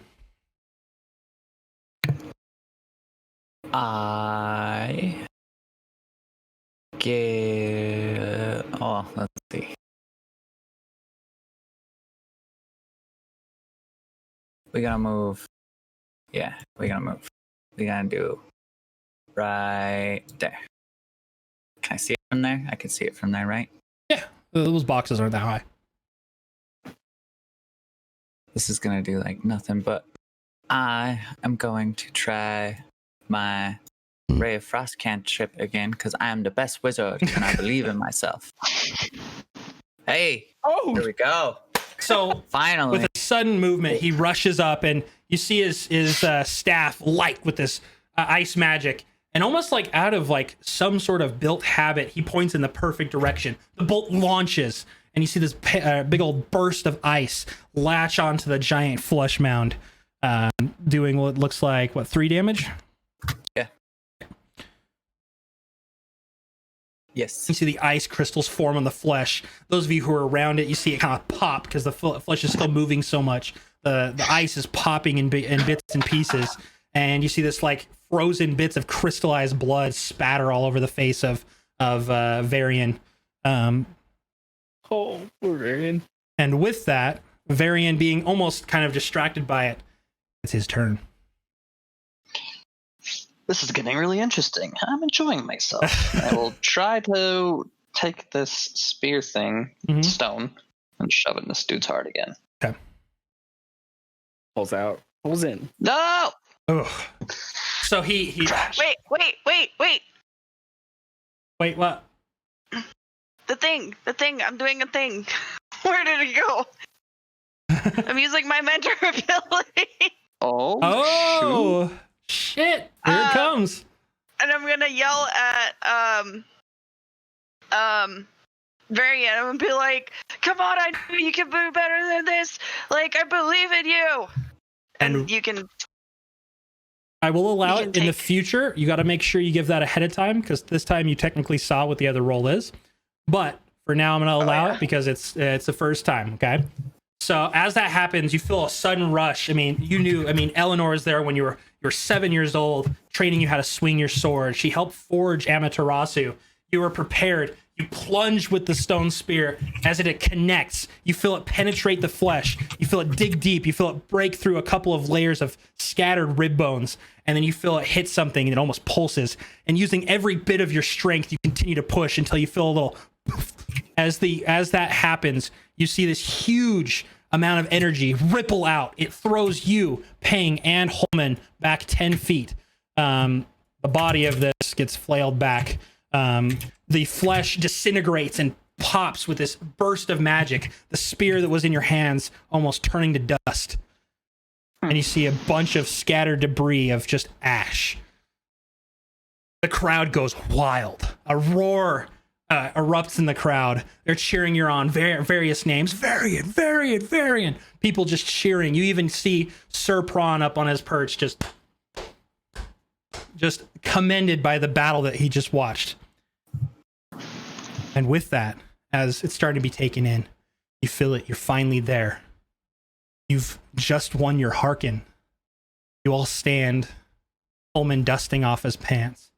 I get. Oh, let's see. We gotta move. Yeah, we gotta move. We gotta do right there. Can I see it from there? I can see it from there, right? Yeah, those boxes aren't that high. This is gonna do like nothing, but I am going to try my Ray of Frost cantrip again because I am the best wizard and I believe in myself. Hey, here we go. So Finally, with a sudden movement, he rushes up, and you see his staff light with this ice magic. And almost like out of like some sort of built habit, he points in the perfect direction. The bolt launches, and you see this big old burst of ice latch onto the giant flesh mound, doing what looks like, 3 damage? Yeah. Yes. You see the ice crystals form on the flesh. Those of you who are around it, you see it kind of pop because the flesh is still moving so much. The ice is popping in bits and pieces. And you see this like frozen bits of crystallized blood spatter all over the face of Varian. Oh, poor Varian. And with that, Varian being almost kind of distracted by it, it's his turn. This is getting really interesting. I'm enjoying myself. I will try to take this spear thing, stone, and shove it in this dude's heart again. Okay. Pulls out. Pulls in. No! Ugh. So he Wait, what? The thing. I'm doing a thing. Where did it go? I'm using my mentor ability. Oh, shit. Here it comes. And I'm gonna yell at Varian. I'm gonna be like, "Come on, I know you can do better than this. Like, I believe in you." And you can. I will allow it in the future. You got to make sure you give that ahead of time, because this time you technically saw what the other roll is. But for now, I'm going to allow it because it's the first time. Okay. So as that happens, you feel a sudden rush. I mean, Eleanor is there when you were 7 years old, training you how to swing your sword. She helped forge Amaterasu. You were prepared. You plunge with the stone spear. As it connects, you feel it penetrate the flesh. You feel it dig deep. You feel it break through a couple of layers of scattered rib bones. And then you feel it hit something and it almost pulses. And using every bit of your strength, you continue to push until you feel a little poof. As that happens, you see this huge amount of energy ripple out. It throws you, Peng, and Holman back 10 feet. The body of this gets flailed back. The flesh disintegrates and pops with this burst of magic. The spear that was in your hands almost turning to dust. And you see a bunch of scattered debris of just ash. The crowd goes wild. A roar erupts in the crowd. They're cheering you on, various names. Varian, Varian, Varian. People just cheering. You even see Sir Prawn up on his perch, just commended by the battle that he just watched. And with that, as it's starting to be taken in, you feel it. You're finally there. You've just won your Harkin. You all stand, Holman dusting off his pants.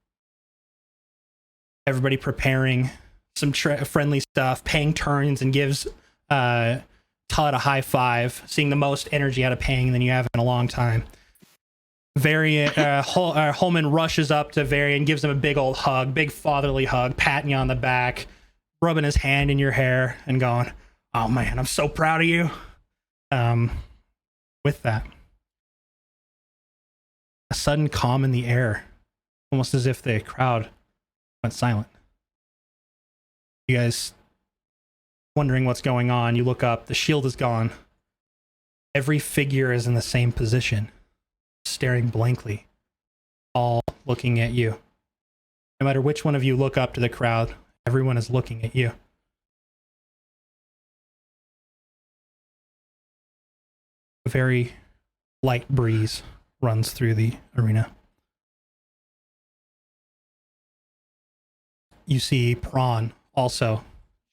Everybody preparing some friendly stuff. Pang turns and gives Todd a high five, seeing the most energy out of Pang than you have in a long time. Holman rushes up to Varian, gives him a big old hug, big fatherly hug, patting you on the back, rubbing his hand in your hair, and going, "Oh man, I'm so proud of you." With that, a sudden calm in the air, almost as if the crowd went silent. You guys wondering what's going on, you look up, the shield is gone. Every figure is in the same position, staring blankly, all looking at you. No matter which one of you look up to the crowd, everyone is looking at you. A very light breeze runs through the arena. You see Prawn also,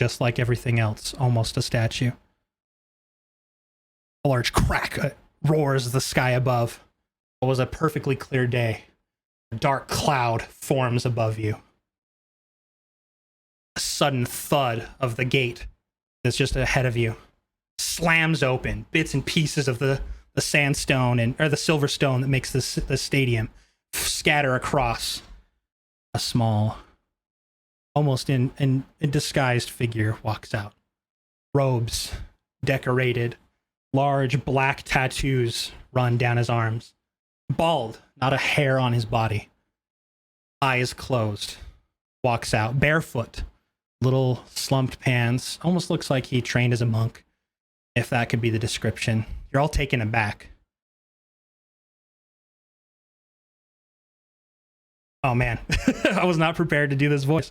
just like everything else, almost a statue. A large crack roars the sky above. It was a perfectly clear day. A dark cloud forms above you. A sudden thud of the gate that's just ahead of you slams open. Bits and pieces of the sandstone or the silver stone that makes the stadium scatter across. A small, almost in disguised figure walks out. Robes, decorated, large black tattoos run down his arms. Bald, not a hair on his body. Eyes closed. Walks out, barefoot, little slumped pants. Almost looks like he trained as a monk, if that could be the description. You're all taken aback. Oh man, I was not prepared to do this voice.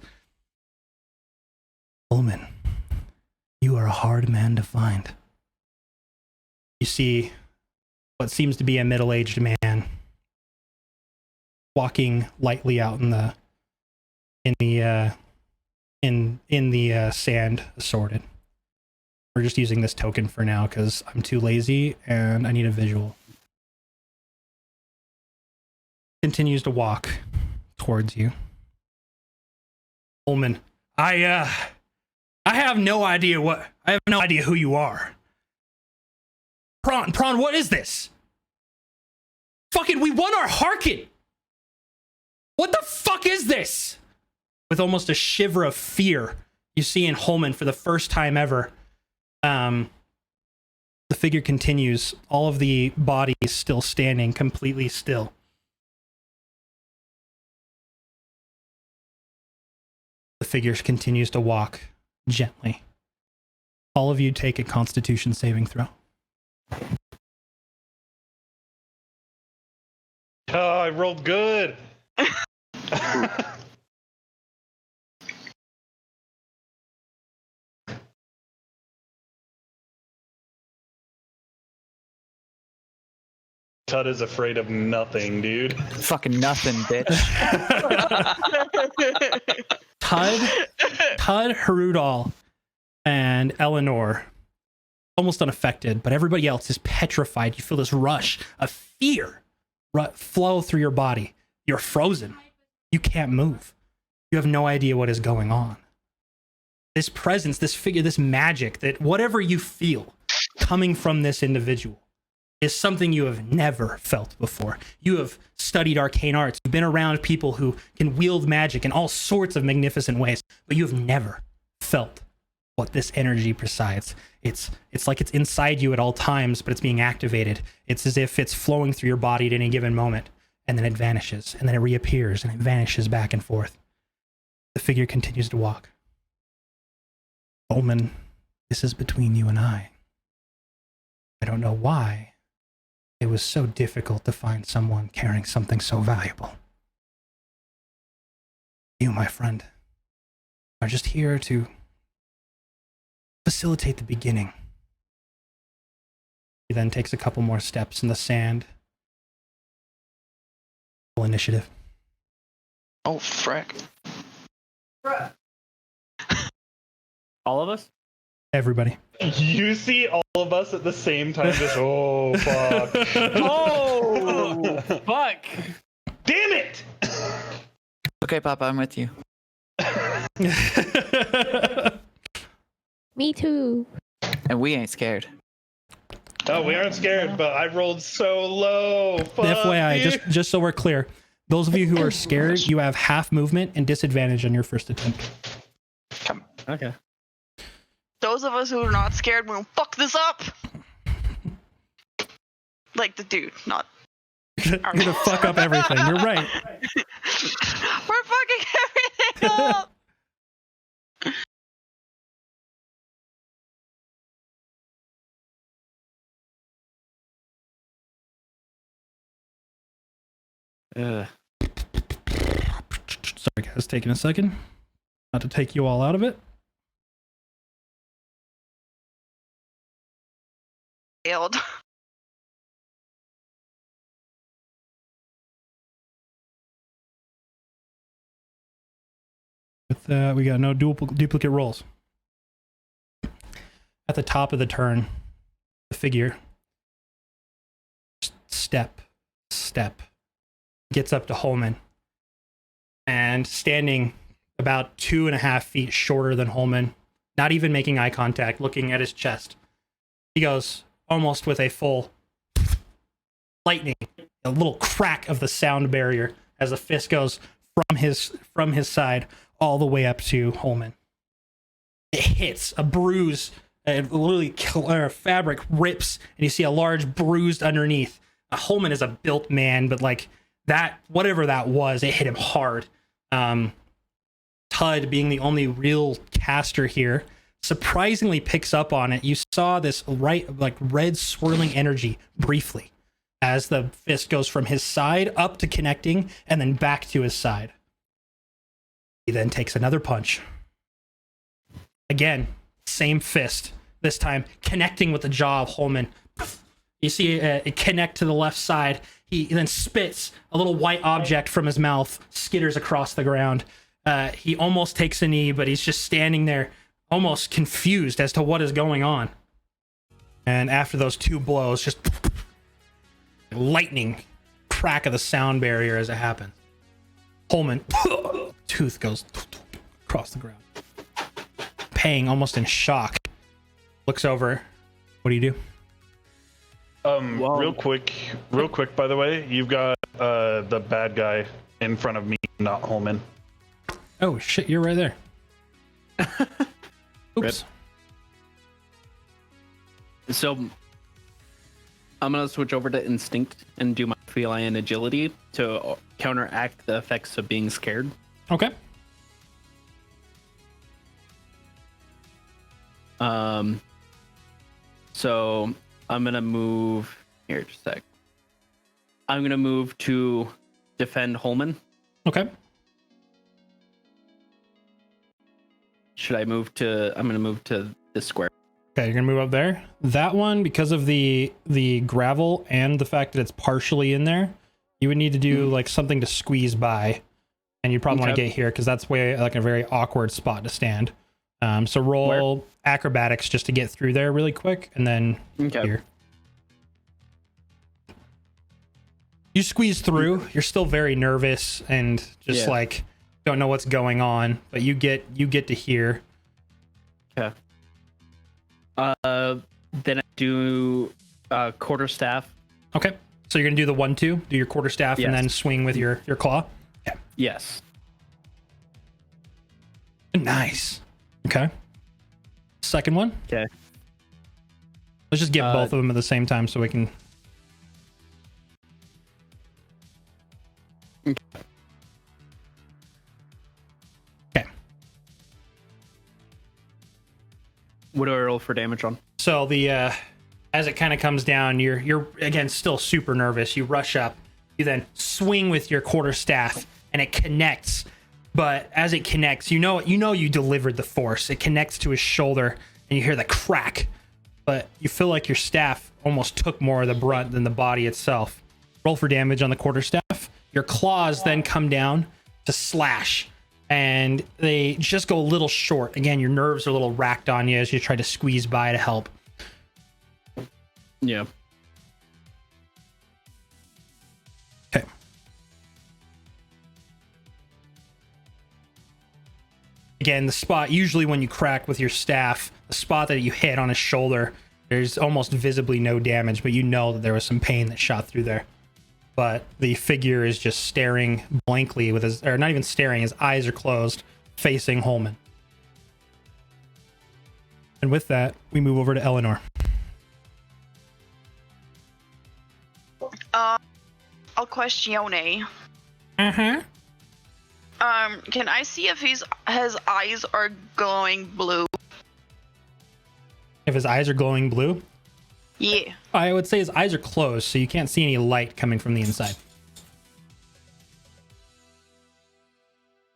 Ullman, you are a hard man to find. You see what seems to be a middle-aged man walking lightly out in the sand, assorted. We're just using this token for now because I'm too lazy and I need a visual. Continues to walk towards you. Ullman, I have no idea who you are. Prawn, what is this? Fucking, we won our Harkin! What the fuck is this? With almost a shiver of fear, you see in Holman for the first time ever. The figure continues, all of the body is still standing, completely still. The figure continues to walk gently. All of you take a Constitution saving throw. Oh, I rolled good. Todd is afraid of nothing, dude. Fucking nothing, bitch. Todd, Harudal, and Eleanor, almost unaffected, but everybody else is petrified. You feel this rush of fear flow through your body. You're frozen. You can't move. You have no idea what is going on. This presence, this figure, this magic, that whatever you feel coming from this individual is something you have never felt before. You have studied arcane arts. You've been around people who can wield magic in all sorts of magnificent ways, but you have never felt what this energy presides. It's like it's inside you at all times, but it's being activated. It's as if it's flowing through your body at any given moment, and then it vanishes, and then it reappears, and it vanishes back and forth. The figure continues to walk. Ullman, this is between you and I. I don't know why it was so difficult to find someone carrying something so valuable. You, my friend, are just here to facilitate the beginning. He then takes a couple more steps in the sand. Full initiative. Oh, frick. All of us? Everybody. You see all of us at the same time, just oh fuck. Oh, fuck. Damn it! Okay, Papa, I'm with you. Me too. And we ain't scared. Oh, we aren't scared, but I rolled so low. Fuck FYI, you. just so we're clear, those of you who are scared, you have half movement and disadvantage on your first attempt. Okay. Those of us who are not scared, we'll fuck this up. Like the dude, not. You're gonna fuck up everything. You're right. We're fucking everything up. Sorry, guys, taking a second. Not to take you all out of it. Failed. With that, we got no duplicate rolls. At the top of the turn, the figure step gets up to Holman, and standing about 2.5 feet shorter than Holman, not even making eye contact, looking at his chest, he goes almost with a full lightning, a little crack of the sound barrier as the fist goes from his side all the way up to Holman. It hits a bruise, and literally fabric rips, and you see a large bruise underneath. Holman is a built man, but like that, whatever that was, it hit him hard. Tud, being the only real caster here, surprisingly picks up on it. You saw this red swirling energy briefly as the fist goes from his side up to connecting and then back to his side. He then takes another punch. Again, same fist, this time connecting with the jaw of Holman. You see it connect to the left side. He then spits a little white object from his mouth, skitters across the ground. He almost takes a knee, but he's just standing there, almost confused as to what is going on. And after those two blows, just lightning crack of the sound barrier as it happens. Holman, tooth goes across the ground. Paying, almost in shock, looks over. What do you do? Real quick, by the way, you've got the bad guy in front of me, not Holman. Oh shit, you're right there. Oops. So I'm gonna switch over to instinct and do my feline agility to counteract the effects of being scared. Okay. So I'm gonna move here just a sec. I'm gonna move to defend Holman. Okay. Should I move to? I'm gonna move to this square. Okay, you're gonna move up there. That one, because of the gravel and the fact that it's partially in there, you would need to do like something to squeeze by, and you probably want to get here because that's way like a very awkward spot to stand. So roll acrobatics just to get through there really quick, and then here. You squeeze through. You're still very nervous and just like don't know what's going on, but you get to here. Okay. Then I do quarterstaff. Okay. So you're gonna do the 1-2, do your quarterstaff, and then swing with your claw. Yeah. Yes. Nice. Okay. Second one. Okay. Let's just get both of them at the same time so we can. Okay. What do I roll for damage on? So the as it kind of comes down, you're again still super nervous. You rush up, you then swing with your quarterstaff, and it connects. But as it connects, you know you delivered the force. It connects to his shoulder, and you hear the crack. But you feel like your staff almost took more of the brunt than the body itself. Roll for damage on the quarterstaff. Your claws then come down to slash, and they just go a little short. Again, your nerves are a little racked on you as you try to squeeze by to help. Yeah. Okay. Again, the spot, usually when you crack with your staff, the spot that you hit on his shoulder, there's almost visibly no damage, but you know that there was some pain that shot through there. But the figure is just staring blankly with his, or not even staring, his eyes are closed, facing Holman. And with that, we move over to Eleanor. I'll questione. Uh-huh. Can I see if his eyes are glowing blue? If his eyes are glowing blue? Yeah. I would say his eyes are closed, so you can't see any light coming from the inside.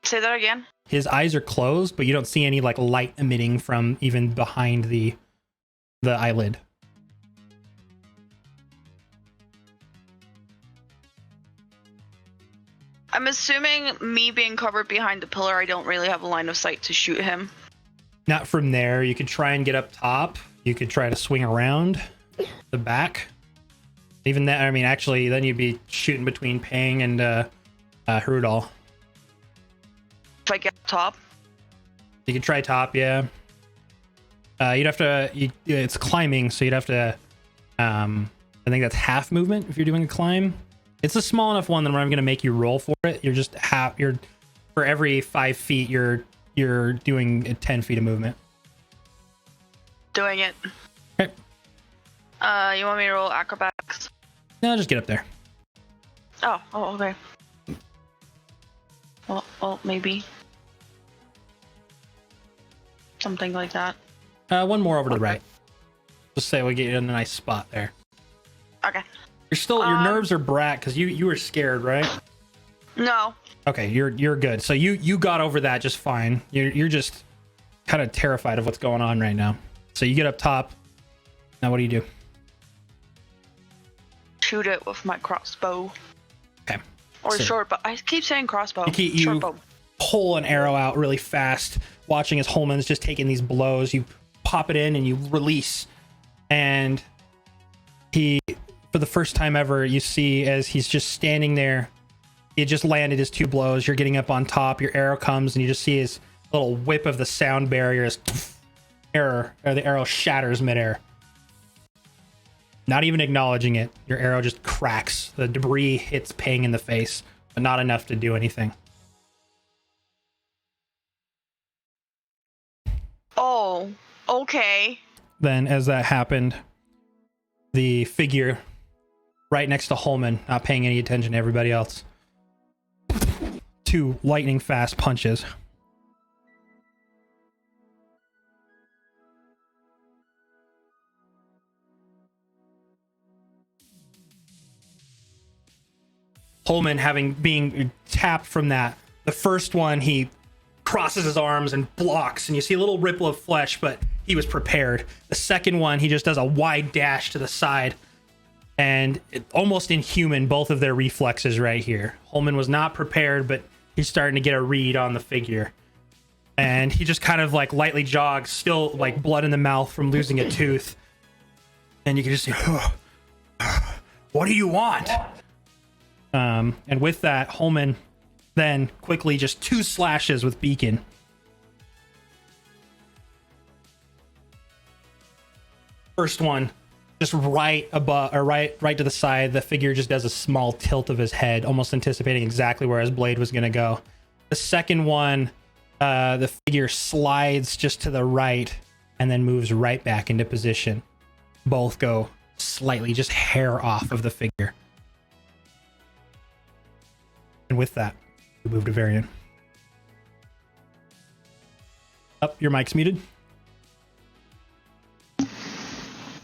Say that again. His eyes are closed, but you don't see any like light emitting from even behind the eyelid. I'm assuming me being covered behind the pillar, I don't really have a line of sight to shoot him. Not from there. You could try and get up top. You could try to swing around the back. Even that, I mean, actually, then you'd be shooting between Pang and Hrudal. If I get up top? You could try top, yeah. You'd have to, it's climbing, so you'd have to, I think that's half movement if you're doing a climb. It's a small enough one that I'm going to make you roll for it. You're just for every 5 feet, you're doing 10 feet of movement. Doing it. Okay. You want me to roll acrobatics? No, just get up there. Oh, okay. Well, maybe. Something like that. One more over to the right. Just say we get you in a nice spot there. Okay. You're still, your nerves are brat because you were scared, right? No. Okay, you're good. So you got over that just fine. You're just kind of terrified of what's going on right now. So you get up top. Now what do you do? Shoot it with my crossbow. Okay. Or So short bow. I keep saying crossbow. you Short bow. pull an arrow out really fast, watching as Holman's just taking these blows. You pop it in and you release. And he, for the first time ever, you see as he's just standing there, he just landed his 2 blows. You're getting up on top. Your arrow comes and you just see his little whip of the sound barrier as the arrow shatters midair. Not even acknowledging it, your arrow just cracks. The debris hits Pang in the face, but not enough to do anything. Oh, okay. Then, as that happened, the figure right next to Holman, not paying any attention to everybody else, 2 lightning fast punches. Holman, being tapped from that, the first one, he crosses his arms and blocks, and you see a little ripple of flesh, but he was prepared. The second one, he just does a wide dash to the side, and almost inhuman, both of their reflexes right here. Holman was not prepared, but he's starting to get a read on the figure. And he just kind of like lightly jogs, still like blood in the mouth from losing a tooth. And you can just see, what do you want? And with that, Holman then quickly just 2 slashes with Beacon. First one, just right above, or right to the side. The figure just does a small tilt of his head, almost anticipating exactly where his blade was going to go. The second one, the figure slides just to the right and then moves right back into position. Both go slightly, just hair off of the figure. And with that, we move to Varian. Up, your mic's muted.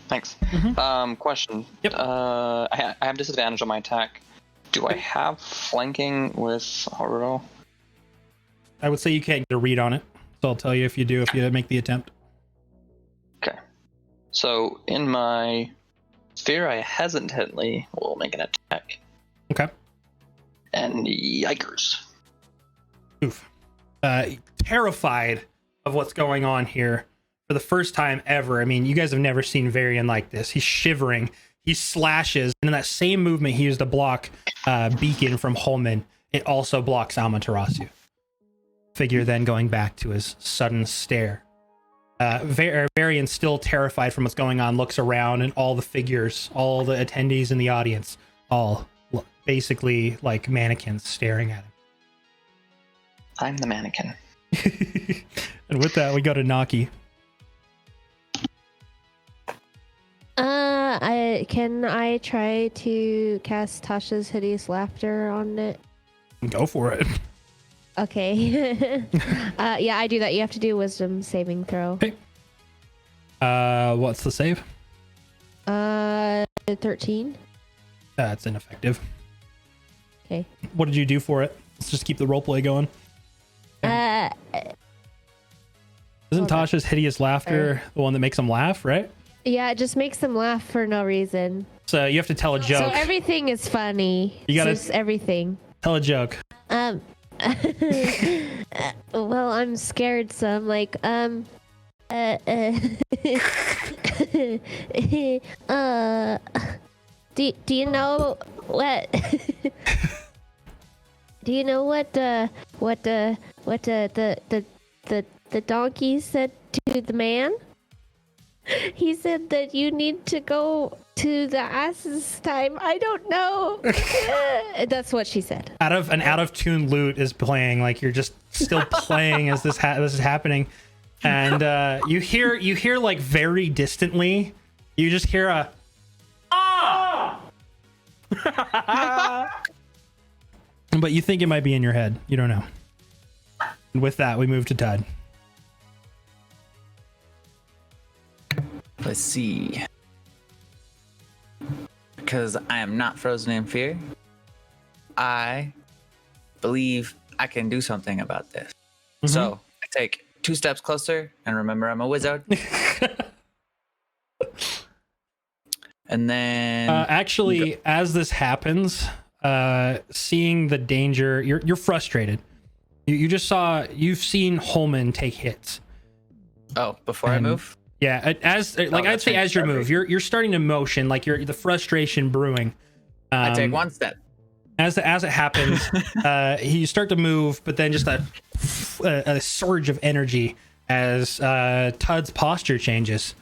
Thanks. Mm-hmm. Question. Yep. I have disadvantage on my attack. Do I have flanking with Ahros? I would say you can't get a read on it. So I'll tell you if you do, if you make the attempt. Okay. So in my sphere, I hesitantly will make an attack. Okay. And yikers. Oof. Terrified of what's going on here for the first time ever. I mean, you guys have never seen Varian like this. He's shivering. He slashes, and in that same movement he used to block Beacon from Holman, it also blocks Amaterasu. Figure then going back to his sudden stare. Varian, still terrified from what's going on, looks around, and all the figures, all the attendees in the audience, all basically like mannequins staring at him. I'm the mannequin. And with that, we go to Naki. Can I try to cast Tasha's Hideous Laughter on it? Go for it. Okay. Yeah, I do that. You have to do a Wisdom saving throw. Okay. What's the save? 13. That's ineffective. Okay. What did you do for it? Let's just keep the roleplay going. Uh, Isn't hold on. Tasha's Hideous Laughter the one that makes them laugh, right? Yeah, it just makes them laugh for no reason. So you have to tell a joke. So everything is funny. You gotta- Just everything. Tell a joke. Well, I'm scared, so I'm like, do you know what? Do you know what the donkey said to the man? He said that you need to go to the ass's time. I don't know. That's what she said. Out of tune lute is playing, like you're just still playing as this is happening, and you hear like very distantly, you just hear a but you think it might be in your head. You don't know. And with that, we move to Todd. Let's see. Because I am not frozen in fear, I believe I can do something about this. So I take 2 steps closer and remember I'm a wizard. And then Actually, as this happens, seeing the danger, you're frustrated. You've seen Holman take hits. Oh, before I move? Yeah, I'd say as you move, you're starting to motion, like the frustration brewing. I take 1 step. As it happens, you start to move, but then just a surge of energy as Tud's posture changes,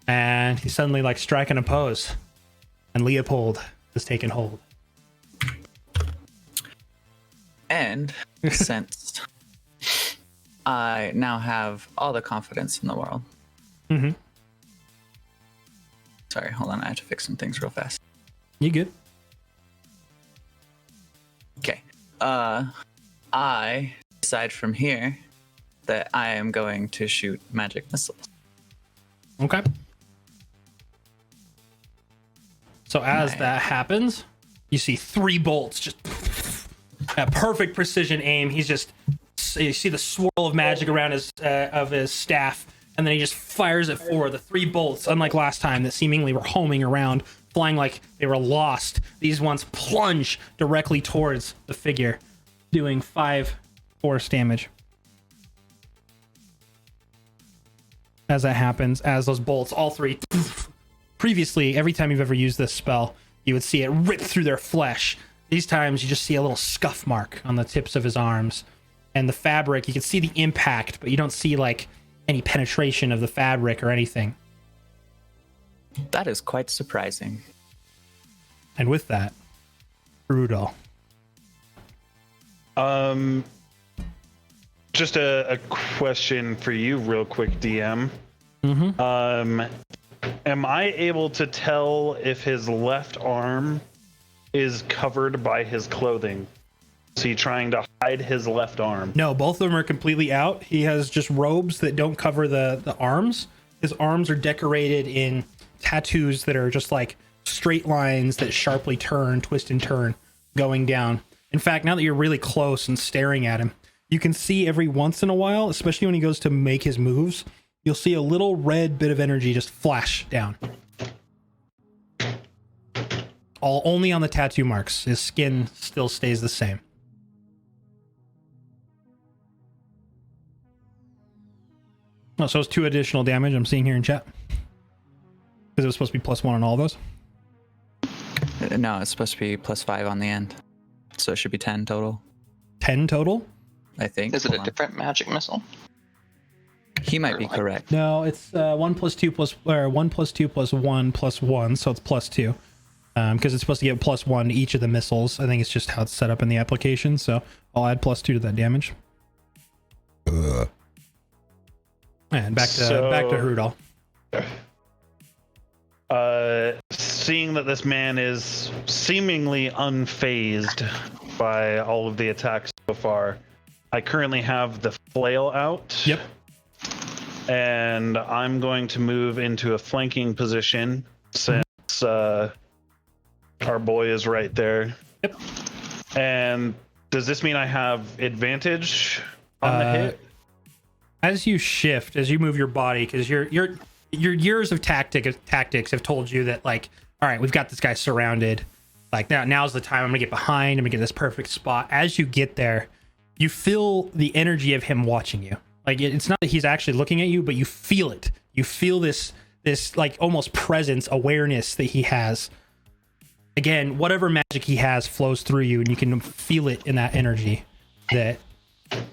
and he's suddenly like striking a pose, and Leopold has taken hold. And since I now have all the confidence in the world. Mm-hmm. Sorry, hold on. I have to fix some things real fast. You good? Okay. I decide from here that I am going to shoot magic missiles. Okay. So as Nice. that happens, you see 3 bolts just at perfect precision aim. You see the swirl of magic around his staff, and then he just fires it forward. The 3 bolts, unlike last time, that seemingly were homing around, flying like they were lost. These ones plunge directly towards the figure, doing 5 force damage. As that happens, as those bolts, all 3, previously, every time you've ever used this spell, you would see it rip through their flesh. These times, you just see a little scuff mark on the tips of his arms. And the fabric, you can see the impact, but you don't see like any penetration of the fabric or anything. That is quite surprising. And with that, Rudolph. Just a question for you, real quick, DM. Mm-hmm. Am I able to tell if his left arm is covered by his clothing? Is he trying to hide his left arm? No, both of them are completely out. He has just robes that don't cover the arms. His arms are decorated in tattoos that are just like straight lines that sharply twist and turn, going down. In fact, now that you're really close and staring at him, you can see every once in a while, especially when he goes to make his moves, you'll see a little red bit of energy just flash down. Only on the tattoo marks. His skin still stays the same. Oh, so it's 2 additional damage I'm seeing here in chat. Because it was supposed to be +1 on all of those. No, it's supposed to be +5 on the end. So it should be 10 total. 10 total? I think. Is it a different magic missile? He might be correct. No, it's 1 + 2 or 1 + 2 + 1 + 1, so it's +2. Because it's supposed to give +1 to each of the missiles. I think it's just how it's set up in the application. So I'll add +2 to that damage. And back to Rudolph. Seeing that this man is seemingly unfazed by all of the attacks so far, I currently have the flail out. Yep. And I'm going to move into a flanking position since our boy is right there. Yep. And does this mean I have advantage on the hit? As you shift, as you move your body, because your years of tactics have told you that, like, all right, we've got this guy surrounded. Like, now's the time. I'm gonna get behind. I'm gonna get this perfect spot. As you get there, you feel the energy of him watching you. Like, it's not that he's actually looking at you, but you feel it. You feel this like almost presence, awareness that he has. Again, whatever magic he has flows through you, and you can feel it in that energy that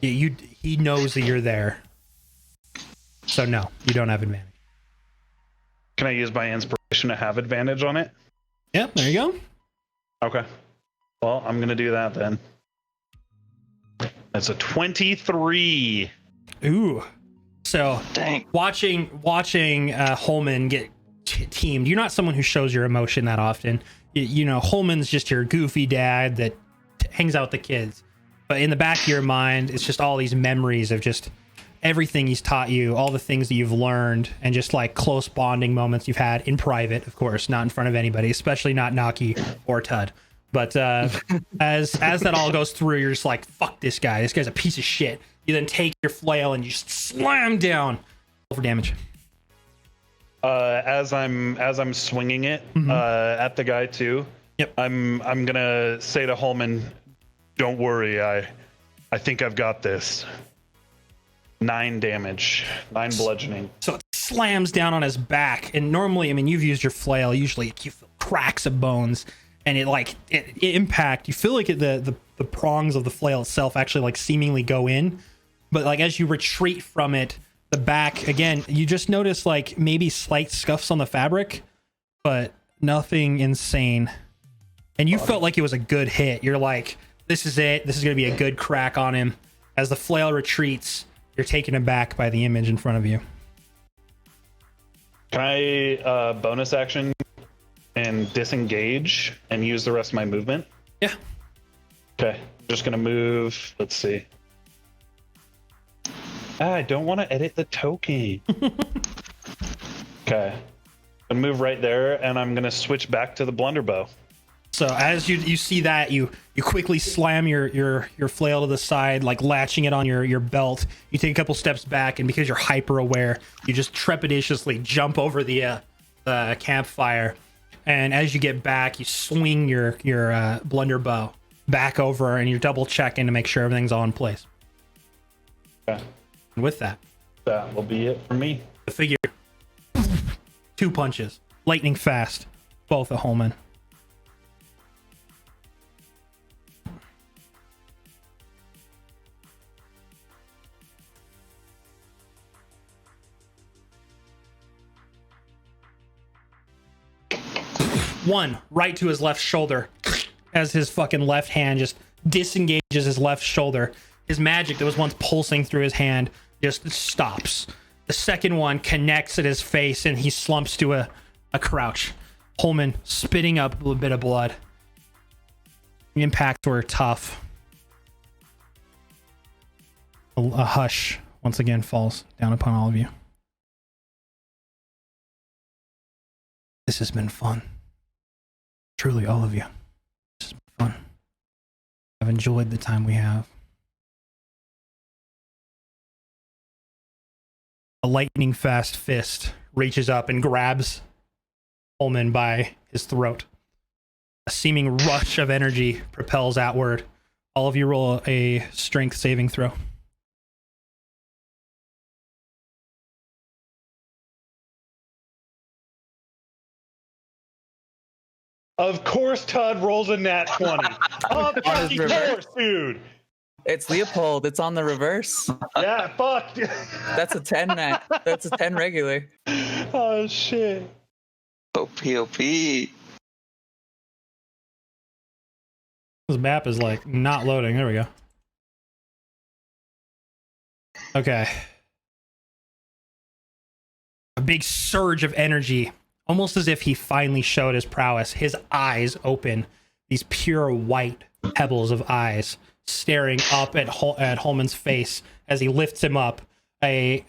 he knows that you're there. So no, you don't have advantage. Can I use my inspiration to have advantage on it? Yeah, there you go. Okay. Well, I'm going to do that then. That's a 23. Ooh. So Dang. watching Holman get teamed, you're not someone who shows your emotion that often. You know, Holman's just your goofy dad that hangs out with the kids. But in the back of your mind, it's just all these memories of just everything he's taught you, all the things that you've learned, and just like close bonding moments you've had in private, of course, not in front of anybody, especially not Naki or Tud. But as that all goes through, you're just like, fuck this guy. This guy's a piece of shit. You then take your flail and you just slam down for damage. As I'm swinging it at the guy too. Yep. I'm gonna say to Holman, "Don't worry, I think I've got this." 9 damage, 9 bludgeoning. So it slams down on his back, and normally, I mean, you've used your flail. Usually, you feel cracks of bones, and it impact. You feel like the prongs of the flail itself actually like seemingly go in, but like as you retreat from it, the back again, you just notice like maybe slight scuffs on the fabric, but nothing insane. And you felt like it was a good hit. You're like, this is it. This is going to be a good crack on him. As the flail retreats, you're taken aback by the image in front of you. Can I bonus action and disengage and use the rest of my movement? Yeah. Okay. I'm just gonna move. Let's see. I don't want to edit the token. Okay. I'm gonna move right there, and I'm gonna switch back to the blunderbow. So as you see that, you quickly slam your flail to the side, like latching it on your belt. You take a couple steps back, and because you're hyper aware, you just trepidatiously jump over the campfire. And as you get back, you swing your blunderbow back over, and you're double checking to make sure everything's all in place. Okay. And with that will be it for me. the figure 2 punches, lightning fast, both at Holman. One right to his left shoulder as his fucking left hand just disengages his left shoulder. His magic that was once pulsing through his hand just stops. The second one connects at his face and he slumps to a crouch. Holman spitting up a little bit of blood. The impacts were tough. A hush once again falls down upon all of you. This has been fun. Truly, all of you. This has been fun. I've enjoyed the time we have. A lightning fast fist reaches up and grabs Holman by his throat. A seeming rush of energy propels outward. All of you roll a strength saving throw. Of course, Todd rolls a nat 20. Of fucking course, dude. It's Leopold. It's on the reverse. Yeah, fuck. That's a 10 nat. That's a 10 regular. Oh, shit. OP. This map is like not loading. There we go. Okay. A big surge of energy, almost as if he finally showed his prowess. His eyes open, these pure white pebbles of eyes staring up at Holman's face as he lifts him up. A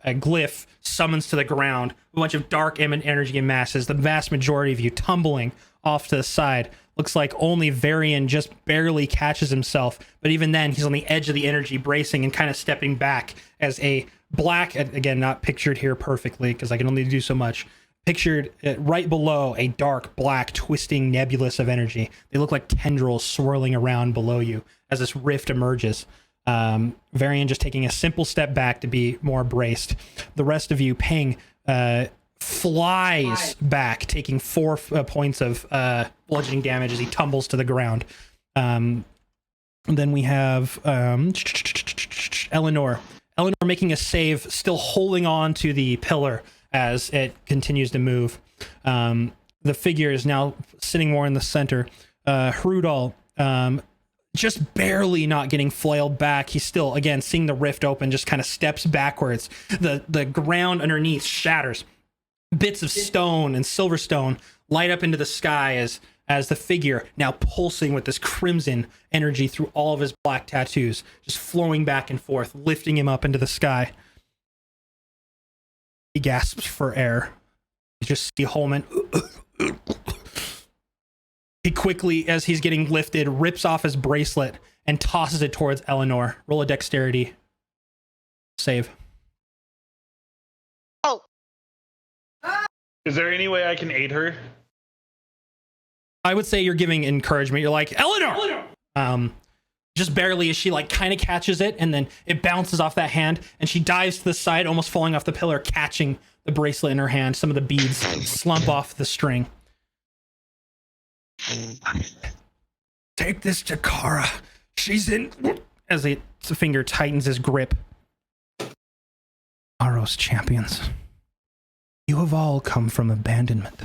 glyph summons to the ground a bunch of dark energy and masses, the vast majority of you tumbling off to the side. Looks like only Varian just barely catches himself, but even then he's on the edge of the energy, bracing and kind of stepping back as a black, again, not pictured here perfectly because I can only do so much, pictured right below a dark, black, twisting nebulous of energy. They look like tendrils swirling around below you as this rift emerges. Varian just taking a simple step back to be more braced. The rest of you, Peng, flies back, taking 4 points of bludgeoning damage as he tumbles to the ground. Then we have Eleanor. Eleanor making a save, still holding on to the pillar as it continues to move. The figure is now sitting more in the center. Hrudal, just barely not getting flailed back. He's still, again, seeing the rift open, just kind of steps backwards. The ground underneath shatters. Bits of stone and silverstone light up into the sky as the figure, now pulsing with this crimson energy through all of his black tattoos, just flowing back and forth, lifting him up into the sky. He gasps for air. You just see Holman. He quickly, as he's getting lifted, rips off his bracelet and tosses it towards Eleanor. Roll a dexterity save. Oh, Is there any way I can aid her? I would say you're giving encouragement. You're like, Eleanor! Just barely, as she like kind of catches it, and then it bounces off that hand, and she dives to the side, almost falling off the pillar, catching the bracelet in her hand. Some of the beads slump off the string. Take this to Kara. She's in... As the finger tightens his grip. Ahros champions. You have all come from abandonment.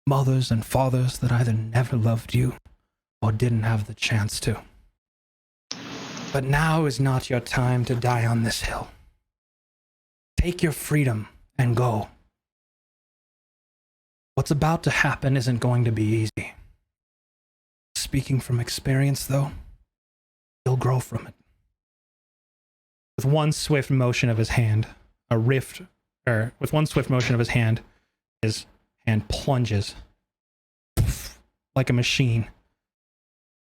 Mothers and fathers that either never loved you or didn't have the chance to. But now is not your time to die on this hill. Take your freedom and go. What's about to happen isn't going to be easy. Speaking from experience, though, you'll grow from it. With one swift motion of his hand, his hand plunges like a machine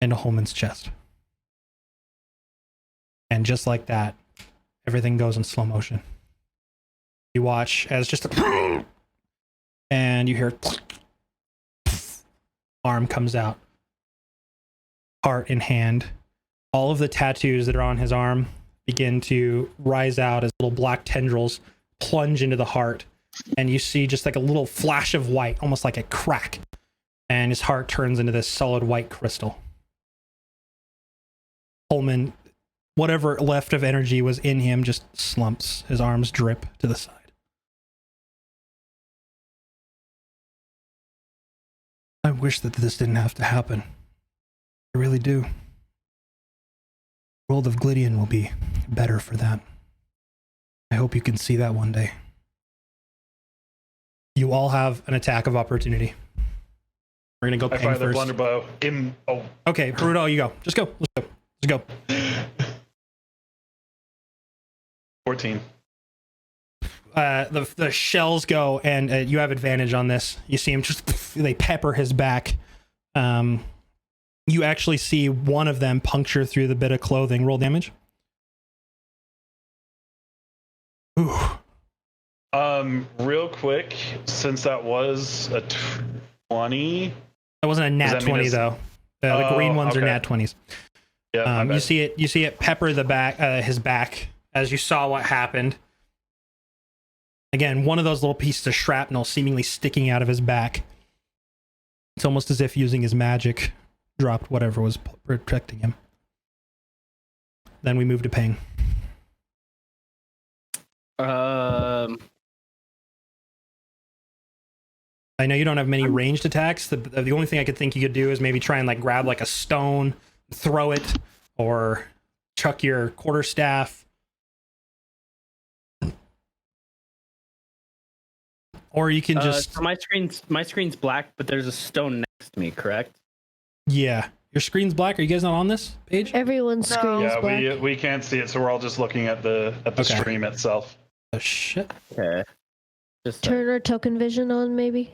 into Holman's chest. And just like that, everything goes in slow motion. You watch as just a and you hear arm comes out, heart in hand. All of the tattoos that are on his arm begin to rise out as little black tendrils plunge into the heart, and you see just like a little flash of white, almost like a crack, and his heart turns into this solid white crystal. Holman, whatever left of energy was in him, just slumps. His arms drip to the side. I wish that this didn't have to happen. I really do. The world of Glydian will be better for that. I hope you can see that one day. You all have an attack of opportunity. We're gonna go I Peng fire the first. blunderbow. Okay, Bruno, you go. Just go. Let's go. 14. The shells go, and you have advantage on this. You see him just, they pepper his back. You actually see one of them puncture through the bit of clothing. Roll damage. Ooh. Real quick, since that was a 20. That wasn't a nat 20 though. The green ones are okay. nat 20s. Yeah, You see it pepper the back, his back, as you saw what happened. Again, one of those little pieces of shrapnel seemingly sticking out of his back. It's almost as if using his magic dropped whatever was protecting him. Then we move to Ping. I know you don't have many ranged attacks. The only thing I could think you could do is maybe try and like grab like a stone, throw it, or chuck your quarterstaff. Or you can just so my screen's black, but there's a stone next to me, correct? Yeah. Your screen's black. Are you guys not on this page? Everyone's screen is black. Yeah, we can't see it, so we're all just looking at the stream itself. Oh shit. Okay. Just Turn our token vision on, maybe.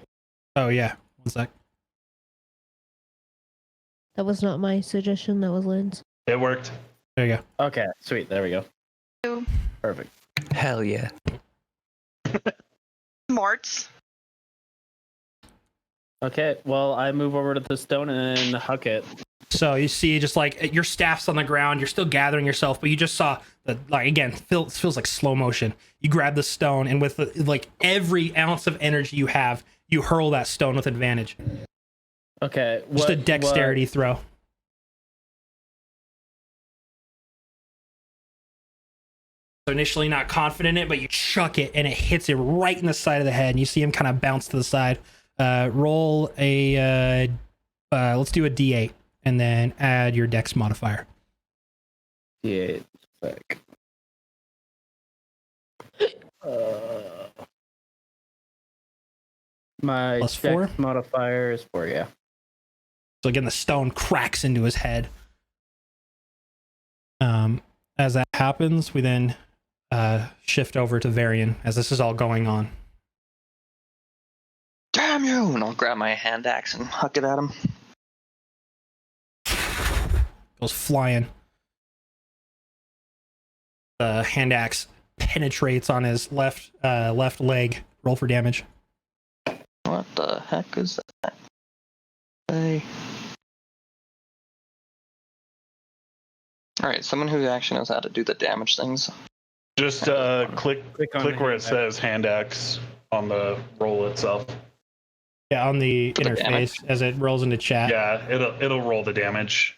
Oh yeah. 1 sec. That was not my suggestion. That was Lynn's. It worked. There you go. okay, sweet. There we go. Perfect. Hell yeah. Marts. Okay, well, I move over to the stone and huck it. So you see, just like your staff's on the ground, you're still gathering yourself, but you just saw that, like, again, feels like slow motion. You grab the stone, and with like every ounce of energy you have, you hurl that stone with advantage. Okay, Just a dexterity throw. So initially not confident in it, but you chuck it, and it hits him right in the side of the head, and you see him kind of bounce to the side. Roll a, let's do a D8, and then add your dex modifier. D8. Sick. My Plus dex 4? modifier is 4, yeah. So again, the stone cracks into his head. As that happens, we then shift over to Varian, as this is all going on. Damn you! And I'll grab my hand axe and huck it at him. Goes flying. The hand axe penetrates on his left leg. Roll for damage. What the heck is that? Hey. Alright, someone who actually knows how to do the damage things. Just click where it says hand axe on the roll itself. Yeah, on the For the interface damage? as it rolls into chat. Yeah, it'll roll the damage.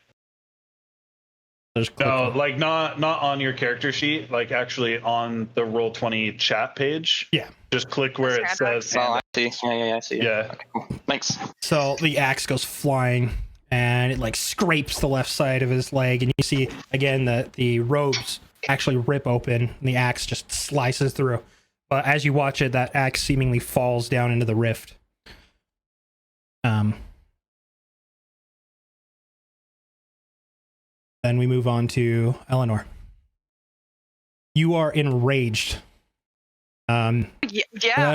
Just click No, on- like not on your character sheet, like actually on the Roll20 chat page. Yeah. Just click where it Hand says Oh, hand I see. Yeah, I see. Yeah. Okay, cool. Thanks. So the axe goes flying, and it like scrapes the left side of his leg, and you see again the robes actually rip open, and the axe just slices through. But as you watch it, that axe seemingly falls down into the rift. Then we move on to Eleanor. You are enraged. Yeah,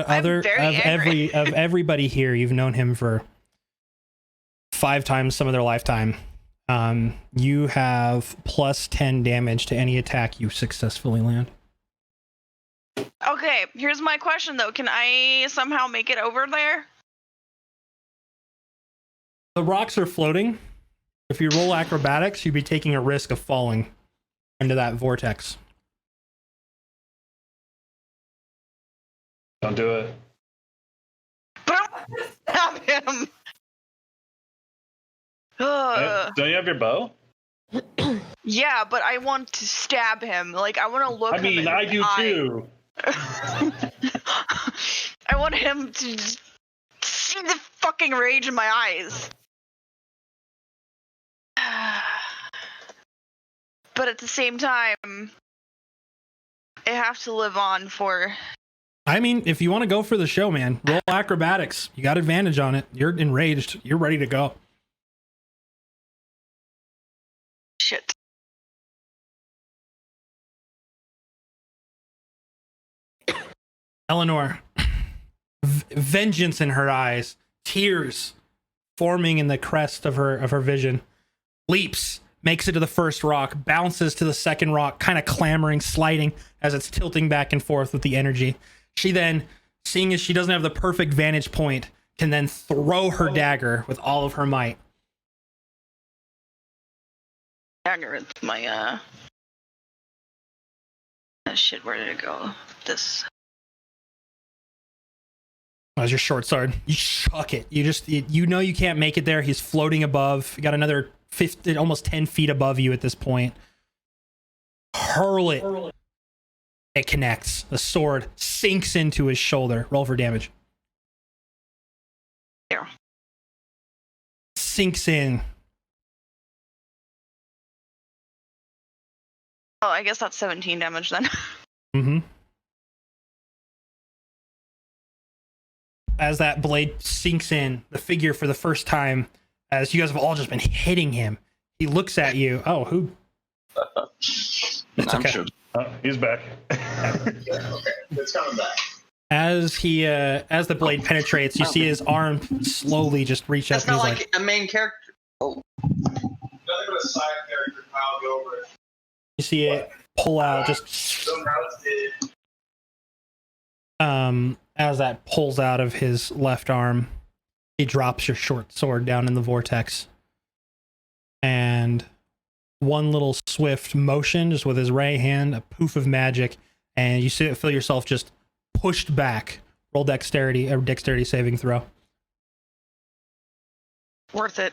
I'm very angry. Of everybody here, you've known him for 5 times some of their lifetime. You have plus 10 damage to any attack you successfully land. Okay, here's my question though. Can I somehow make it over there? The rocks are floating. If you roll acrobatics, you'd be taking a risk of falling into that vortex. Don't do it. But I'm him. Don't you have your bow? Yeah, but I want to stab him. Like I want to look. I him mean, in I the do eye. too. I want him to just see the fucking rage in my eyes. But at the same time, I have to live on for. I mean, if you want to go for the show, man, roll acrobatics. You got advantage on it. You're enraged. You're ready to go. Shit. Eleanor, vengeance in her eyes, tears forming in the crest of her vision, leaps, makes it to the first rock, bounces to the second rock, kind of clamoring, sliding as it's tilting back and forth with the energy. She then, seeing as she doesn't have the perfect vantage point, can then throw her dagger with all of her might. Dagger with my shit, where did it go? This. As your short sword, you chuck it. You know you can't make it there. He's floating above. You got another 50, almost 10 feet above you at this point. Hurl it. It connects. The sword sinks into his shoulder. Roll for damage. There. Sinks in. Oh, I guess that's 17 damage then. Mm-hmm. As that blade sinks in, the figure for the first time, as you guys have all just been hitting him, he looks at you. Oh, who? It's okay. He's back. Okay, it's coming back. As the blade penetrates, you see his arm slowly just reach up. That's And not he's like a main character. Oh. Nothing but a side character piled over it. You see it pull out just. Somehow it did. As that pulls out of his left arm, he drops your short sword down in the vortex. And one little swift motion, just with his right hand, a poof of magic, and you feel yourself just pushed back. Roll dexterity saving throw. Worth it.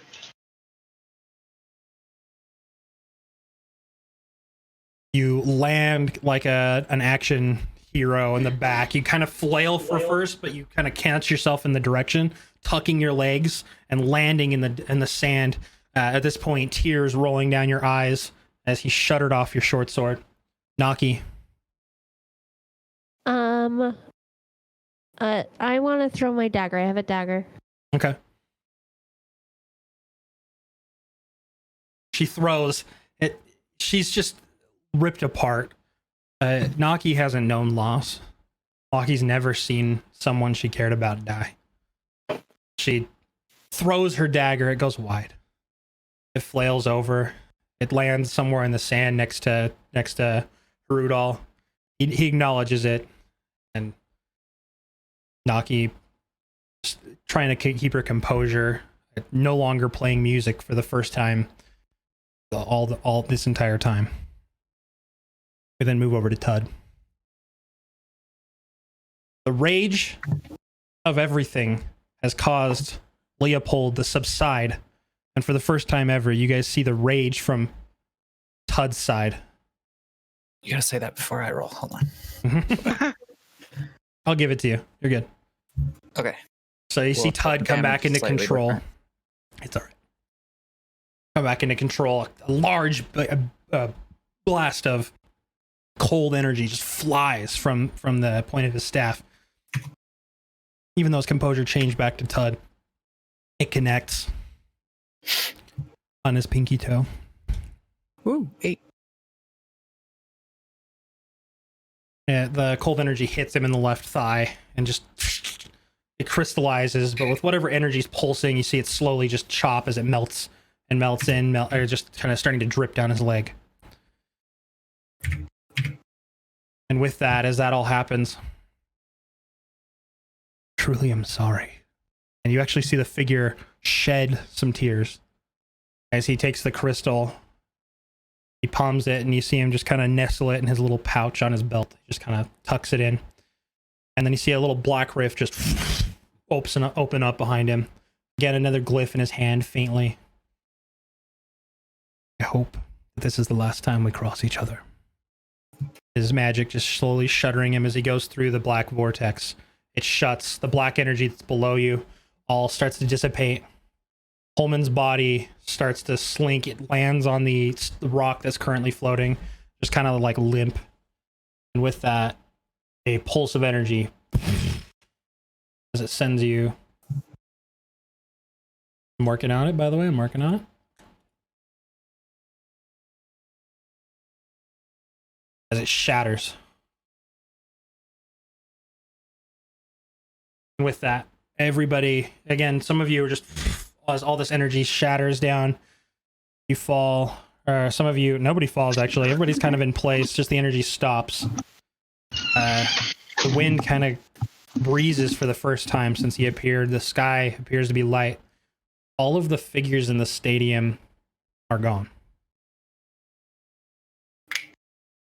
You land like an action hero in the back. You kind of flail for first, but you kind of catch yourself in the direction, tucking your legs and landing in the sand. At this point, tears rolling down your eyes as he shuddered off your short sword. Naki. I want to throw my dagger. I have a dagger. Okay. She throws it. She's just ripped apart. Naki hasn't known loss. Naki's never seen someone she cared about die. She throws her dagger. It goes wide. It flails over. It lands somewhere in the sand next to Harudal. He acknowledges it, and Naki, trying to keep her composure, no longer playing music for the first time all this entire time. We then move over to Tud. The rage of everything has caused Leopold to subside, and for the first time ever, you guys see the rage from Tud's side. You gotta say that before I roll. Hold on. I'll give it to you. You're good. Okay. So you see Tud come back into control. Different. It's all right. Come back into control. A large blast of cold energy just flies from the point of his staff. Even though his composure changed back to Tud, it connects on his pinky toe. Ooh, 8. Yeah, the cold energy hits him in the left thigh and just it crystallizes, but with whatever energy's pulsing, you see it slowly just chop as it melts or just kind of starting to drip down his leg. And with that, as that all happens, truly I'm sorry. And you actually see the figure shed some tears as he takes the crystal. He palms it, and you see him just kind of nestle it in his little pouch on his belt. He just kind of tucks it in. And then you see a little black rift just open up behind him. Again, another glyph in his hand, faintly. I hope that this is the last time we cross each other. His magic just slowly shuddering him as he goes through the black vortex. It shuts. The black energy that's below you all starts to dissipate. Holman's body starts to slink. It lands on the rock that's currently floating, just kind of like limp. And with that, a pulse of energy as it sends you. I'm working on it, by the way. I'm working on it. As it shatters. And with that, everybody, again, some of you are just, as all this energy shatters down, you fall, some of you, nobody falls actually. Everybody's kind of in place. Just the energy stops. The wind kind of breezes for the first time since he appeared. The sky appears to be light. All of the figures in the stadium are gone.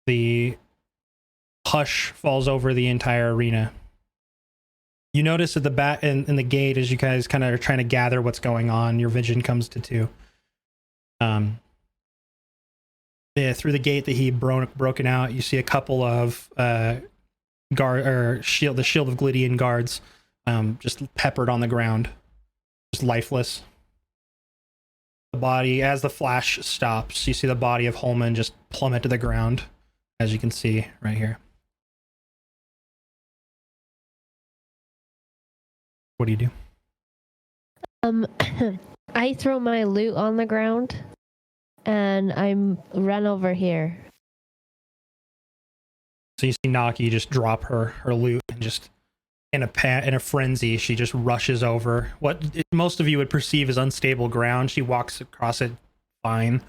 The hush falls over the entire arena. You notice at the back in the gate, as you guys kind of are trying to gather what's going on, your vision comes to two. Through the gate that he broken out, you see a couple of the shield of Glydian guards, just peppered on the ground, just lifeless. The body, as the flash stops, you see the body of Holman just plummet to the ground, as you can see right here. What do you do? I throw my loot on the ground, and I'm run over here. So you see Naki just drop her loot and just in a frenzy, she just rushes over what most of you would perceive as unstable ground. She walks across it fine,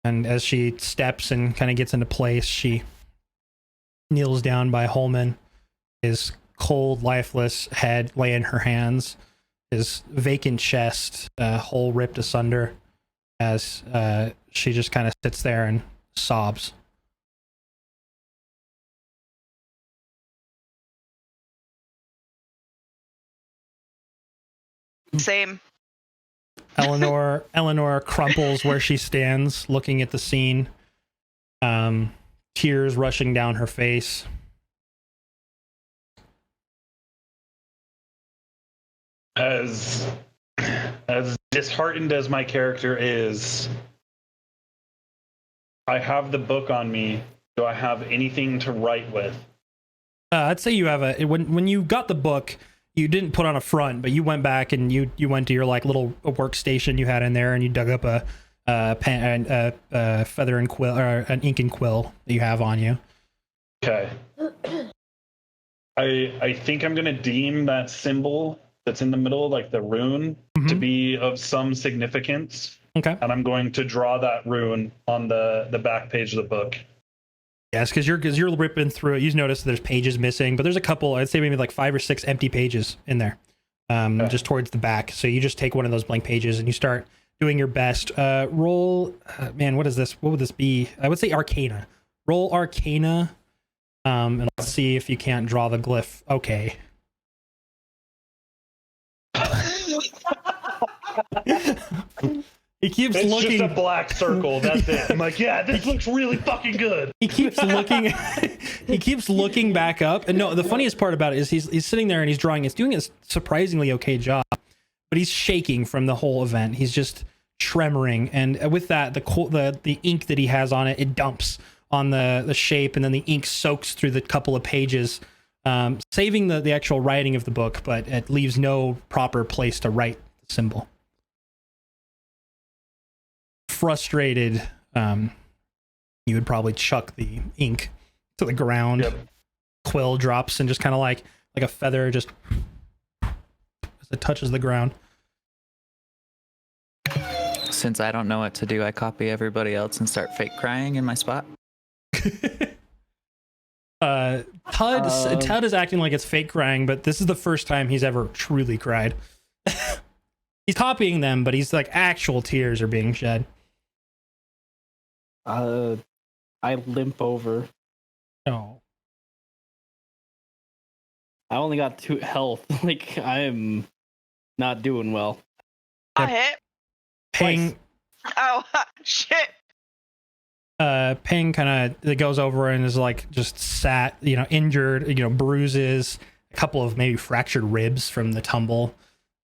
and as she steps and kind of gets into place, she kneels down by Holman, his cold, lifeless head lay in her hands, his vacant chest, hole ripped asunder, as she just kind of sits there and sobs. Same. Eleanor crumples where she stands, looking at the scene, tears rushing down her face. As disheartened as my character is, I have the book on me. Do I have anything to write with? I'd say you have when you got the book, you didn't put on a front, but you went back and you went to your like little workstation you had in there, and you dug up a feather and quill, or an ink and quill that you have on you. Okay. I think I'm gonna deem that symbol that's in the middle, like the rune, to be of some significance. Okay. And I'm going to draw that rune on the back page of the book. Yes, because you're ripping through it. You notice there's pages missing, but there's a couple. I'd say maybe like 5 or 6 empty pages in there, just towards the back. So you just take one of those blank pages and you start doing your best. Roll, man, what is this? What would this be? I would say Arcana. Roll Arcana, and let's see if you can't draw the glyph. Okay. He keeps looking. It's just a black circle. That's it. I'm like, yeah, this looks really fucking good. He keeps looking. He keeps looking back up. And no, the funniest part about it is he's sitting there and he's drawing. He's doing a surprisingly okay job, but he's shaking from the whole event. He's just tremoring, and with that, the ink that he has on it dumps on the shape, and then the ink soaks through the couple of pages, saving the actual writing of the book, but it leaves no proper place to write the symbol. Frustrated, you would probably chuck the ink to the ground. Yep. Quill drops and just kind of like a feather, just as it touches the ground. Since I don't know what to do, I copy everybody else and start fake crying in my spot. Tud is acting like it's fake crying, but this is the first time he's ever truly cried. He's copying them, but he's like actual tears are being shed. I limp over. Oh. I only got 2 health. Like, I am not doing well. I hit. Ping. Oh, shit. Ping kind of goes over and is like just sat, injured, bruises, a couple of maybe fractured ribs from the tumble.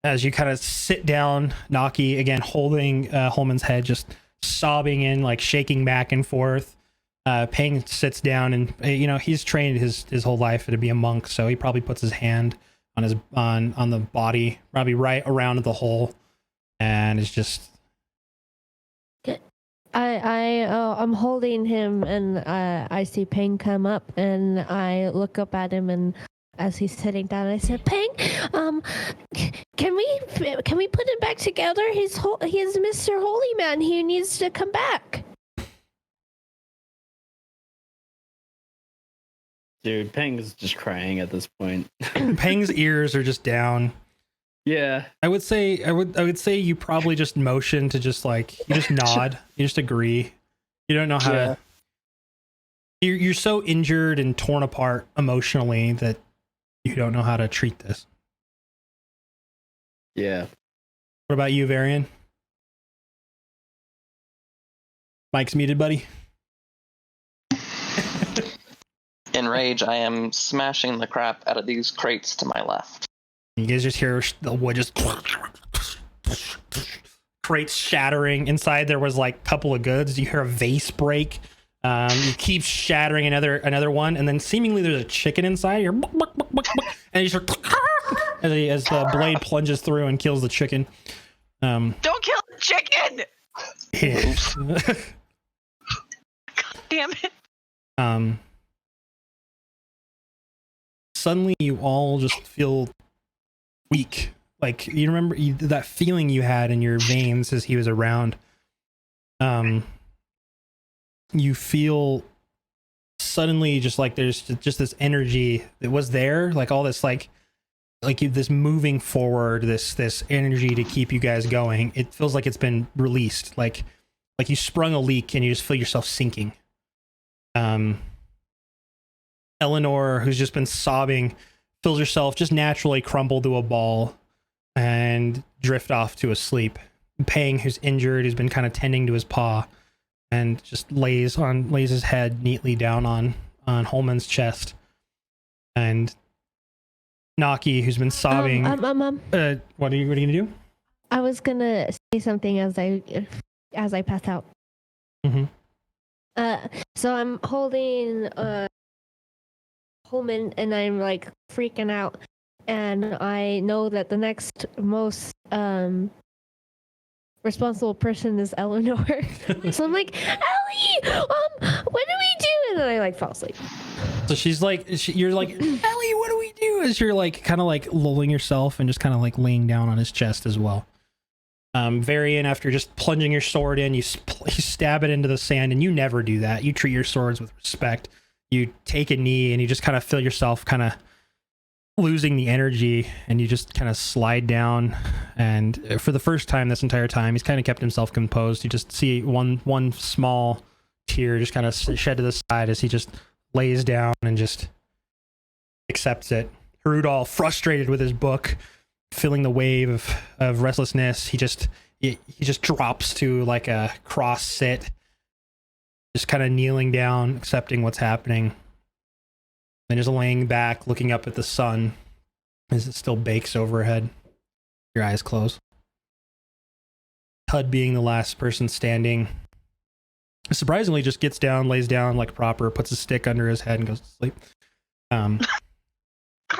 As you kind of sit down, Naki again holding Holman's head, just sobbing in, like shaking back and forth. Ping sits down, and he's trained his whole life to be a monk, so he probably puts his hand on the body, probably right around the hole, and is just. I'm holding him, and I see Ping come up, and I look up at him, and as he's sitting down, I said, "Ping, can we put him back together? He's Mr. Holy Man. He needs to come back." Dude, Peng's just crying at this point. Peng's ears are just down. Yeah. I would say you probably just motion to just like you just nod. You just agree. You don't know how to. You're so injured and torn apart emotionally that you don't know how to treat this. Yeah. What about you, Varian? Mike's muted, buddy. In rage, I am smashing the crap out of these crates to my left. You guys just hear the wood just crates shattering. Inside there was like a couple of goods. You hear a vase break. You keep shattering another one, and then seemingly there's a chicken inside. You're and you start as the blade plunges through and kills the chicken. Don't kill the chicken! God damn it. Suddenly you all just feel weak. Like you remember that feeling you had in your veins as he was around. You feel suddenly just like there's just this energy that was there, like all this like this moving forward, this energy to keep you guys going. It feels like it's been released, like you sprung a leak and you just feel yourself sinking. Eleanor, who's just been sobbing, feels herself just naturally crumble to a ball and drift off to a sleep. Pang, who's injured, who's been kind of tending to his paw, and just lays his head neatly down on Holman's chest. And Naki, who's been sobbing. What are you gonna do? I was gonna say something as I pass out. Mm-hmm. So I'm holding Holman, and I'm like freaking out, and I know that the next most responsible person is Eleanor. So I'm like, Ellie, what do we do? And then I like fall asleep. So she's like, you're like, Ellie, what do we do? As you're like kind of like lulling yourself and just kind of like laying down on his chest as well. Varian, after just plunging your sword in, you stab it into the sand, and you never do that. You treat your swords with respect. You take a knee and you just kind of feel yourself kind of losing the energy, and you just kind of slide down. And for the first time this entire time, he's kind of kept himself composed. You just see one small tear just kind of shed to the side as he just lays down and just accepts it. Harudal, frustrated with his book, feeling the wave of restlessness, he just drops to like a cross sit, just kind of kneeling down, accepting what's happening, and just laying back, looking up at the sun as it still bakes overhead. Your eyes close. Hud, being the last person standing, surprisingly just gets down, lays down like proper, puts a stick under his head and goes to sleep. God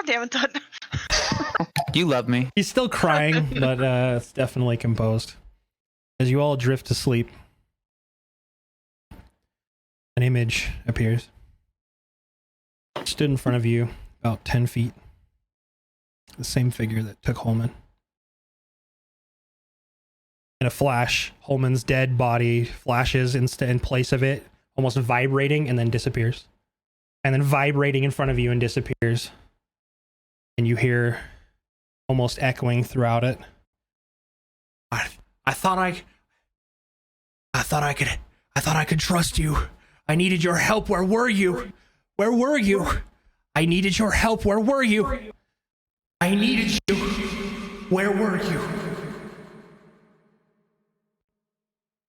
damn it, Todd. You love me. He's still crying, but it's definitely composed. As you all drift to sleep, an image appears. It stood in front of you, about 10 feet. The same figure that took Holman. In a flash, Holman's dead body flashes in place of it, almost vibrating, and then disappears. And then vibrating in front of you and disappears. And you hear, almost echoing throughout it, I thought I could trust you. I needed your help. Where were you? Where were you? I needed your help. Where were you? I needed you. Where were you?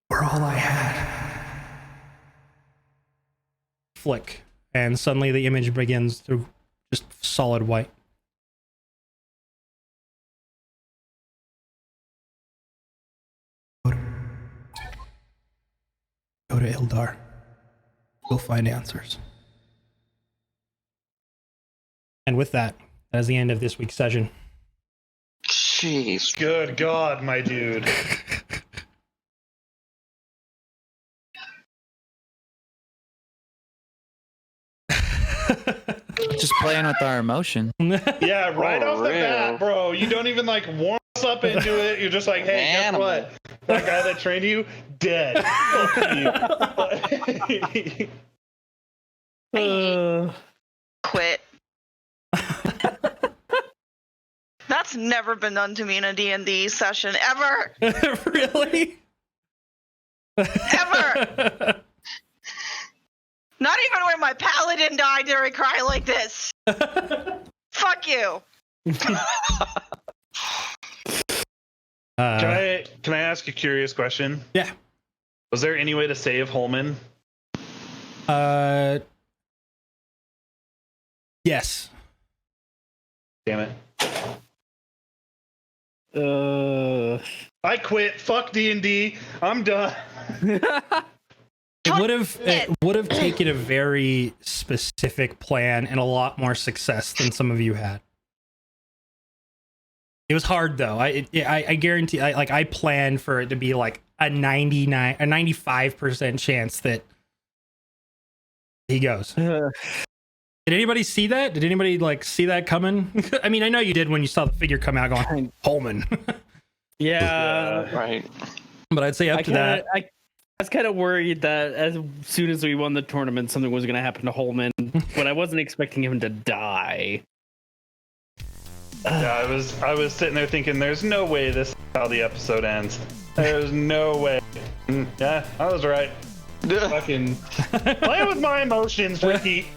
We're all I had. Flick, and suddenly the image begins to just solid white. Go to Ildar. You'll find answers. And with that, that is the end of this week's session. Jeez. Good God, my dude. Just playing with our emotion. Yeah, right off the bat, bro. You don't even like warm us up into it. You're just like, hey, guess Animal. what? That guy that trained you, dead. Fuck you. quit. That's never been done to me in a D&D session ever. Really? Ever. Not even when my paladin died did I cry like this. Fuck you. Can I ask a curious question? Yeah. Was there any way to save Holman? Yes. Damn it. I quit. Fuck D&D. I'm done. It would have taken a very specific plan and a lot more success than some of you had. It was hard though. I guarantee. I planned for it to be like a 95% chance that he goes. Did anybody see that? Did anybody see that coming? I mean, I know you did when you saw the figure come out going Holman. Yeah, right. But I'd say up to that. I was kind of worried that as soon as we won the tournament, something was going to happen to Holman, but I wasn't expecting him to die. Yeah, I was sitting there thinking, there's no way this is how the episode ends. There's no way. Yeah, I was right. Fucking play with my emotions, Ricky.